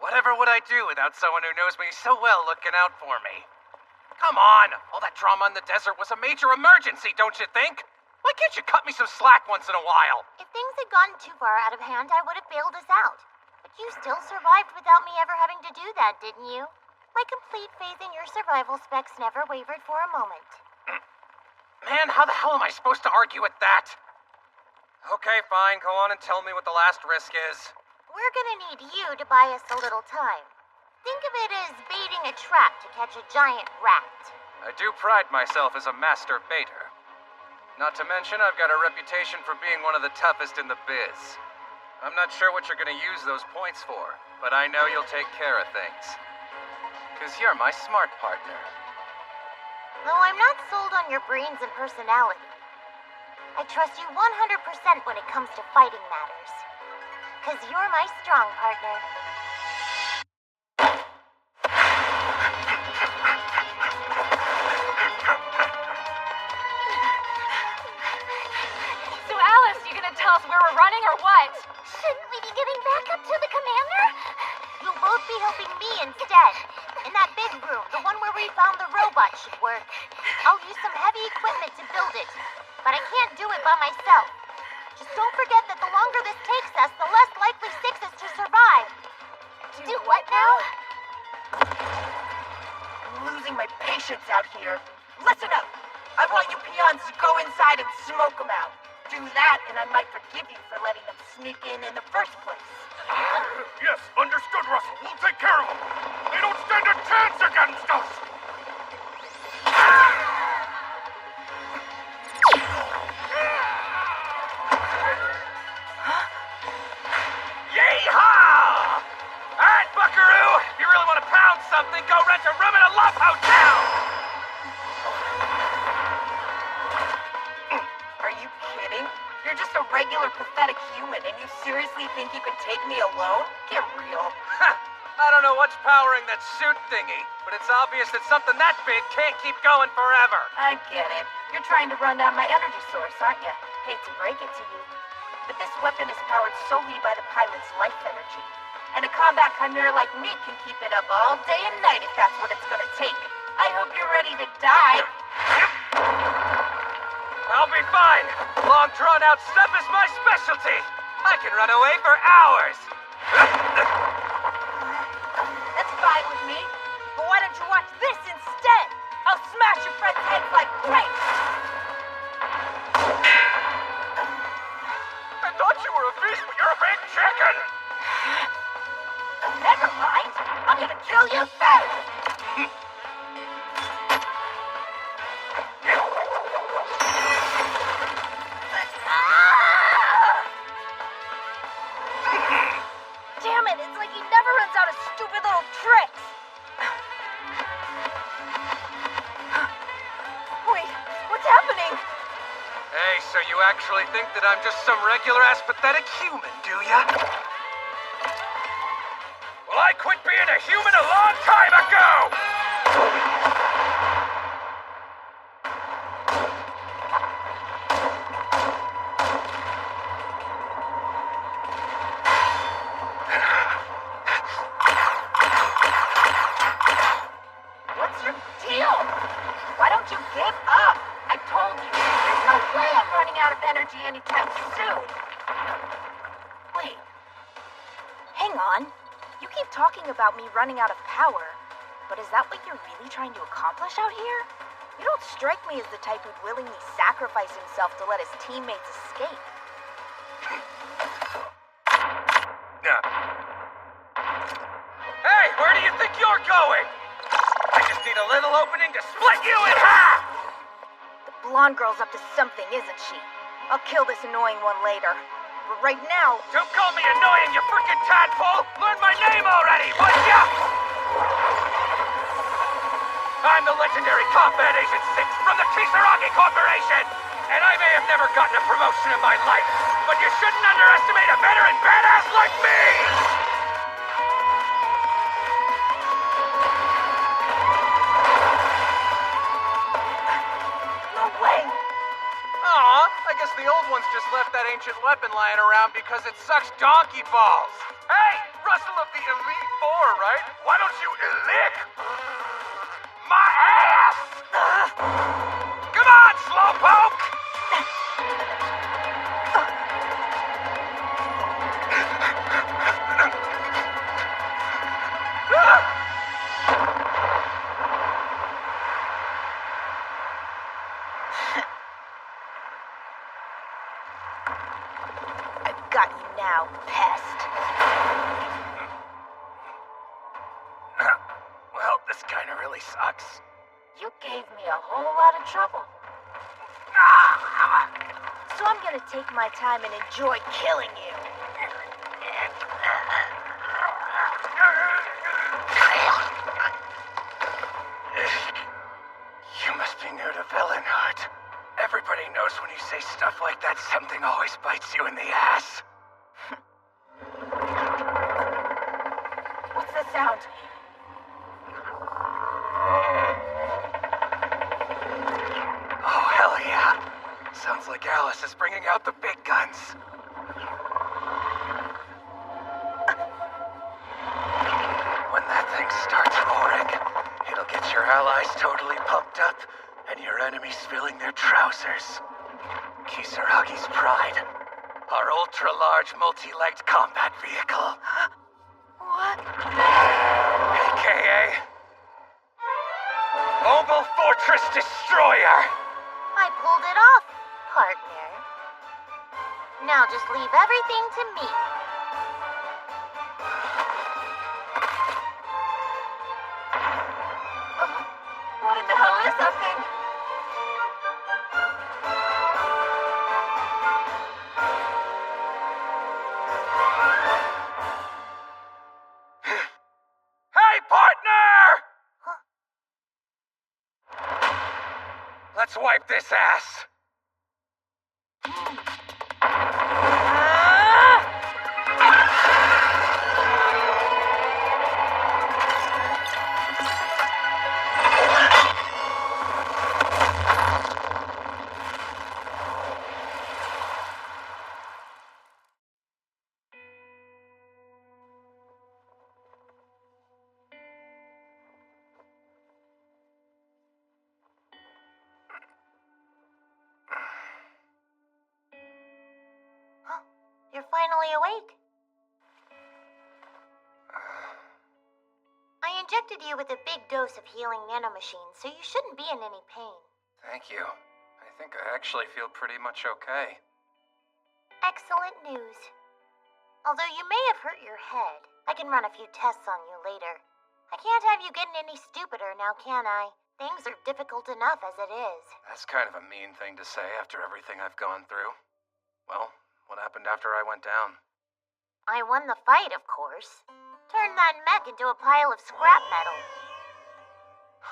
Whatever would I do without someone who knows me so well looking out for me? Come on! All that drama in the desert was a major emergency, don't you think? Why can't you cut me some slack once in a while? If things had gotten too far out of hand, I would have bailed us out. But you still survived without me ever having to do that, didn't you? My complete faith in your survival specs never wavered for a moment. Man, how the hell am I supposed to argue with that? Okay, fine. Go on and tell me what the last risk is. We're gonna need you to buy us a little time. Think of it as baiting a trap to catch a giant rat. I do pride myself as a master baiter. Not to mention, I've got a reputation for being one of the toughest in the biz. I'm not sure what you're gonna use those points for, but I know you'll take care of things. 'Cause you're my smart partner. Though I'm not sold on your brains and personality. I trust you 100% when it comes to fighting matters. 'Cause you're my strong partner. So Alice, you gonna tell us where we're running or what? Shouldn't we be getting back up to the commander? You'll both be helping me instead. In that big room, the one where we found the robot should work. I'll use some heavy equipment to build it, but I can't do it by myself. Just don't forget that the longer this takes us, the less likely Six is to survive. Do what now? I'm losing my patience out here. Listen up. I want you peons to go inside and smoke them out. Do that, and I might forgive you for letting them sneak in the first place. Yes, understood, Russell. We'll take care of them. They don't stand a chance against us. Yeehaw! Alright, buckaroo! If you really want to pound something, go rent a room in a love hotel! Are you kidding? You're just a regular pathetic human, and you seriously think you can take me alone? Get real. I don't know what's powering that suit thingy, but it's obvious that something that big can't keep going forever. I get it. You're trying to run down my energy source, aren't you? Hate to break it to you, but this weapon is powered solely by the pilot's life energy. And a combat chimera like me can keep it up all day and night if that's what it's gonna take. I hope you're ready to die. I'll be fine. Long, drawn-out stuff is my specialty. I can run away for hours. That's fine with me. But why don't you watch this instead? I'll smash your friends' heads like grapes. I thought you were a beast, but you're a big chicken. Never mind. I'm gonna kill you first. Damn it, it's like he never runs out of stupid little tricks. Wait, what's happening? Hey, so you actually think that I'm just some regular-ass pathetic human, do ya? Well, I quit being a human a long time ago! What's your deal? Why don't you give up? I told you, there's no way I'm running out of energy anytime soon. Wait. Hang on. You keep talking about me running out of power. But is that what you're really trying to accomplish out here? You don't strike me as the type who'd willingly sacrifice himself to let his teammates escape. Hey, where do you think you're going? I just need a little opening to split you in half! The blonde girl's up to something, isn't she? I'll kill this annoying one later. But right now... Don't call me annoying, you frickin' tadpole! Learn my name already, would ya? I'm the legendary Combat Agent 6 from the Kisaragi Corporation! And I may have never gotten a promotion in my life, but you shouldn't underestimate a veteran badass like me! No way! Aw, I guess the old ones just left that ancient weapon lying around because it sucks donkey balls. Hey, Russell of the Elite Four, right? Why don't you lick my ass? Come on, slowpoke! I've got you now, pest. Well, this kinda really sucks. You gave me a whole lot of trouble. So I'm gonna take my time and enjoy killing you. You must be new to villainhood. Everybody knows when you say stuff like that, something always bites you in the ass. What's the sound? Oh, hell yeah. Sounds like Alice is bringing out the big guns. When that thing starts roaring, it'll get your allies totally pumped up and your enemies filling their trousers. Kisaragi's Pride. Our ultra-large multi-legged combat vehicle. What? AKA... Mobile Fortress Destroyer! I pulled it off, partner. Now just leave everything to me. What in the hell is that thing? Hey, partner! Let's wipe this ass. You're finally awake. I injected you with a big dose of healing nanomachines, so you shouldn't be in any pain. Thank you. I think I actually feel pretty much okay. Excellent news. Although you may have hurt your head, I can run a few tests on you later. I can't have you getting any stupider now, can I? Things are difficult enough as it is. That's kind of a mean thing to say after everything I've gone through. Well, what happened after I went down? I won the fight, of course. Turned that mech into a pile of scrap metal.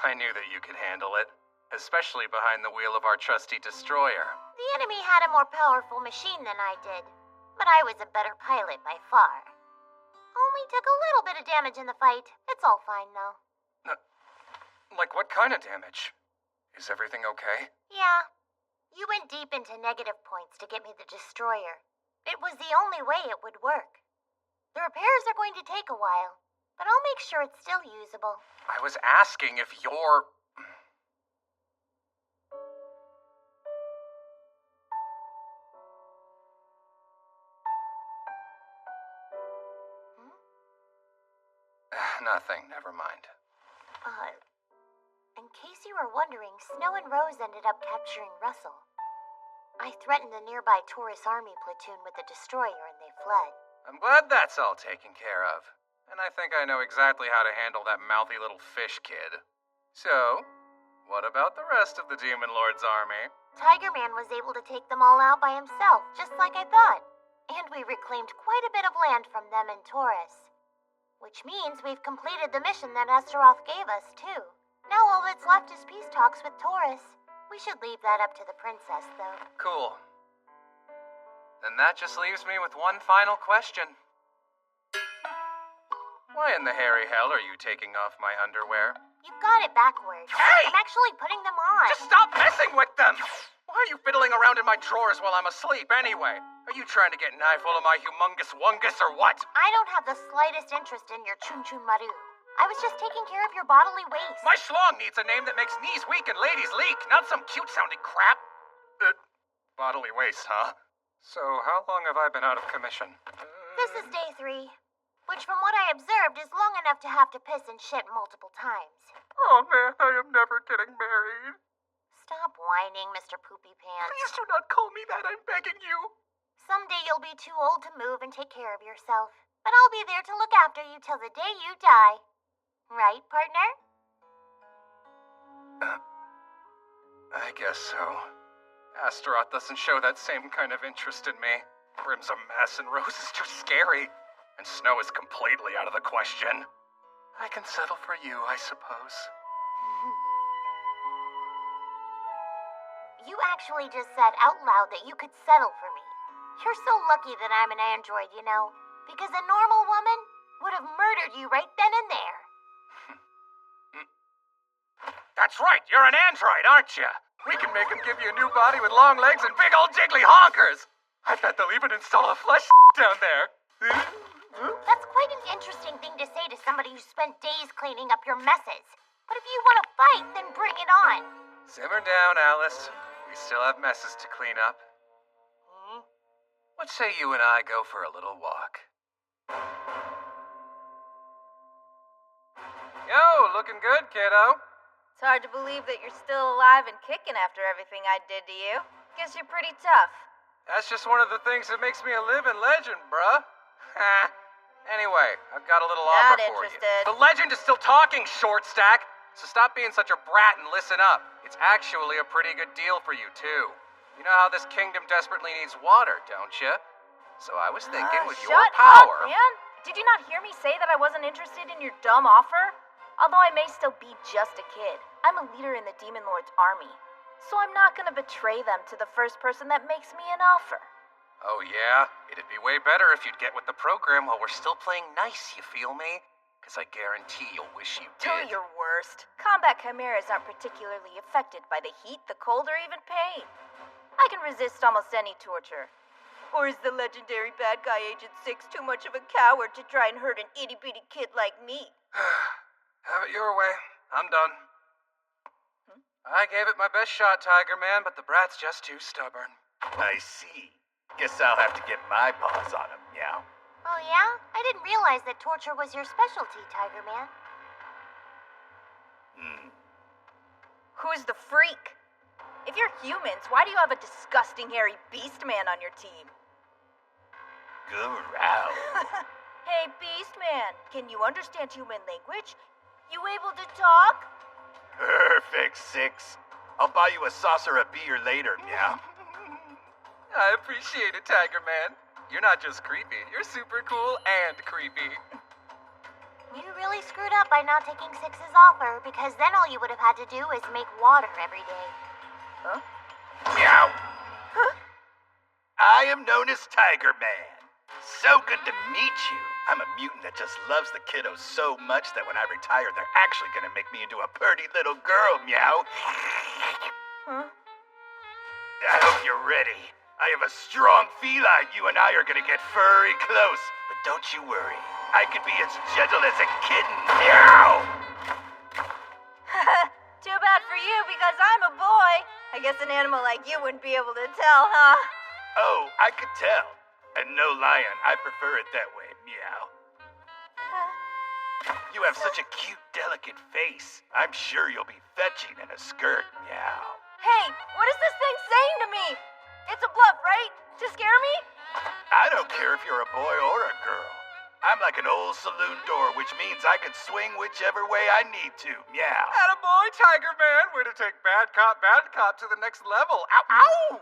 I knew that you could handle it, especially behind the wheel of our trusty destroyer. The enemy had a more powerful machine than I did, but I was a better pilot by far. Only took a little bit of damage in the fight. It's all fine, though. Like what kind of damage? Is everything okay? Yeah. You went deep into negative points to get me the destroyer. It was the only way it would work. The repairs are going to take a while, but I'll make sure it's still usable. I was asking if you're... Nothing, never mind. case you were wondering, Snow and Rose ended up capturing Russell. I threatened the nearby Taurus army platoon with the destroyer and they fled. I'm glad that's all taken care of. And I think I know exactly how to handle that mouthy little fish kid. So, what about the rest of the Demon Lord's army? Tiger Man was able to take them all out by himself, just like I thought. And we reclaimed quite a bit of land from them in Taurus. Which means we've completed the mission that Astaroth gave us, too. Now all that's left is peace talks with Taurus. We should leave that up to the princess, though. Cool. Then that just leaves me with one final question. Why in the hairy hell are you taking off my underwear? You've got it backwards. Hey! I'm actually putting them on. Just stop messing with them! Why are you fiddling around in my drawers while I'm asleep anyway? Are you trying to get an eyeful of my humongous wungus or what? I don't have the slightest interest in your chun-chun maru. I was just taking care of your bodily waste. My schlong needs a name that makes knees weak and ladies leak, not some cute-sounding crap. Bodily waste, huh? So how long have I been out of commission? This is day 3. Which, from what I observed, is long enough to have to piss and shit multiple times. Oh man, I am never getting married. Stop whining, Mr. Poopy Pants. Please do not call me that, I'm begging you. Someday you'll be too old to move and take care of yourself. But I'll be there to look after you till the day you die. Right, partner? I guess so. Astaroth doesn't show that same kind of interest in me. Brim's a mess and Rose is too scary. And Snow is completely out of the question. I can settle for you, I suppose. You actually just said out loud that you could settle for me. You're so lucky that I'm an android, you know. Because a normal woman would have murdered you right then and there. That's right, you're an android, aren't you? We can make him give you a new body with long legs and big old jiggly honkers. I bet they'll even install a flesh down there. That's quite an interesting thing to say to somebody who spent days cleaning up your messes. But if you want to fight, then bring it on. Simmer down, Alice. We still have messes to clean up. What say you and I go for a little walk? Yo, looking good, kiddo. It's hard to believe that you're still alive and kicking after everything I did to you. Guess you're pretty tough. That's just one of the things that makes me a living legend, bruh. Anyway, I've got a little offer for you. The legend is still talking, short stack. So stop being such a brat and listen up. It's actually a pretty good deal for you, too. You know how this kingdom desperately needs water, don't you? So I was thinking with your power... Shut up, man! Did you not hear me say that I wasn't interested in your dumb offer? Although I may still be just a kid, I'm a leader in the Demon Lord's army. So I'm not gonna betray them to the first person that makes me an offer. Oh yeah? It'd be way better if you'd get with the program while we're still playing nice, you feel me? Because I guarantee you'll wish you did. Do your worst. Combat chimeras aren't particularly affected by the heat, the cold, or even pain. I can resist almost any torture. Or is the legendary bad guy Agent 6 too much of a coward to try and hurt an itty-bitty kid like me? Have it your way. I'm done. I gave it my best shot, Tiger Man, but the brat's just too stubborn. I see. Guess I'll have to get my paws on him, meow. Oh yeah? I didn't realize that torture was your specialty, Tiger Man. Who's the freak? If you're humans, why do you have a disgusting hairy beast man on your team? Growl. Hey, beast man, can you understand human language? You able to talk? Perfect, 6. I'll buy you a saucer of beer later, meow. I appreciate it, Tiger Man. You're not just creepy, you're super cool and creepy. You really screwed up by not taking 6's offer, because then all you would have had to do is make water every day. Huh? Meow. Huh? I am known as Tiger Man. So good to meet you. I'm a mutant that just loves the kiddos so much that when I retire, they're actually gonna make me into a pretty little girl, meow. Huh? I hope you're ready. I have a strong feline you and I are gonna get furry close. But don't you worry. I could be as gentle as a kitten. Meow! Too bad for you, because I'm a boy. I guess an animal like you wouldn't be able to tell, huh? Oh, I could tell. And no lion, I prefer it that way, meow. You have such a cute, delicate face. I'm sure you'll be fetching in a skirt, meow. Hey, what is this thing saying to me? It's a bluff, right? To scare me? I don't care if you're a boy or a girl. I'm like an old saloon door, which means I can swing whichever way I need to, meow. Attaboy, Tiger Man. Way to take bad cop to the next level. Ow, ow!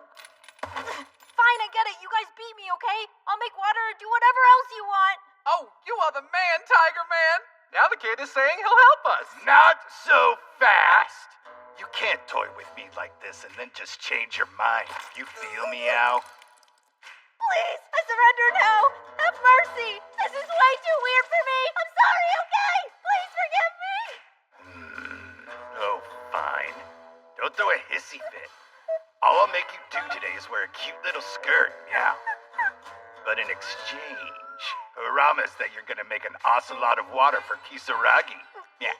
Fine, I get it. You guys beat me, okay? I'll make water or do whatever else you want. Oh, you are the man, Tiger Man. Now the kid is saying he'll help us. Not so fast. You can't toy with me like this and then just change your mind. You feel me, Meow? Please, I surrender now. Have mercy. This is way too weird for me. I'm sorry, okay? Please forgive me. Oh, fine. Don't throw a hissy fit. All I'll make you do today is wear a cute little skirt, meow. But in exchange, promise that you're gonna make an awesome lot of water for Kisaragi. Yeah.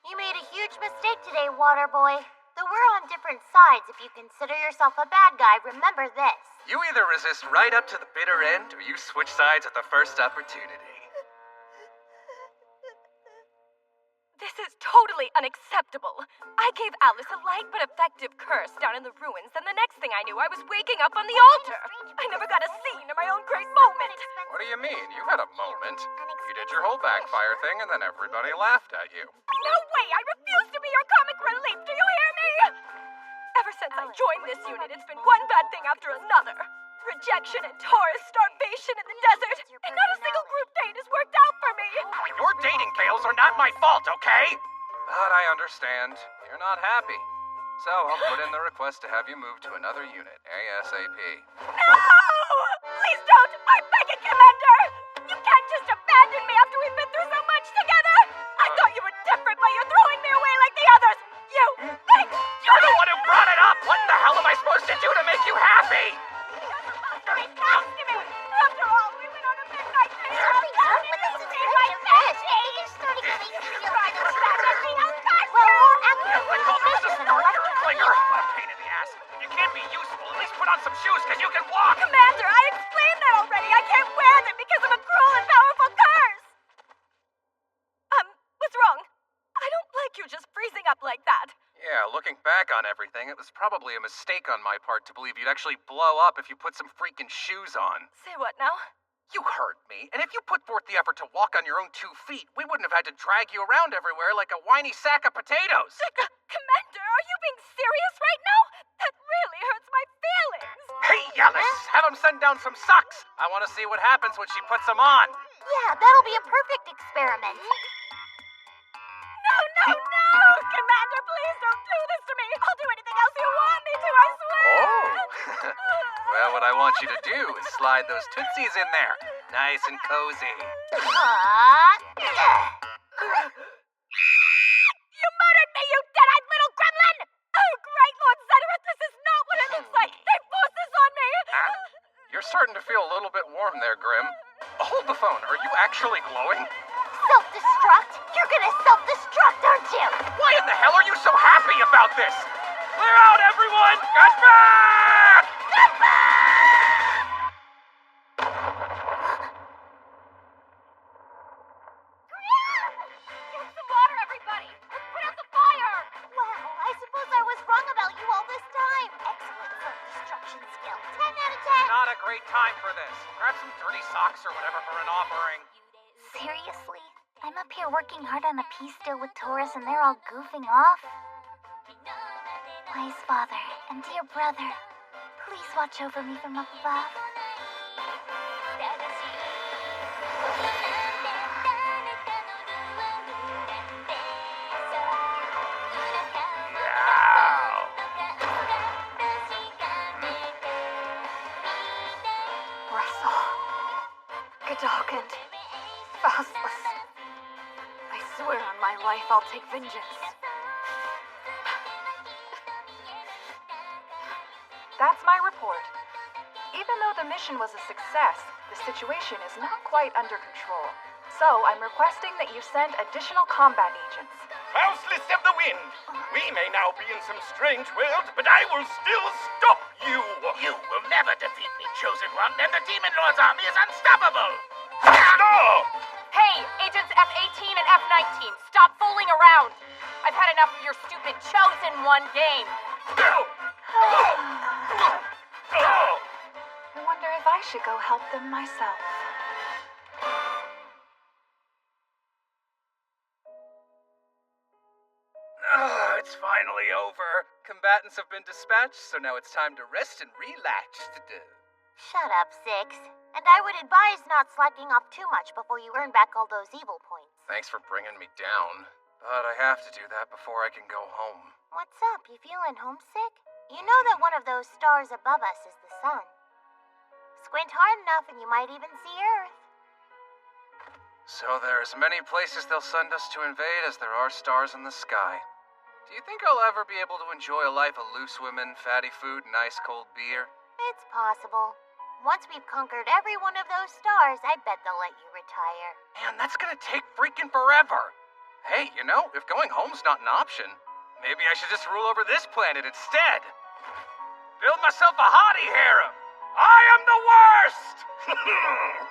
You made a huge mistake today, Water Boy. Though we're on different sides, if you consider yourself a bad guy, remember this. You either resist right up to the bitter end, or you switch sides at the first opportunity. This is totally unacceptable. I gave Alice a light but effective curse down in the ruins, and the next thing I knew, I was waking up on the altar. I never got a scene of my own great moment. What do you mean? You had a moment. You did your whole backfire thing, and then everybody laughed at you. No way! I refuse to be your comic relief, do you hear me? Ever since I joined this unit, it's been one bad thing after another. Rejection and Taurus, starvation in the desert, and not a single group date has worked out for me. Your dating fails are not my fault, okay? But I understand. You're not happy. So I'll put in the request to have you move to another unit, ASAP. No! Please don't! I'm begging, Commander! You can't just abandon me after we've been through so much together! I thought you were different, but you're throwing me away like the others! You think You're the one who brought it up! What in the hell am I supposed to do to make you happy? After all, we went on a midnight date. Something's up with this inspiration. You're starting to make me feel like a strategy. Well, more accurately, this is an electric Clinger! What a pain in the ass. You can't be useful. At least put on some shoes, because you can walk! Commander, I explained that already. I can't wear them because of a cruel and powerful curse. What's wrong? I don't like you just freezing up like that. Yeah, looking back on everything, it was probably a mistake on my part to believe you'd actually blow up if you put some freaking shoes on. Say what now? You hurt me, and if you put forth the effort to walk on your own 2 feet, we wouldn't have had to drag you around everywhere like a whiny sack of potatoes. Commander, are you being serious right now? That really hurts my feelings. Hey, Alice, have him send down some socks. I want to see what happens when she puts them on. Yeah, that'll be a perfect experiment. No! Commander, please don't do this to me! I'll do anything else you want me to, I swear! Oh! Well, what I want you to do is slide those tootsies in there. Nice and cozy. You murdered me, you dead-eyed little gremlin! Oh, great Lord Zedorith, this is not what it looks like! They forced this on me! You're starting to feel a little bit warm there, Grim. Hold the phone. Are you actually glowing? Self-destruct? You're gonna self-destruct, aren't you? Why in the hell are you so happy about this? Clear out, everyone! Get back! Get back! Get some water, everybody! Let's put out the fire! Wow, I suppose I was wrong about you all this time. Excellent self-destruction skill. 10 out of 10. Not a great time for this. Grab some dirty socks or whatever for an offering. Seriously? I'm up here working hard on a peace deal with Taurus and they're all goofing off? Wise father and dear brother, please watch over me from up above. Wrestle. Gedogend. Faustless. I swear on my life I'll take vengeance. That's my report. Even though the mission was a success, the situation is not quite under control. So I'm requesting that you send additional combat agents. Faustless of the wind! We may now be in some strange world, but I will still stop you! You will never defeat me, Chosen One, and the Demon Lord's army is unstoppable! No! Hey, Agents F-18 and F-19, stop fooling around! I've had enough of your stupid chosen one game. I wonder if I should go help them myself. It's finally over. Combatants have been dispatched, so now it's time to rest and relax. Shut up, Six. And I would advise not slacking off too much before you earn back all those evil points. Thanks for bringing me down. But I have to do that before I can go home. What's up? You feeling homesick? You know that one of those stars above us is the sun. Squint hard enough and you might even see Earth. So there are as many places they'll send us to invade as there are stars in the sky. Do you think I'll ever be able to enjoy a life of loose women, fatty food, and ice-cold beer? It's possible. Once we've conquered every one of those stars, I bet they'll let you retire. Man, that's gonna take freaking forever. Hey, you know, if going home's not an option, maybe I should just rule over this planet instead. Build myself a hottie harem. I am the worst!